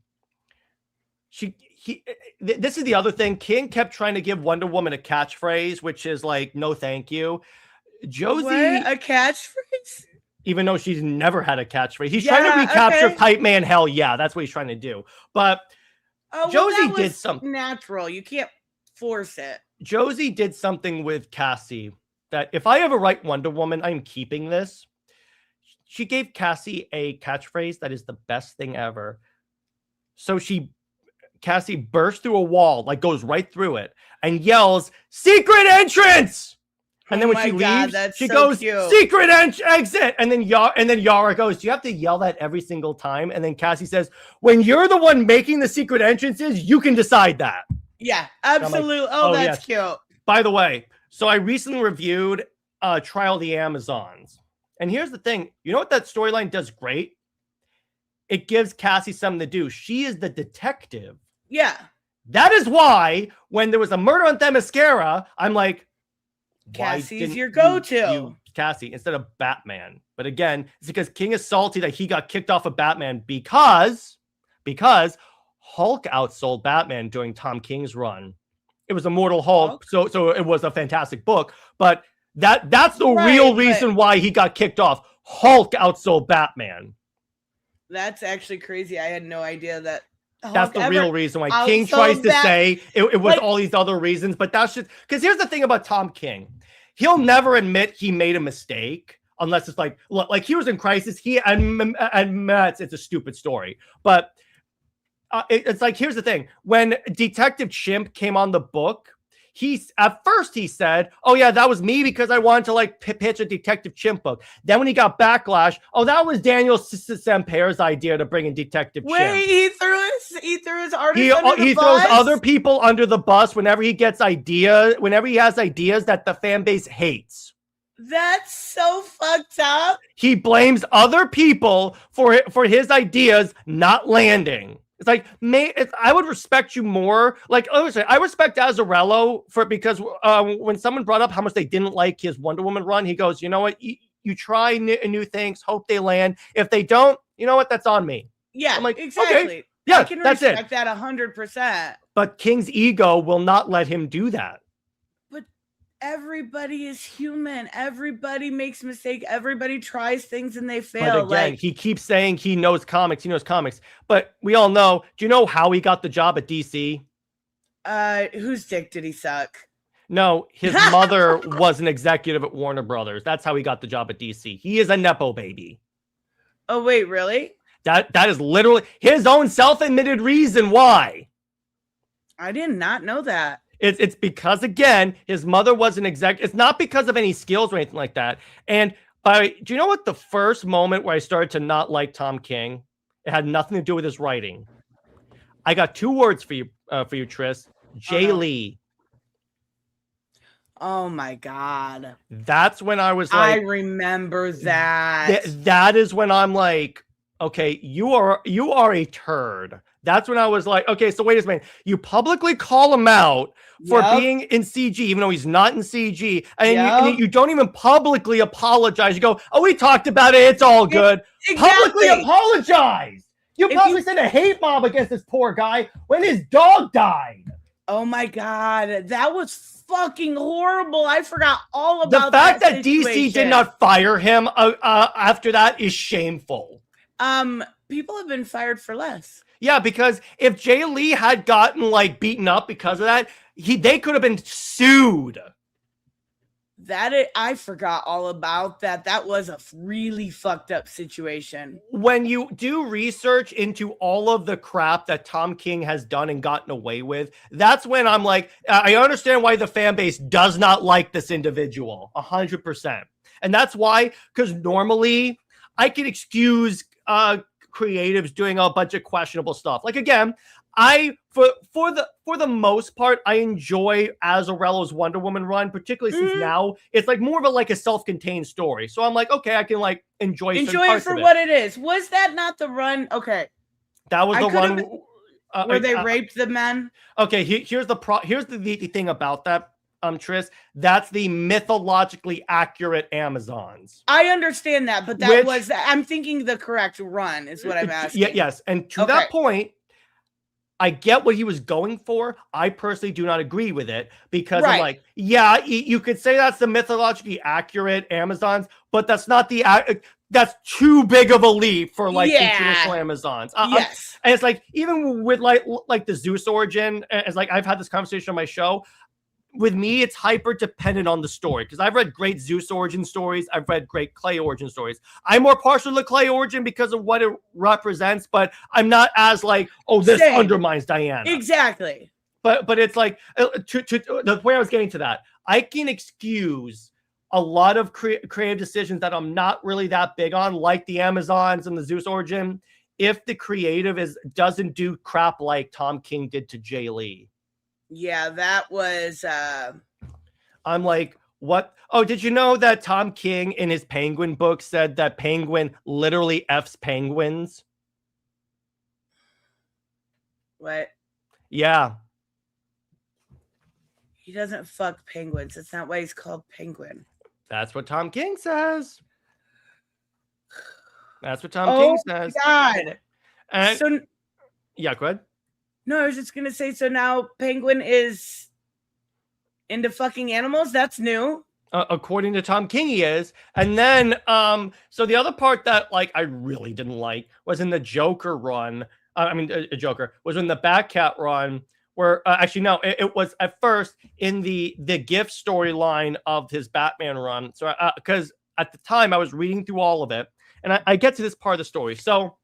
Speaker 2: This is the other thing. King kept trying to give Wonder Woman a catchphrase, which is like, no, thank you. Josie,
Speaker 1: what? A catchphrase?
Speaker 2: Even though she's never had a catchphrase. He's trying to recapture Hype Man Hell. Yeah, that's what he's trying to do. But Josie did something
Speaker 1: natural. You can't force it.
Speaker 2: Josie did something with Cassie that if I ever write Wonder Woman, I'm keeping this. She gave Cassie a catchphrase that is the best thing ever. So Cassie bursts through a wall, like goes right through it, and yells, "Secret entrance!" And
Speaker 1: Oh
Speaker 2: then when
Speaker 1: my
Speaker 2: she
Speaker 1: God,
Speaker 2: leaves,
Speaker 1: that's
Speaker 2: she
Speaker 1: so
Speaker 2: goes,
Speaker 1: cute.
Speaker 2: secret exit. And then Yara goes, do you have to yell that every single time? And then Cassie says, when you're the one making the secret entrances, you can decide that.
Speaker 1: Yeah,
Speaker 2: Like,
Speaker 1: absolutely. Oh, that's
Speaker 2: yes.
Speaker 1: cute.
Speaker 2: By the way, so I recently reviewed Trial of the Amazons. And here's the thing. You know what that storyline does great? It gives Cassie something to do. She is the detective.
Speaker 1: Yeah.
Speaker 2: That is why when there was a murder on Themyscira, I'm like,
Speaker 1: Cassie's your go-to.
Speaker 2: Cassie instead of Batman. But again, it's because King is salty that he got kicked off of Batman because Hulk outsold Batman during Tom King's run. It was Immortal Hulk, so it was a fantastic book. But that's the real reason why he got kicked off. Hulk outsold Batman.
Speaker 1: That's actually crazy. I had no idea that.
Speaker 2: That's the real reason why King tries to say it was all these other reasons, but that's just because here's the thing about Tom King. He'll never admit he made a mistake unless it's like he was in Crisis. He admits it's a stupid story, but it's like, here's the thing. When Detective Chimp came on the book, at first he said, oh yeah, that was me because I wanted to like pitch a Detective Chimp book. Then when he got backlash, oh, that was Daniel Sampere's idea to bring in Detective Chimp.
Speaker 1: Wait, he threw his artist
Speaker 2: he
Speaker 1: under the bus?
Speaker 2: Throws other people under the bus whenever he has ideas that the fan base hates.
Speaker 1: That's so fucked up.
Speaker 2: He blames other people for his ideas not landing. It's like, I would respect you more. Like, I respect Azzarello because when someone brought up how much they didn't like his Wonder Woman run, he goes, you know what? You try new things, hope they land. If they don't, you know what? That's on me.
Speaker 1: Yeah,
Speaker 2: I'm like,
Speaker 1: exactly.
Speaker 2: Okay, yeah,
Speaker 1: I can
Speaker 2: that's
Speaker 1: respect that 100%.
Speaker 2: But King's ego will not let him do that.
Speaker 1: Everybody is human. Everybody makes mistakes. Everybody tries things and they fail.
Speaker 2: But again, he keeps saying he knows comics. But we all know. Do you know how he got the job at DC?
Speaker 1: Whose dick did he suck?
Speaker 2: No, his mother was an executive at Warner Brothers. That's how he got the job at DC. He is a Nepo baby.
Speaker 1: Oh, wait, really?
Speaker 2: That is literally his own self-admitted reason why.
Speaker 1: I did not know that.
Speaker 2: It's because, again, his mother was an exec. It's not because of any skills or anything like that. And do you know what the first moment where I started to not like Tom King? It had nothing to do with his writing. I got 2 words for you, Tris. Jay Lee.
Speaker 1: Oh my God.
Speaker 2: That's when I was like,
Speaker 1: I remember that.
Speaker 2: That is when I'm like, okay, you are a turd. That's when I was like, okay, so wait a minute. You publicly call him out for being in CG, even though he's not in CG. And you don't even publicly apologize. You go, oh, we talked about it. It's all good. Exactly. Publicly apologize. You probably sent a hate mob against this poor guy when his dog died.
Speaker 1: Oh my God. That was fucking horrible. I forgot all about
Speaker 2: the fact that DC did not fire him after that is shameful.
Speaker 1: People have been fired for less.
Speaker 2: Yeah, because if Jay Lee had gotten like beaten up because of that, they could have been sued.
Speaker 1: I forgot all about that. That was a really fucked up situation.
Speaker 2: When you do research into all of the crap that Tom King has done and gotten away with, that's when I'm like, I understand why the fan base does not like this individual 100%. And that's why, because normally I can excuse creatives doing a bunch of questionable stuff. Like, again, for the most part, I enjoy Azzarello's Wonder Woman run, particularly since now it's like more of a self-contained story. So I'm like, okay, I can like enjoy
Speaker 1: it for what it is. Was that not the run? Okay,
Speaker 2: that was the run
Speaker 1: where they raped the men.
Speaker 2: Okay, here's the thing about that. Tris, that's the mythologically accurate Amazons.
Speaker 1: I understand that, but I'm thinking the correct run is what I'm asking.
Speaker 2: Yes, and to that point, I get what he was going for. I personally do not agree with it because I'm like, yeah, you could say that's the mythologically accurate Amazons, but that's not that's too big of a leap for the traditional Amazons.
Speaker 1: Yes,
Speaker 2: and it's like even with like the Zeus origin, it's like I've had this conversation on my show. With me, it's hyper dependent on the story because I've read great Zeus origin stories. I've read great Clay origin stories. I'm more partial to Clay origin because of what it represents, but I'm not as like, oh, this undermines Diana.
Speaker 1: Exactly.
Speaker 2: But it's like, to the way I was getting to that, I can excuse a lot of creative decisions that I'm not really that big on, like the Amazons and the Zeus origin, if the creative doesn't do crap like Tom King did to Jay Lee.
Speaker 1: Yeah, that was
Speaker 2: I'm like, what? Oh, did you know that Tom King in his Penguin book said that Penguin literally F's penguins?
Speaker 1: What?
Speaker 2: Yeah.
Speaker 1: He doesn't fuck penguins. That's not why he's called Penguin.
Speaker 2: That's what Tom King says. That's what Tom King says.
Speaker 1: God.
Speaker 2: And
Speaker 1: so,
Speaker 2: yeah, go ahead.
Speaker 1: No, I was just gonna say, so now Penguin is into fucking animals? That's new.
Speaker 2: According to Tom King, he is. And then, so the other part that like I really didn't like was in the Joker run. Joker was in the Batcat run, where actually no, it was at first in the gift storyline of his Batman run. So because at the time I was reading through all of it, and I get to this part of the story. So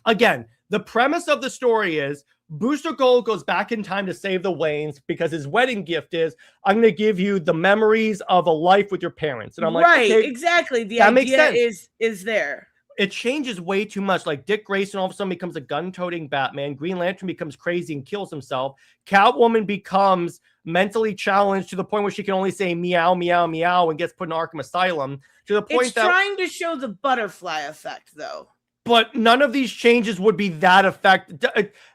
Speaker 2: again, the premise of the story is Booster Gold goes back in time to save the Waynes because his wedding gift is, I'm going to give you the memories of a life with your parents. And I'm like,
Speaker 1: right,
Speaker 2: okay,
Speaker 1: exactly. The idea is there.
Speaker 2: It changes way too much. Like Dick Grayson all of a sudden becomes a gun-toting Batman. Green Lantern becomes crazy and kills himself. Catwoman becomes mentally challenged to the point where she can only say meow, meow, meow and gets put in Arkham Asylum. To the point
Speaker 1: it's trying to show the butterfly effect, though.
Speaker 2: But none of these changes would be that effect.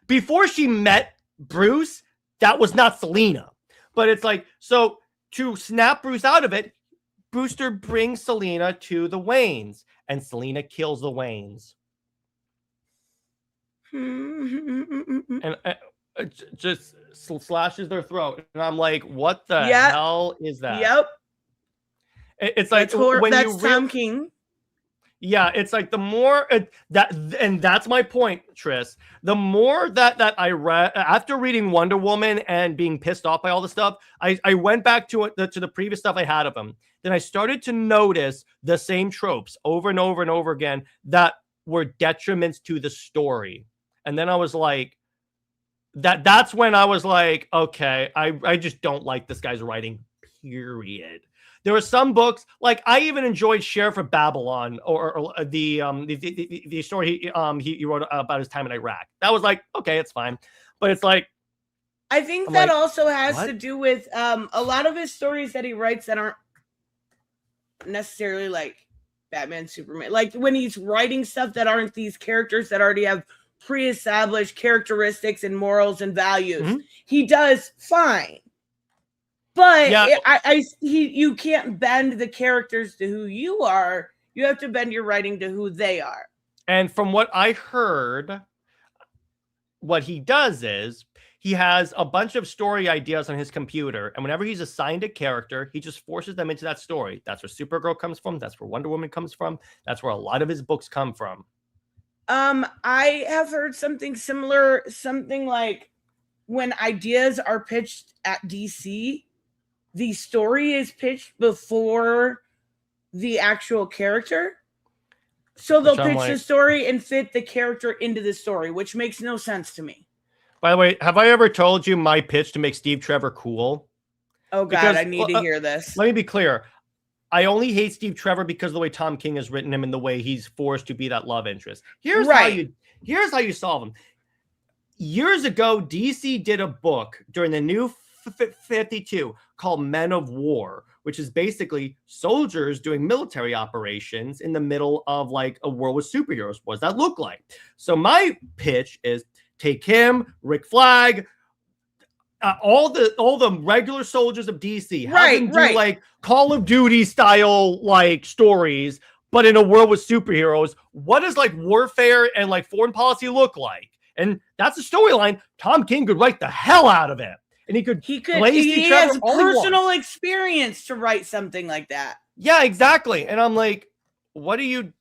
Speaker 2: Before she met Bruce, that was not Selina. But it's like, so to snap Bruce out of it, Booster brings Selina to the Waynes, and Selina kills the Waynes. And just slashes their throat. And I'm like, what the hell is that?
Speaker 1: Yep.
Speaker 2: It's like,
Speaker 1: that's Tom King.
Speaker 2: Yeah, it's like the more and that's my point, Tris. The more that I read after reading Wonder Woman and being pissed off by all the stuff, I went back to the previous stuff I had of him. Then I started to notice the same tropes over and over and over again that were detriments to the story. And then I was like, that's when I was like, okay, I just don't like this guy's writing, period. There were some books, like I even enjoyed Sheriff of Babylon or the story he wrote about his time in Iraq. That was like, okay, it's fine. But it's like,
Speaker 1: I think that also has to do with a lot of his stories that he writes that aren't necessarily like Batman, Superman. Like when he's writing stuff that aren't these characters that already have pre-established characteristics and morals and values, he does fine. But you can't bend the characters to who you are. You have to bend your writing to who they are.
Speaker 2: And from what I heard, what he does is he has a bunch of story ideas on his computer. And whenever he's assigned a character, he just forces them into that story. That's where Supergirl comes from. That's where Wonder Woman comes from. That's where a lot of his books come from.
Speaker 1: I have heard something similar, something like when ideas are pitched at DC, the story is pitched before the actual character. So they'll pitch the story and fit the character into the story, which makes no sense to me.
Speaker 2: By the way, have I ever told you my pitch to make Steve Trevor cool?
Speaker 1: Oh, God, I need to hear this.
Speaker 2: Let me be clear. I only hate Steve Trevor because of the way Tom King has written him and the way he's forced to be that love interest. Here's how you solve him. Years ago, DC did a book during the New 52 called Men of War, which is basically soldiers doing military operations in the middle of like a world with superheroes. What does that look like? So my pitch is take him, Rick Flag, all the regular soldiers of DC, have them do like Call of Duty style like stories, but in a world with superheroes. What does like warfare and like foreign policy look like? And that's a storyline Tom King could write the hell out of it. And he
Speaker 1: has personal experience to write something like that.
Speaker 2: Yeah, exactly. And I'm like, what do you,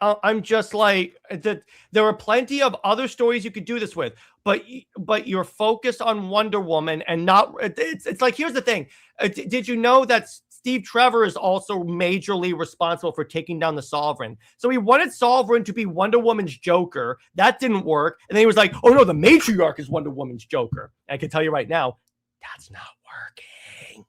Speaker 2: I'm just like, there are plenty of other stories you could do this with, but you're focused on Wonder Woman and not, it's like, here's the thing. Did you know that Steve Trevor is also majorly responsible for taking down the Sovereign? So he wanted Sovereign to be Wonder Woman's Joker. That didn't work. And then he was like, oh no, the matriarch is Wonder Woman's Joker. And I can tell you right now, that's not working.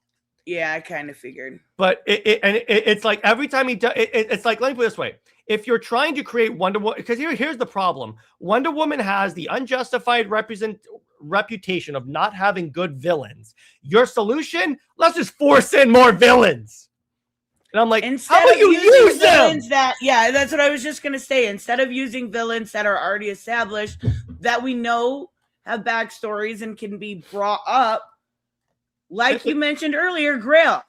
Speaker 1: Yeah, I kind of figured.
Speaker 2: But it's like every time he does, it's like, let me put it this way. If you're trying to create Wonder Woman, because here's the problem. Wonder Woman has the unjustified reputation of not having good villains. Your solution? Let's just force in more villains. And I'm like,
Speaker 1: instead
Speaker 2: how about you use them?
Speaker 1: That's what I was just going to say. Instead of using villains that are already established, that we know have backstories and can be brought up, like you mentioned earlier, Grail.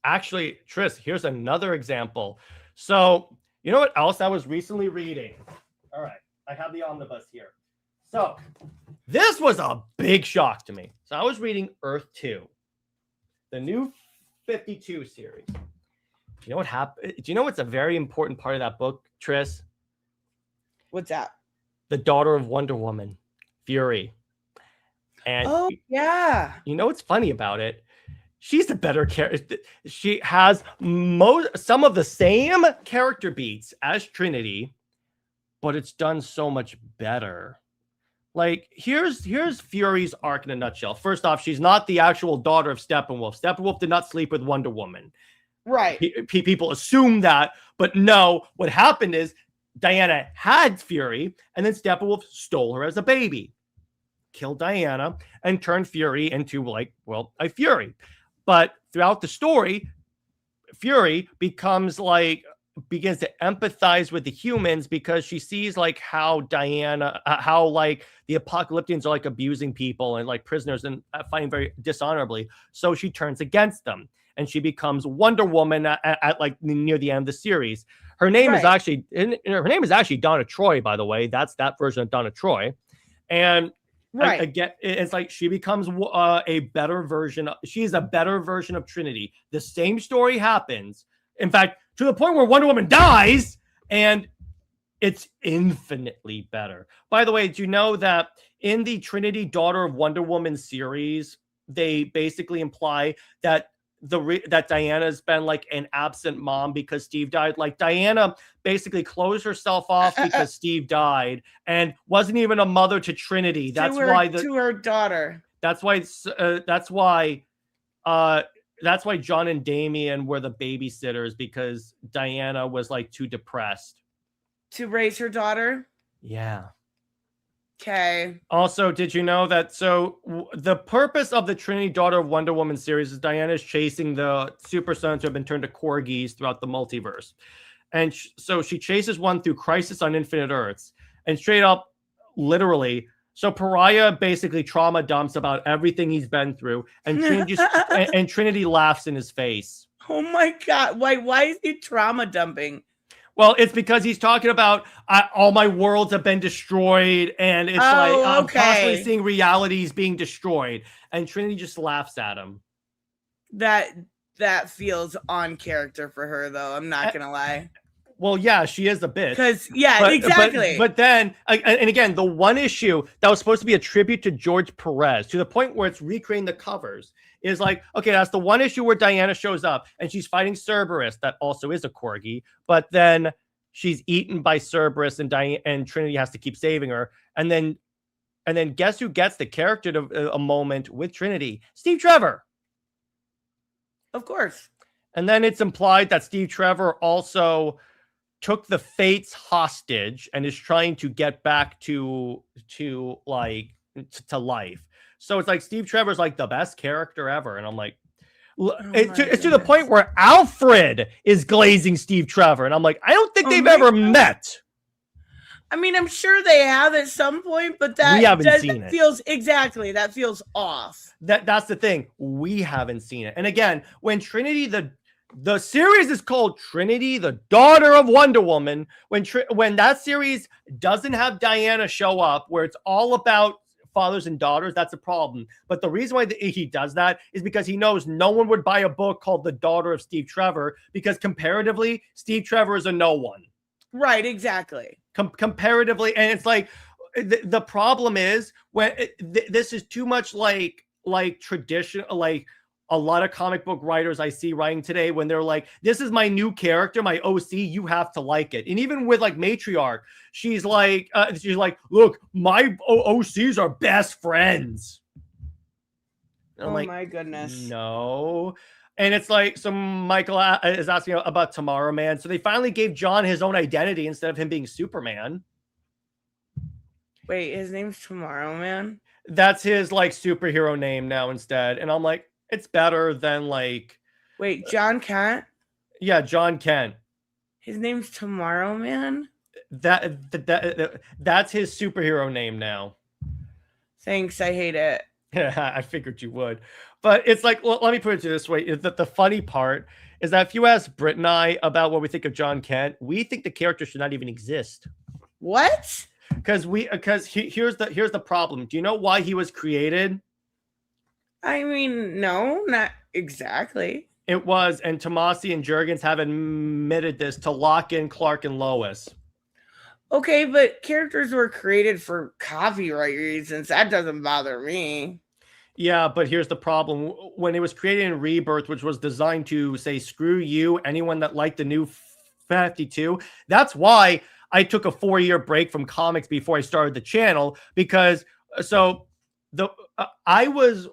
Speaker 2: Actually, Tris, here's another example. So, you know what else I was recently reading? All right, I have the omnibus here. So, this was a big shock to me. So, I was reading Earth 2, the new 52 series. You know what happened? Do you know what's a very important part of that book, Tris?
Speaker 1: What's that?
Speaker 2: The daughter of Wonder Woman, Fury. And
Speaker 1: yeah.
Speaker 2: You know what's funny about it? She's a better character. She has some of the same character beats as Trinity, but it's done so much better. Like, here's Fury's arc in a nutshell. First off, she's not the actual daughter of Steppenwolf. Steppenwolf did not sleep with Wonder Woman.
Speaker 1: Right.
Speaker 2: People assume that, but no. What happened is Diana had Fury, and then Steppenwolf stole her as a baby, killed Diana, and turned Fury into, like, well, a Fury. But throughout the story, Fury begins to empathize with the humans because she sees like how Diana, how like the Apocalyptians are like abusing people and like prisoners and fighting very dishonorably. So she turns against them and she becomes Wonder Woman at like near the end of the series. Her name is actually Donna Troy, by the way. That's that version of Donna Troy. And again, it's like she becomes a better version. She's a better version of Trinity. The same story happens. In fact, to the point where Wonder Woman dies, and it's infinitely better. By the way, did you know that in the Trinity Daughter of Wonder Woman series, they basically imply that that Diana's been like an absent mom because Steve died? Like, Diana basically closed herself off because Steve died and wasn't even a mother to Trinity. That's why
Speaker 1: to her daughter.
Speaker 2: That's why John and Damian were the babysitters, because Diana was like too depressed
Speaker 1: to raise her daughter.
Speaker 2: Yeah.
Speaker 1: Okay.
Speaker 2: Also, did you know that the purpose of the Trinity Daughter of Wonder Woman series is Diana's chasing the super sons who have been turned to corgis throughout the multiverse. And so she chases one through Crisis on Infinite Earths. And straight up, literally, so Pariah basically trauma dumps about everything he's been through. And Trinity laughs in his face.
Speaker 1: Oh my God. Why is he trauma dumping?
Speaker 2: Well, it's because he's talking about all my worlds have been destroyed, and it's I'm constantly seeing realities being destroyed, and Trinity just laughs at him.
Speaker 1: That feels on character for her, though. I'm not gonna lie.
Speaker 2: Well, yeah, she is a bitch.
Speaker 1: Because exactly.
Speaker 2: But then, and again, the one issue that was supposed to be a tribute to George Perez, to the point where it's recreating the covers, is like, okay, that's the one issue where Diana shows up and she's fighting Cerberus, that also is a corgi, but then she's eaten by Cerberus and Trinity has to keep saving her. And then guess who gets the character to a moment with Trinity? Steve Trevor.
Speaker 1: Of course.
Speaker 2: And then it's implied that Steve Trevor also took the Fates hostage and is trying to get back to life. So it's like Steve Trevor's like the best character ever. And I'm like, it's to the point where Alfred is glazing Steve Trevor. And I'm like, I don't think they've ever met.
Speaker 1: I mean, I'm sure they have at some point, but that,
Speaker 2: we haven't seen it.
Speaker 1: That feels off.
Speaker 2: That's the thing. We haven't seen it. And again, when Trinity, the series is called Trinity, the Daughter of Wonder Woman. When that series doesn't have Diana show up, where it's all about fathers and daughters, that's a problem. But the reason why he does that is because he knows no one would buy a book called The Daughter of Steve Trevor, because comparatively, Steve Trevor is a no one.
Speaker 1: Right, exactly.
Speaker 2: Comparatively, and it's like the problem is when this is too much like tradition, like a lot of comic book writers I see writing today, when they're like, this is my new character, my OC, you have to like it. And even with like Matriarch, she's like, look, my OCs are best friends. And I'm
Speaker 1: Oh
Speaker 2: like,
Speaker 1: my goodness.
Speaker 2: no. And it's like, so Michael is asking about Tomorrow Man. So they finally gave John his own identity instead of him being Superman.
Speaker 1: Wait, his name's Tomorrow Man?
Speaker 2: That's his like superhero name now instead. And I'm like, it's better than like.
Speaker 1: Wait, John Kent?
Speaker 2: Yeah, John Kent.
Speaker 1: His name's Tomorrow Man?
Speaker 2: That's his superhero name now.
Speaker 1: Thanks, I hate it.
Speaker 2: I figured you would. But it's like, well, let me put it this way, is that the funny part is that if you ask Britt and I about what we think of John Kent, we think the character should not even exist.
Speaker 1: What?
Speaker 2: Because here's the problem. Do you know why he was created?
Speaker 1: I mean, no, not exactly.
Speaker 2: It was, and Tomasi and Jurgens have admitted this, to lock in Clark and Lois.
Speaker 1: Okay, but characters were created for copyright reasons. That doesn't bother me.
Speaker 2: Yeah, but here's the problem. When it was created in Rebirth, which was designed to say, screw you, anyone that liked the new 52, that's why I took a 4-year break from comics before I started the channel, because I was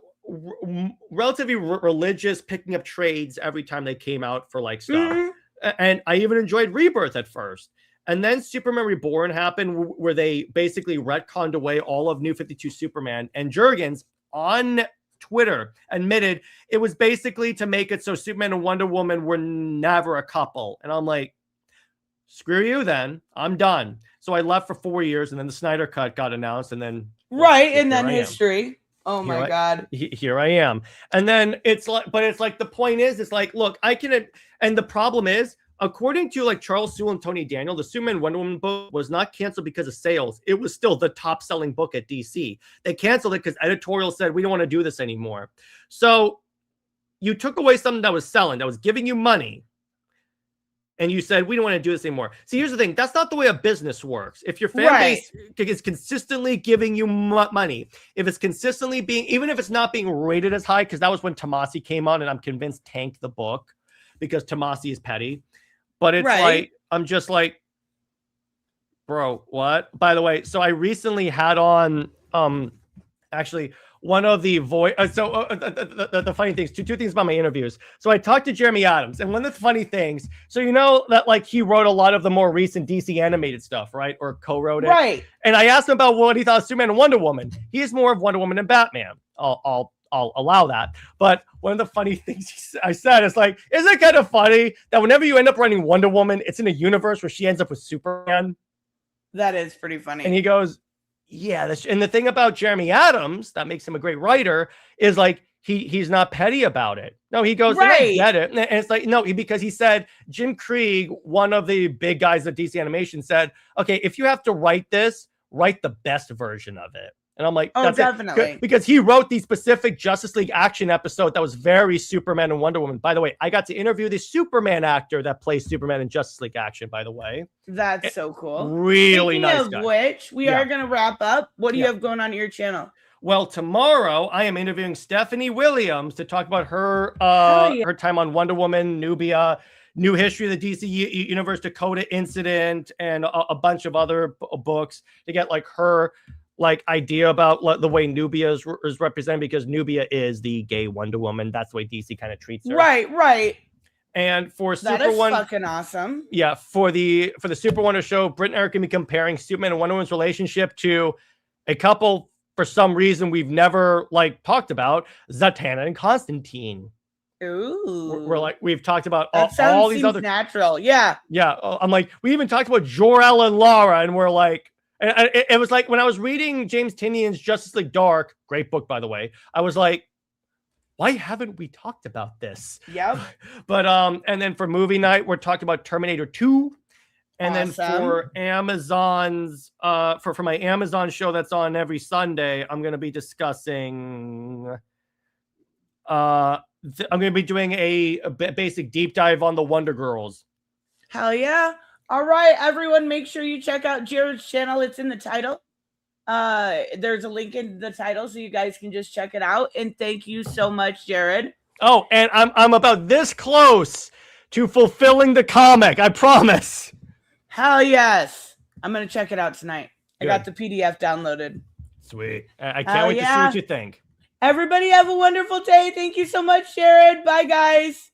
Speaker 2: relatively religious, picking up trades every time they came out for like stuff. Mm-hmm. And I even enjoyed Rebirth at first. And then Superman Reborn happened, where they basically retconned away all of New 52 Superman. And Jurgens on Twitter admitted it was basically to make it so Superman and Wonder Woman were never a couple. And I'm like, screw you then. I'm done. So I left for 4 years, and then the Snyder Cut got announced, and then
Speaker 1: and then history. Oh my God.
Speaker 2: Here I am. And then it's like, but it's like, the point is, it's like, look, I can, and the problem is, according to like Charles Soule and Tony Daniel, the Superman Wonder Woman book was not canceled because of sales. It was still the top selling book at DC. They canceled it because editorial said, we don't want to do this anymore. So you took away something that was selling, that was giving you money, and you said, we don't want to do this anymore. See, here's the thing. That's not the way a business works. If your fan base is consistently giving you money, if it's consistently being, even if it's not being rated as high, because that was when Tomasi came on, and I'm convinced tanked the book because Tomasi is petty. But it's like, I'm just like, bro, what? By the way, so I recently had on, actually, one of the the funny things, two things about my interviews. So I talked to Jeremy Adams, and one of the funny things, so you know that like he wrote a lot of the more recent DC animated stuff, right? Or co-wrote it. Right. And I asked him about what he thought of Superman and Wonder Woman. He's more of Wonder Woman and Batman. I'll allow that. But one of the funny things I said is like, isn't it kind of funny that whenever you end up writing Wonder Woman, it's in a universe where she ends up with Superman?
Speaker 1: That is pretty funny.
Speaker 2: And he goes, yeah. And the thing about Jeremy Adams that makes him a great writer is like, he's not petty about it. No, he goes, I get it. And it's like, no, because he said, Jim Krieg, one of the big guys at DC Animation, said, okay, if you have to write this, write the best version of it. And I'm like, that's definitely. Because he wrote the specific Justice League action episode that was very Superman and Wonder Woman. By the way, I got to interview the Superman actor that plays Superman in Justice League action, by the way.
Speaker 1: That's so cool.
Speaker 2: Really nice guy.
Speaker 1: Which, we are going to wrap up. What do you have going on your channel?
Speaker 2: Well, tomorrow I am interviewing Stephanie Williams to talk about her her time on Wonder Woman, Nubia, New History of the DC Universe, Dakota Incident, and a bunch of other books to get like her like idea about the way Nubia is represented, because Nubia is the gay Wonder Woman. That's the way DC kind of treats her.
Speaker 1: Right.
Speaker 2: And for
Speaker 1: that
Speaker 2: Super
Speaker 1: is
Speaker 2: One,
Speaker 1: fucking awesome.
Speaker 2: Yeah, for the Super Wonder show, Britt and Eric can be comparing Superman and Wonder Woman's relationship to a couple for some reason we've never like talked about, Zatanna and Constantine.
Speaker 1: Ooh,
Speaker 2: we're like, we've talked about
Speaker 1: all these other natural. Yeah.
Speaker 2: I'm like, we even talked about Jor-El and Lara, and we're like, and it was like when I was reading James Tinian's Justice League Dark, great book, by the way, I was like, why haven't we talked about this?
Speaker 1: Yep.
Speaker 2: But and then for movie night, we're talking about Terminator 2. And then for Amazon's for my Amazon show that's on every Sunday, I'm going to be discussing I'm going to be doing a basic deep dive on the Wonder Girls.
Speaker 1: Hell yeah. All right, everyone, make sure you check out Jared's channel. It's in the title. There's a link in the title, so you guys can just check it out. And thank you so much, Jared.
Speaker 2: Oh, and I'm about this close to fulfilling the comic. I promise.
Speaker 1: Hell yes. I'm going to check it out tonight. Good. I got the PDF downloaded.
Speaker 2: Sweet. I can't wait to see what you think.
Speaker 1: Everybody have a wonderful day. Thank you so much, Sharon. Bye, guys.